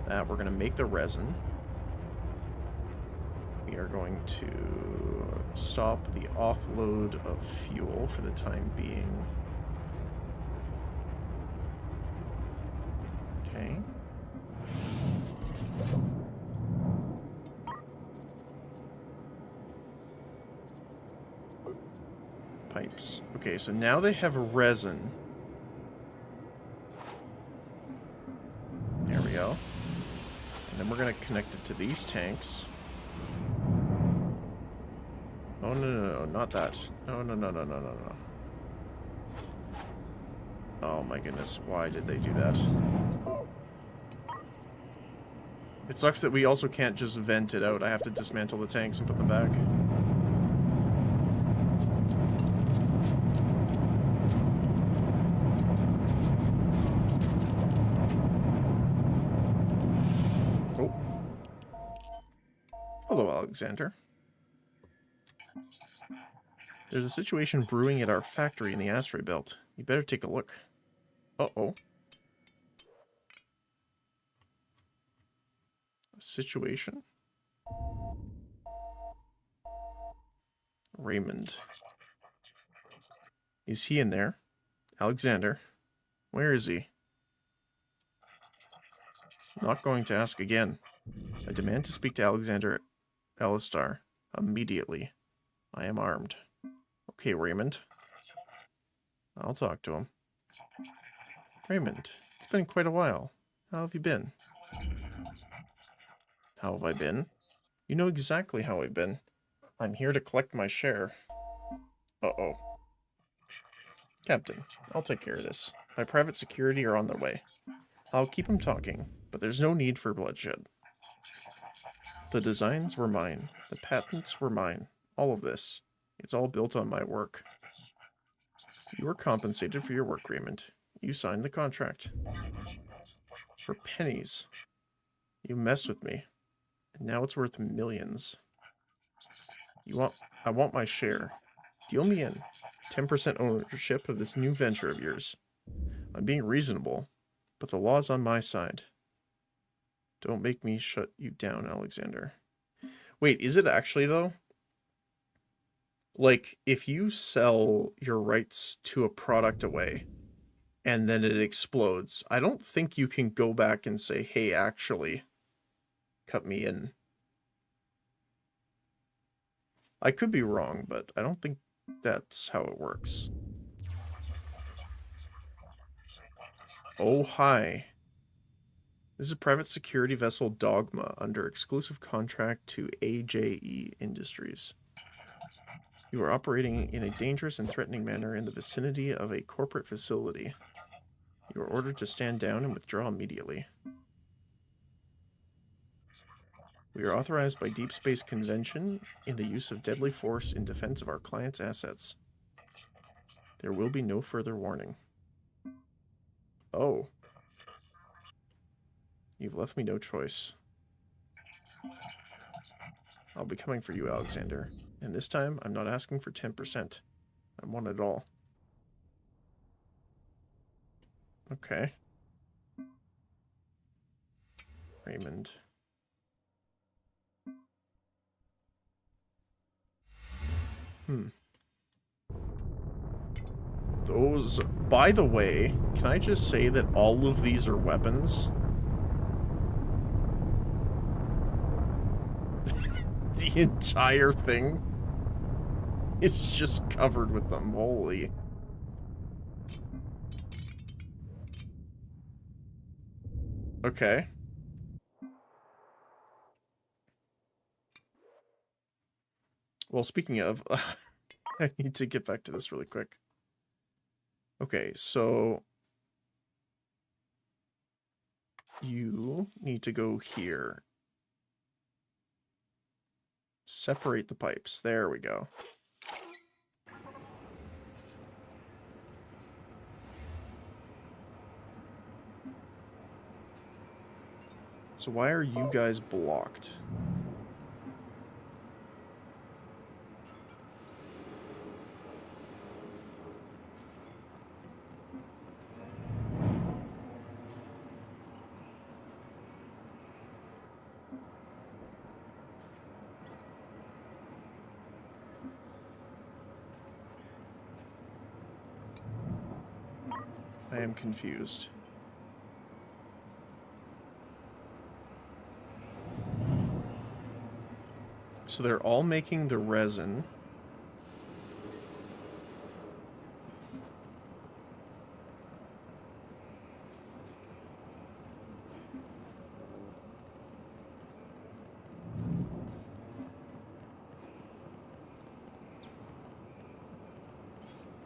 that. We're gonna make the resin. We are going to stop the offload of fuel for the time being. Okay. Pipes. Okay, so now they have resin. There we go. And then we're going to connect it to these tanks. Oh, no, not that. No. Oh my goodness, why did they do that? It sucks that we also can't just vent it out. I have to dismantle the tanks and put them back. Oh. Hello, Alexander. There's a situation brewing at our factory in the asteroid belt. You better take a look. Uh-oh. A situation? Raymond. Is he in there? Alexander. Where is he? Not going to ask again. I demand to speak to Alexander Elistar immediately. I am armed. Okay, Raymond. I'll talk to him. Raymond, it's been quite a while. How have you been? How have I been? You know exactly how I've been. I'm here to collect my share. Uh-oh. Captain, I'll take care of this. My private security are on their way. I'll keep them talking, but there's no need for bloodshed. The designs were mine. The patents were mine. All of this. It's all built on my work. You were compensated for your work, Raymond. You signed the contract. For pennies. You messed with me. And now it's worth millions. I want my share. Deal me in. 10% ownership of this new venture of yours. I'm being reasonable, but the law's on my side. Don't make me shut you down, Alexander. Wait, is it actually, though? Like, if you sell your rights to a product away, and then it explodes, I don't think you can go back and say, hey, actually, cut me in. I could be wrong, but I don't think that's how it works. Oh, hi. This is private security vessel Dogma under exclusive contract to AJE Industries. You are operating in a dangerous and threatening manner in the vicinity of a corporate facility. You are ordered to stand down and withdraw immediately. We are authorized by Deep Space Convention in the use of deadly force in defense of our client's assets. There will be no further warning. Oh. You've left me no choice. I'll be coming for you, Alexander. And this time, I'm not asking for 10%. I want it all. Okay. Raymond. Those... By the way, can I just say that all of these are weapons? The entire thing is just covered with them. Holy. Okay. Well, speaking of, I need to get back to this really quick. Okay, so you need to go here. Separate the pipes. There we go. So why are you guys blocked? I am confused. So they're all making the resin.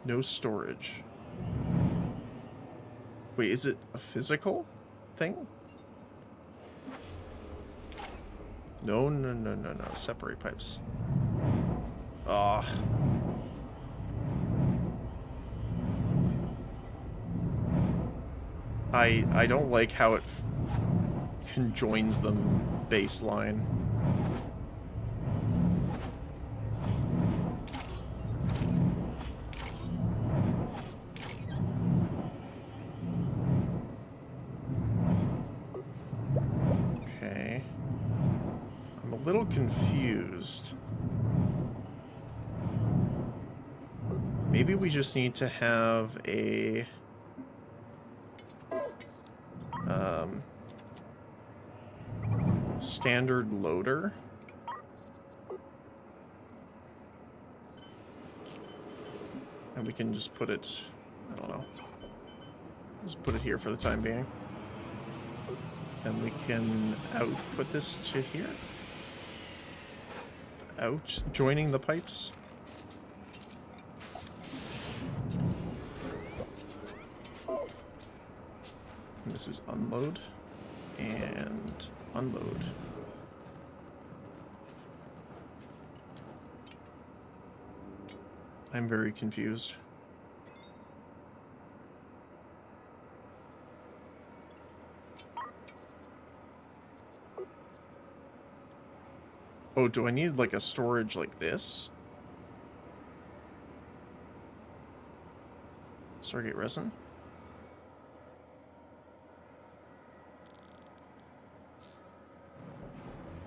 No storage. Wait, is it a physical thing? No, no, no, no, no. Separate pipes. Ah. I don't like how it conjoins them baseline. Okay. I'm a little confused. Maybe we just need to have a standard loader. And we can just put it, I don't know, just put it here for the time being. And we can output this to here. Out, joining the pipes. And this is unload and unload. I'm very confused. Oh, do I need like a storage like this? Stargate resin?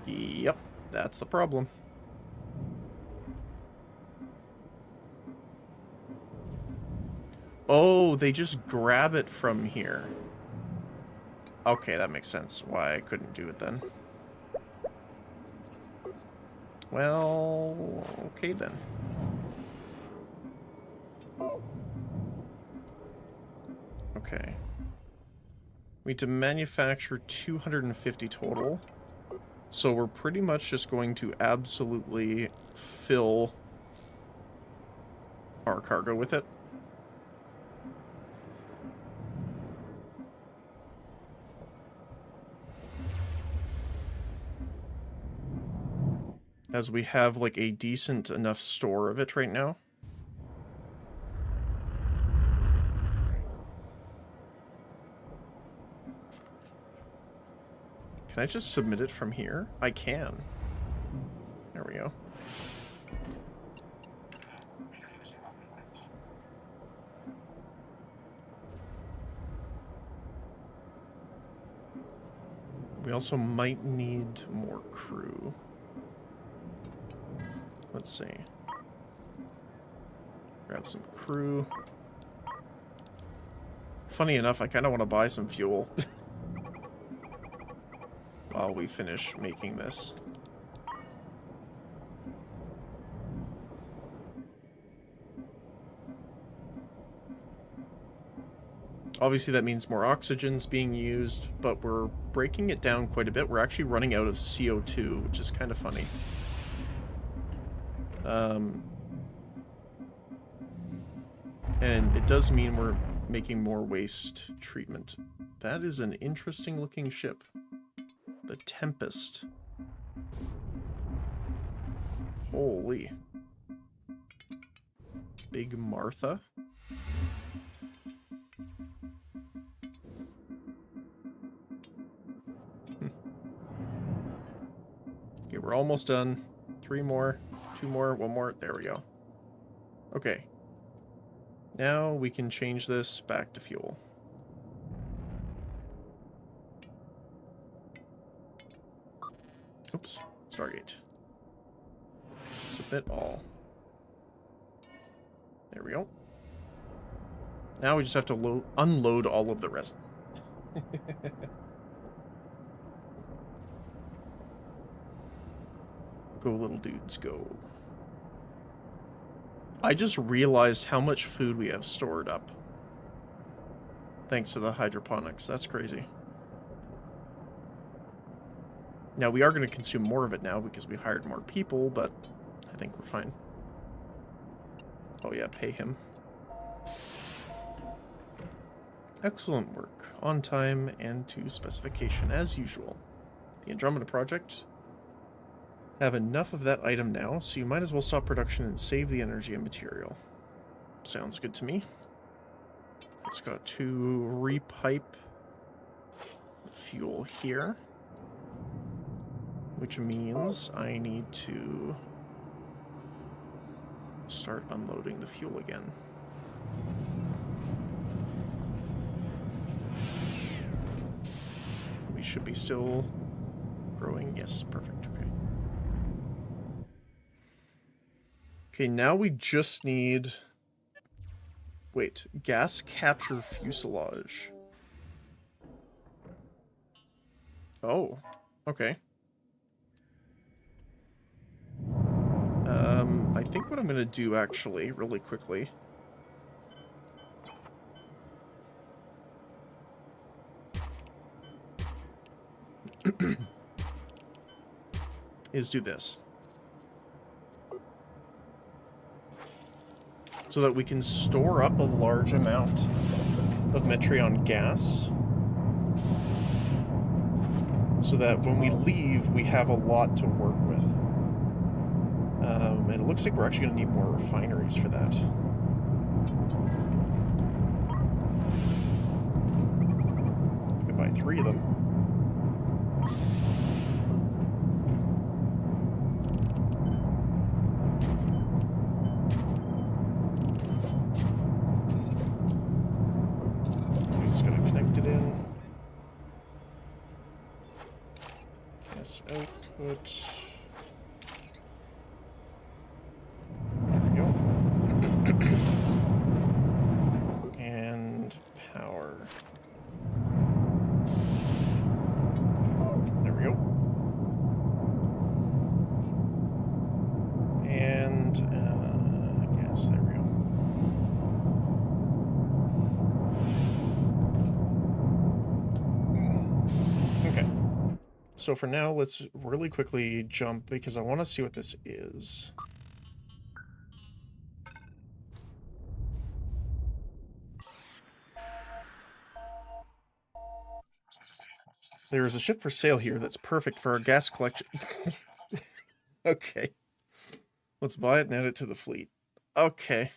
Yep, that's the problem. Oh, they just grab it from here. Okay, that makes sense why I couldn't do it then. Well, okay then. Okay. We need to manufacture 250 total. So we're pretty much just going to absolutely fill our cargo with it. As we have like a decent enough store of it right now. Can I just submit it from here? I can. There we go. We also might need more crew. Let's see. Grab some crew. Funny enough, I kind of want to buy some fuel. While we finish making this. Obviously that means more oxygen's being used, but we're breaking it down quite a bit. We're actually running out of CO2, which is kind of funny. And it does mean we're making more waste treatment. That is an interesting looking ship. The Tempest. Holy. Big Martha. Okay, we're almost done. 3 more, 2 more, 1 more. There we go. Okay. Now we can change this back to fuel. Oops. Stargate. Submit all. There we go. Now we just have to unload all of the resin. Go, little dudes, go. I just realized how much food we have stored up. Thanks to the hydroponics. That's crazy. Now, we are going to consume more of it now because we hired more people, but I think we're fine. Oh yeah, pay him. Excellent work. On time and to specification, as usual. The Andromeda Project have enough of that item now, so you might as well stop production and save the energy and material. Sounds good to me. It's got to repipe fuel here, which means I need to start unloading the fuel again. We should be still growing. Yes, perfect. Okay. Okay, now we just need... Wait, gas capture fuselage. Oh, okay. I think what I'm gonna do actually, really quickly, is do this. So that we can store up a large amount of Metreon gas. So that when we leave, we have a lot to work with. And it looks like we're actually going to need more refineries for that. We could buy 3 of them. We just got to connect it in. Gas output. And power. There we go. And gas, there we go. Okay. So for now, let's really quickly jump because I want to see what this is. There is a ship for sale here that's perfect for our gas collection. Okay. Let's buy it and add it to the fleet. Okay.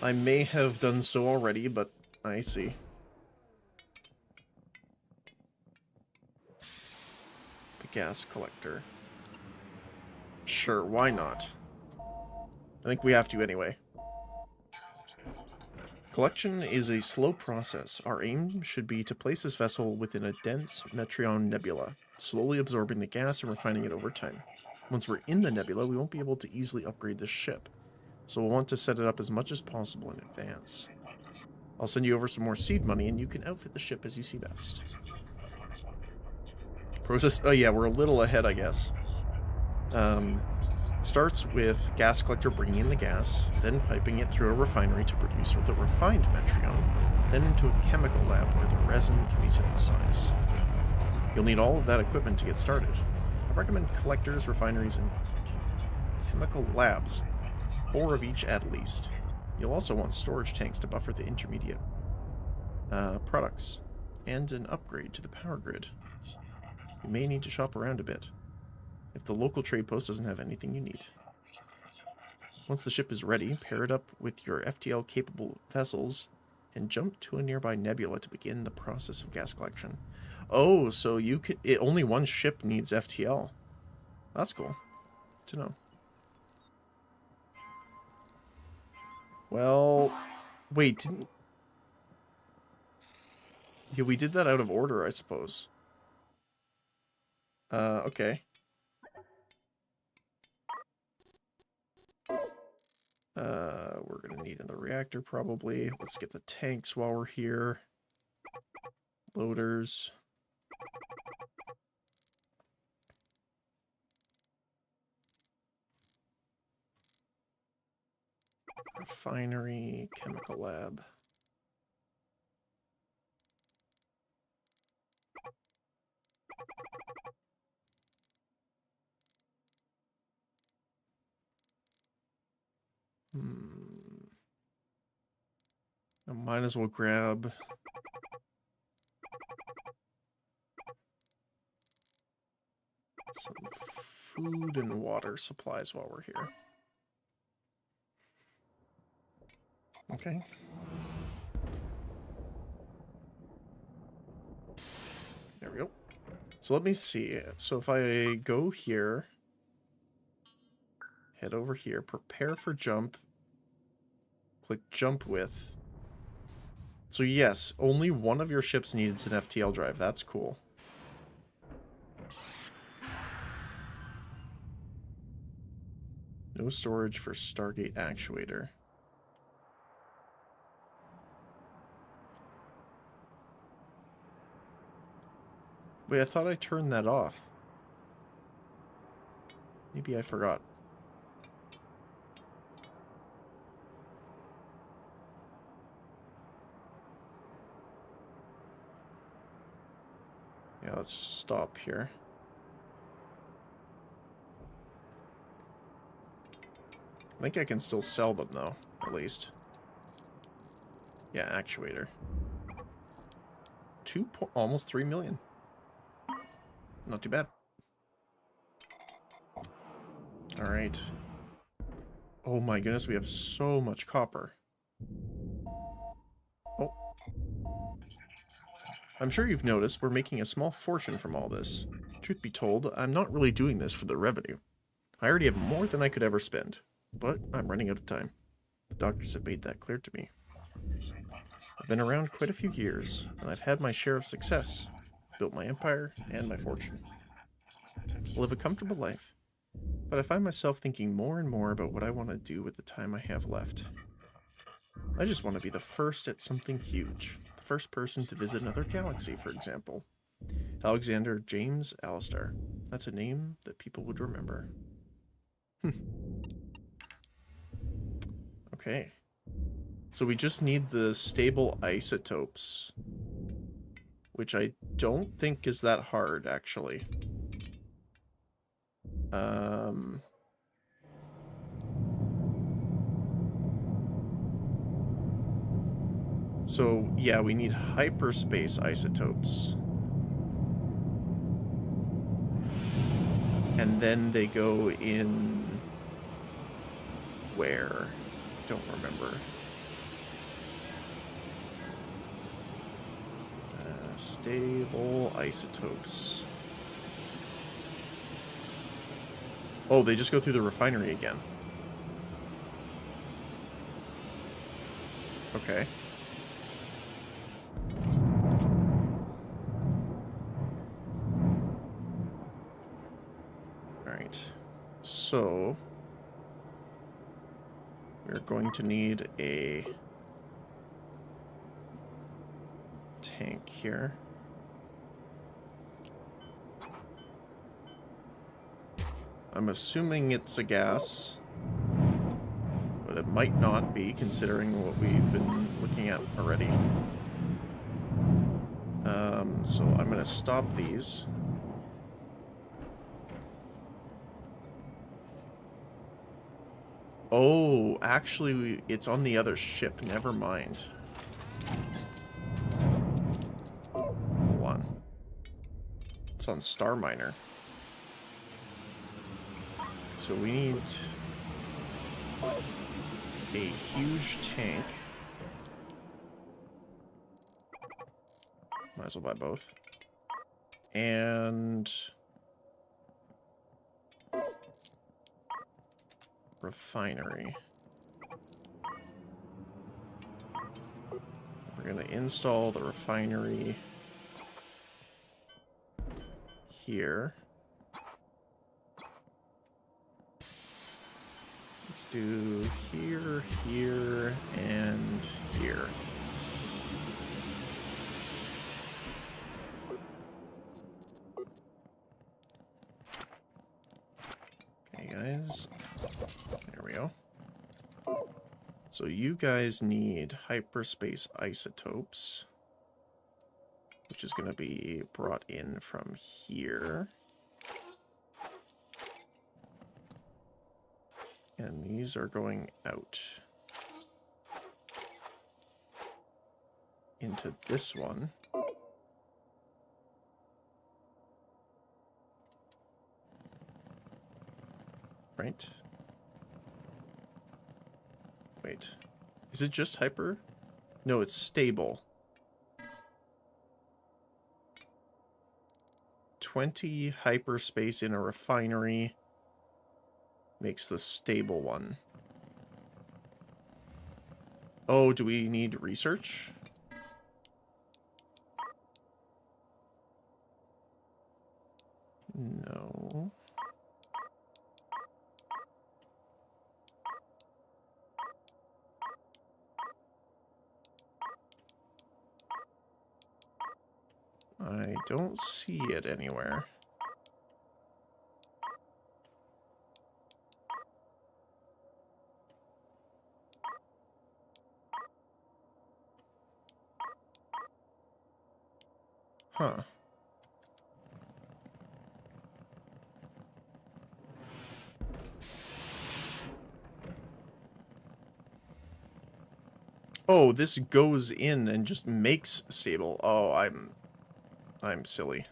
I may have done so already, but I see. The gas collector. Sure, why not? I think we have to anyway. Collection is a slow process. Our aim should be to place this vessel within a dense Metreon nebula, slowly absorbing the gas and refining it over time. Once we're in the nebula, we won't be able to easily upgrade this ship, so we'll want to set it up as much as possible in advance. I'll send you over some more seed money, and you can outfit the ship as you see best. Process... Oh yeah, we're a little ahead, I guess. Starts with gas collector bringing in the gas, then piping it through a refinery to produce the refined Metreon, then into a chemical lab where the resin can be synthesized. You'll need all of that equipment to get started. I recommend collectors, refineries, and chemical labs, 4 of each at least. You'll also want storage tanks to buffer the intermediate products, and an upgrade to the power grid. You may need to shop around a bit, if the local trade post doesn't have anything you need. Once the ship is ready, pair it up with your FTL-capable vessels, and jump to a nearby nebula to begin the process of gas collection. Oh, so you can... only one ship needs FTL. That's cool to know. Well, wait, didn't... Yeah, we did that out of order, I suppose. Okay. We're gonna need in the reactor probably. Let's get the tanks while we're here. Loaders. Refinery, chemical lab. I might as well grab food and water supplies while we're here. Okay. There we go. So let me see. So if I go here, head over here, prepare for jump, click jump with. So yes, only one of your ships needs an FTL drive. That's cool. No storage for Stargate actuator. Wait, I thought I turned that off. Maybe I forgot. Yeah, let's just stop here. I think I can still sell them, though, at least. Yeah, actuator. Almost 3 million. Not too bad. Alright. Oh my goodness, we have so much copper. Oh. I'm sure you've noticed we're making a small fortune from all this. Truth be told, I'm not really doing this for the revenue. I already have more than I could ever spend. But I'm running out of time. The doctors have made that clear to me. I've been around quite a few years, and I've had my share of success. Built my empire and my fortune. I live a comfortable life, but I find myself thinking more and more about what I want to do with the time I have left. I just want to be the first at something huge. The first person to visit another galaxy, for example. Alexander James Alistar. That's a name that people would remember. Okay. So we just need the stable isotopes. Which I don't think is that hard, actually. So, yeah, we need hyperspace isotopes. And then they go in... where? Don't remember. Stable isotopes. Oh, they just go through the refinery again. Okay. Alright. So... we're going to need a... tank here. I'm assuming it's a gas, but it might not be, considering what we've been looking at already. So I'm going to stop these. Oh, actually, it's on the other ship. Never mind. Hold on. It's on Star Miner. So we need a huge tank. Might as well buy both. And... refinery. We're going to install the refinery here. Let's do here, here, and here. Okay, guys. There we go. So you guys need hyperspace isotopes, which is going to be brought in from here. And these are going out into this one. right? Wait. Is it just hyper? No, it's stable. 20 hyperspace in a refinery makes the stable one. Oh, do we need research? No. I don't see it anywhere. Huh. Oh, this goes in and just makes stable. Oh, I'm silly.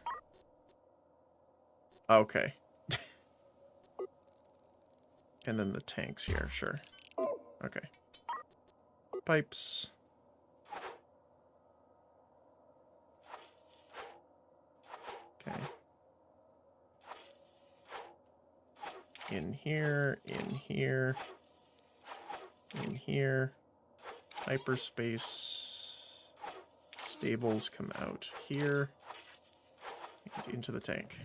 Okay. And then the tanks here, sure. Okay. Pipes. Okay. In here, in here, in here. Hyperspace. Stables come out here. And into the tank.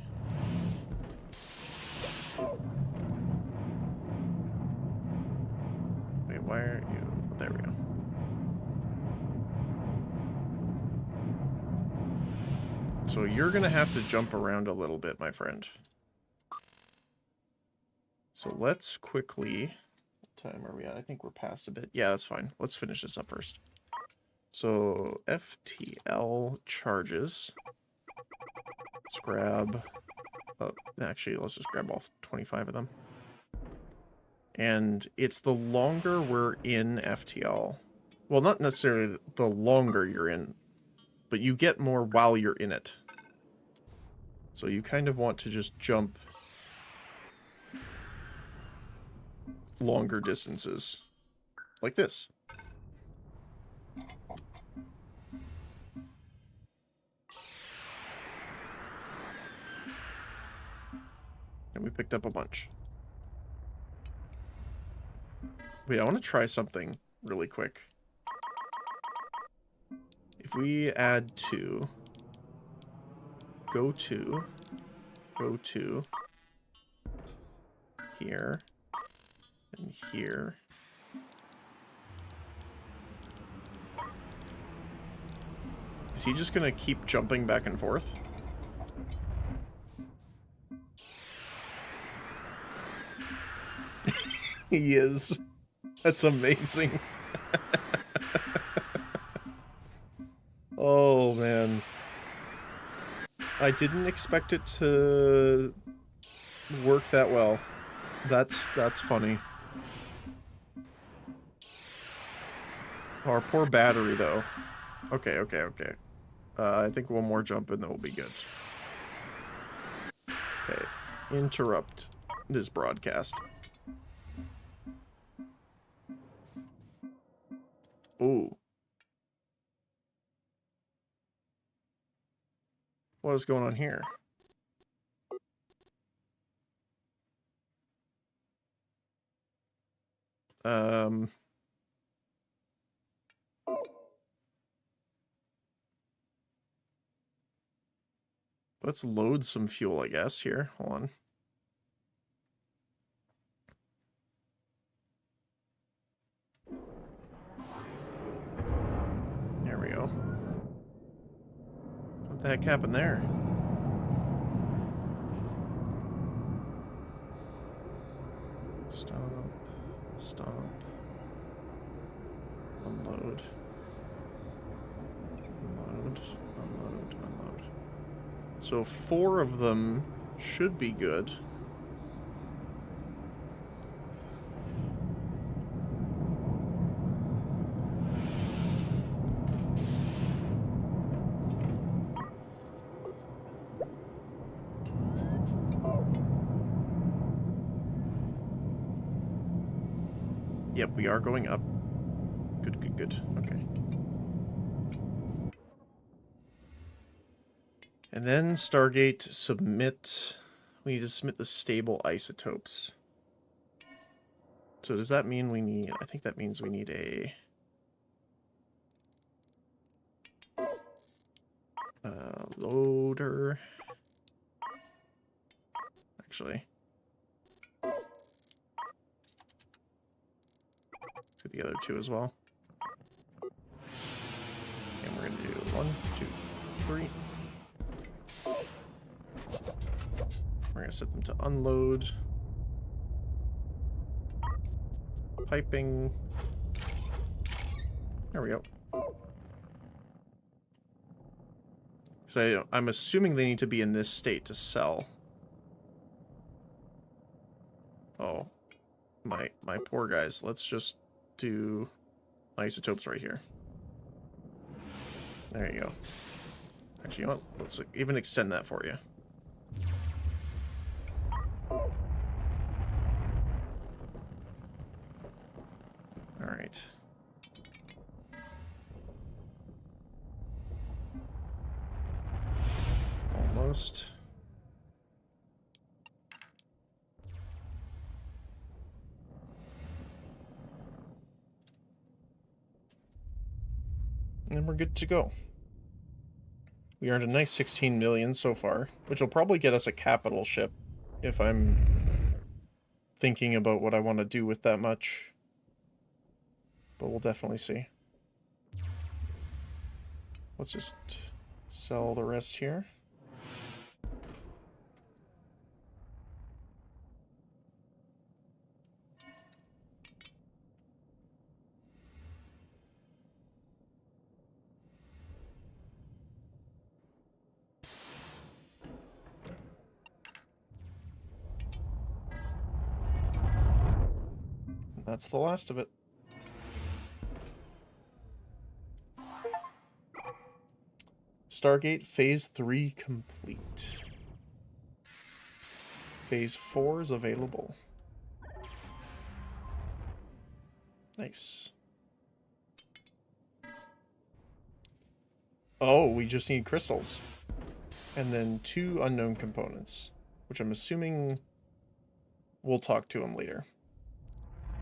Wait, why are you... There we go. So you're gonna have to jump around a little bit, my friend. So let's quickly... What time are we at? I think we're past a bit. Yeah, that's fine. Let's finish this up first. So FTL charges. Let's grab... Oh, actually, let's just grab all 25 of them. And it's the longer we're in FTL. Well, not necessarily the longer you're in, but you get more while you're in it. So you kind of want to just jump longer distances. Like this. And we picked up a bunch. Wait, I want to try something really quick. If we add 2, go to here, and here. Is he just gonna keep jumping back and forth? He is. That's amazing. Oh, man. I didn't expect it to work that well. That's funny. Our poor battery, though. Okay. I think one more jump and then we'll be good. Okay. Interrupt this broadcast. Ooh. What is going on here? Let's load some fuel, I guess, here. Hold on. There we go. What the heck happened there? Stop. Stop. Unload. Unload. Unload. Unload. So 4 of them should be good. Yep, we are going up. Good, good, good. Okay. And then Stargate, submit. We need to submit the stable isotopes. So does that mean we need... I think that means we need a... loader. Actually. Let's get the other two as well. And we're going to do 1, 2, 3. We're going to set them to unload. Piping. There we go. So I'm assuming they need to be in this state to sell. Oh, my poor guys. Let's just do isotopes right here. There you go. Actually, you know what? Let's even extend that for you. All right. Almost. And we're good to go. We earned a nice 16 million so far, which will probably get us a capital ship if I'm thinking about what I want to do with that much. But we'll definitely see. Let's just sell the rest here. That's the last of it. Stargate Phase 3 complete. Phase 4 is available. Nice. Oh, we just need crystals. And then 2 unknown components, which I'm assuming we'll talk to them later.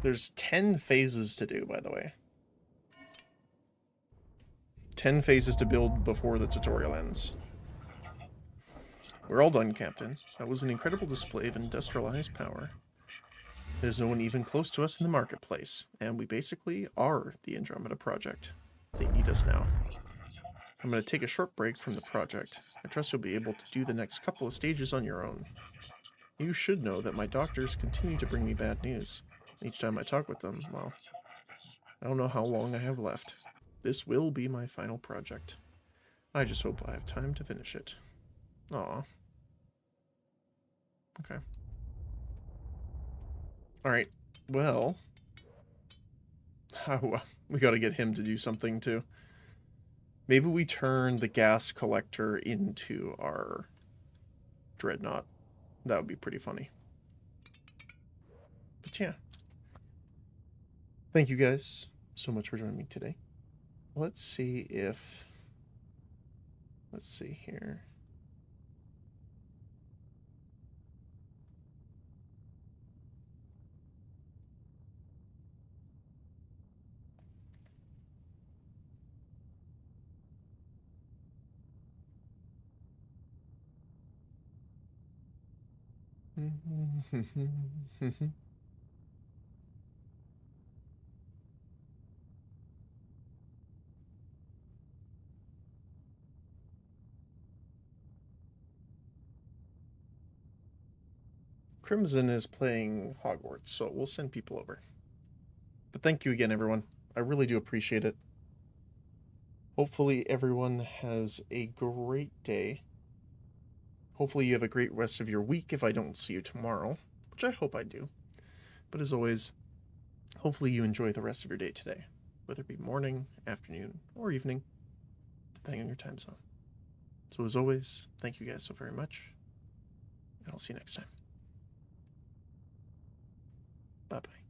There's 10 phases to do, by the way. 10 phases to build before the tutorial ends. We're all done, Captain. That was an incredible display of industrialized power. There's no one even close to us in the marketplace, and we basically are the Andromeda Project. They need us now. I'm going to take a short break from the project. I trust you'll be able to do the next couple of stages on your own. You should know that my doctors continue to bring me bad news. Each time I talk with them, well, I don't know how long I have left. This will be my final project. I just hope I have time to finish it. Aw. Okay. Alright, well... we gotta get him to do something, too. Maybe we turn the gas collector into our dreadnought. That would be pretty funny. But yeah. Thank you guys so much for joining me today. Let's see if... Let's see here. Crimson is playing Hogwarts, so we'll send people over. But thank you again, everyone. I really do appreciate it. Hopefully everyone has a great day. Hopefully you have a great rest of your week if I don't see you tomorrow, which I hope I do. But as always, hopefully you enjoy the rest of your day today, whether it be morning, afternoon, or evening, depending on your time zone. So as always, thank you guys so very much, and I'll see you next time. Bye-bye.